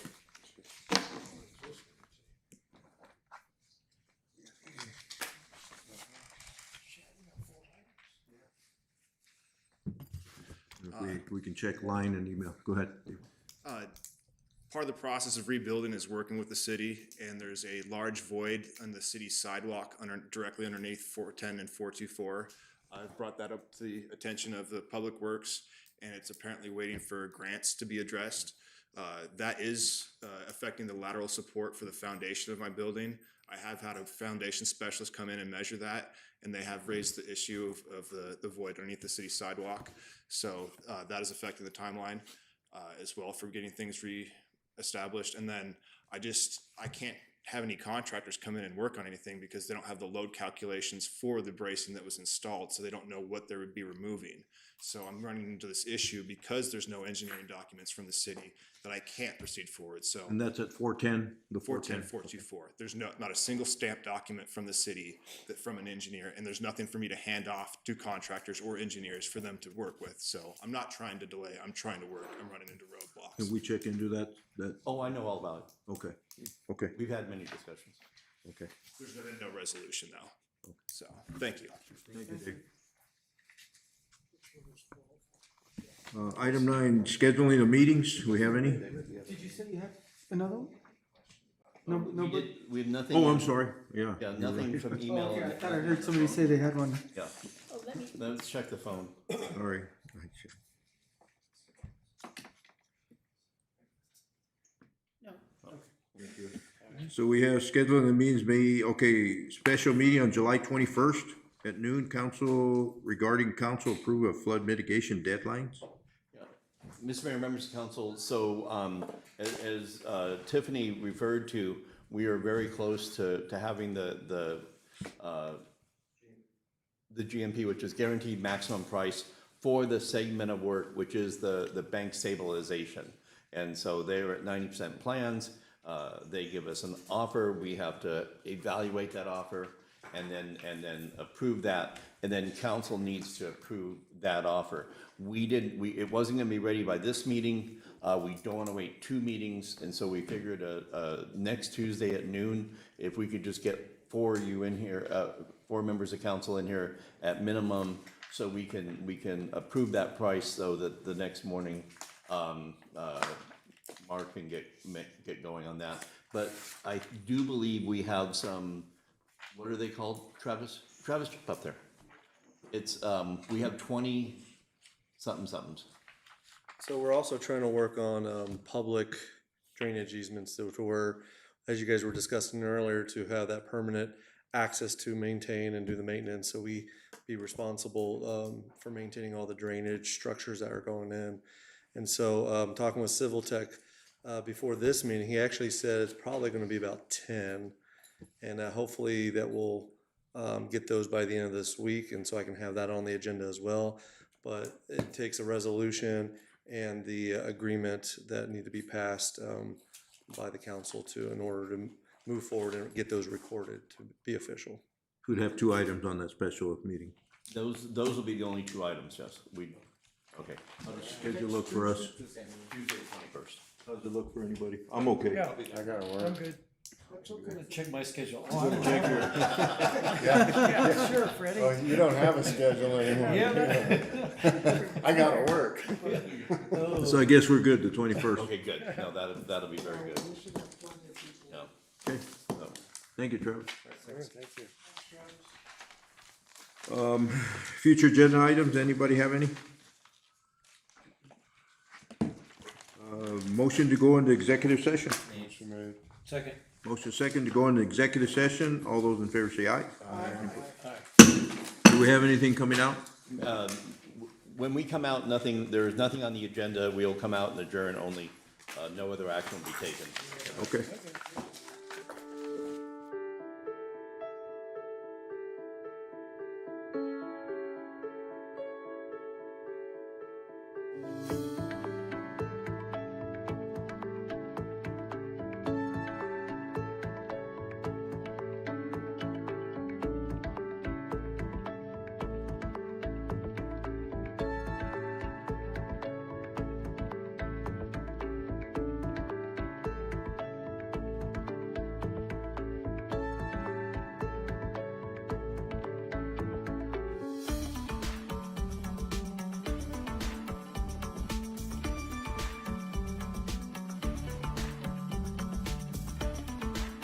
If we can check line and email. Go ahead, Dave. Part of the process of rebuilding is working with the city, and there's a large void on the city's sidewalk directly underneath 410 and 424. I've brought that up to the attention of the Public Works, and it's apparently waiting for grants to be addressed. That is affecting the lateral support for the foundation of my building. I have had a foundation specialist come in and measure that, and they have raised the issue of the void underneath the city sidewalk. So that is affecting the timeline as well for getting things re-established. And then I can't have any contractors come in and work on anything because they don't have the load calculations for the bracing that was installed, so they don't know what they would be removing. So I'm running into this issue because there's no engineering documents from the city that I can't proceed forward. So And that's at 410, the 410, 410. 424. There's not a single stamped document from the city from an engineer, and there's nothing for me to hand off to contractors or engineers for them to work with. So I'm not trying to delay. I'm trying to work. I'm running into roadblocks. Can we check into that? Oh, I know all about it. Okay, okay, We've had many discussions. okay. There's been no resolution though. So thank you. Thank you, Dave. Item 9, scheduling of meetings. Do we have any? Did you say you had another one? No, We have nothing. Oh, I'm sorry. Yeah. Yeah, nothing from email. Okay, I thought I heard somebody say they had one. Yeah. Oh, let me, Let's check the phone. Sorry. no. So we have scheduling the meetings, special meeting on July 21st at noon, council regarding council approval of flood mitigation deadlines. Mr. Mayor, members of council, so as Tiffany referred to, we are very close to having the GMP, which is guaranteed maximum price for the segment of work, which is the bank stabilization. And so they're at 90% plans. They give us an offer. We have to evaluate that offer and then approve that. And then council needs to approve that offer. It wasn't gonna be ready by this meeting. We don't wanna wait 2 meetings. And so we figured next Tuesday at noon, if we could just get 4 members of council in here at minimum, so we can approve that price so that the next morning, Mark can get going on that. But I do believe we have some, what are they called, Travis? Travis, up there. It's, we have 20 somethings. So we're also trying to work on public drainage easements to where, as you guys were discussing earlier, to have that permanent access to maintain and do the maintenance. So we be responsible for maintaining all the drainage structures that are going in. And so talking with Civil Tech before this meeting, he actually said it's probably going to be about 10. And hopefully that will get those by the end of this week. And so I can have that on the agenda as well. But it takes a resolution and the agreement that need to be passed by the council in order to move forward and get those recorded to be official. We'd have 2 items on that special meeting. Those will be the only 2 items, yes. Okay. How does schedule look for us? Tuesday, 21st. How does it look for anybody? I'm okay. Yeah. I gotta work. I'm good. I'm gonna check my schedule. Oh, I'm gonna check Yeah, sure, Freddie. Oh, you don't have a schedule anymore. Yeah. I gotta work. So I guess we're good, the 21st. Okay, good. No, that'll be very good. Yeah. Okay. So, Thank you, Trevor. Thank you. Future agenda items, anybody have any? Motion to go into executive session. Motion made. Second. Motion second to go into executive session. All those in favor say aye. Aye. Do we have anything coming out? When we come out, there is nothing on the agenda. We'll come out and adjourn only. No other action will be taken. Okay.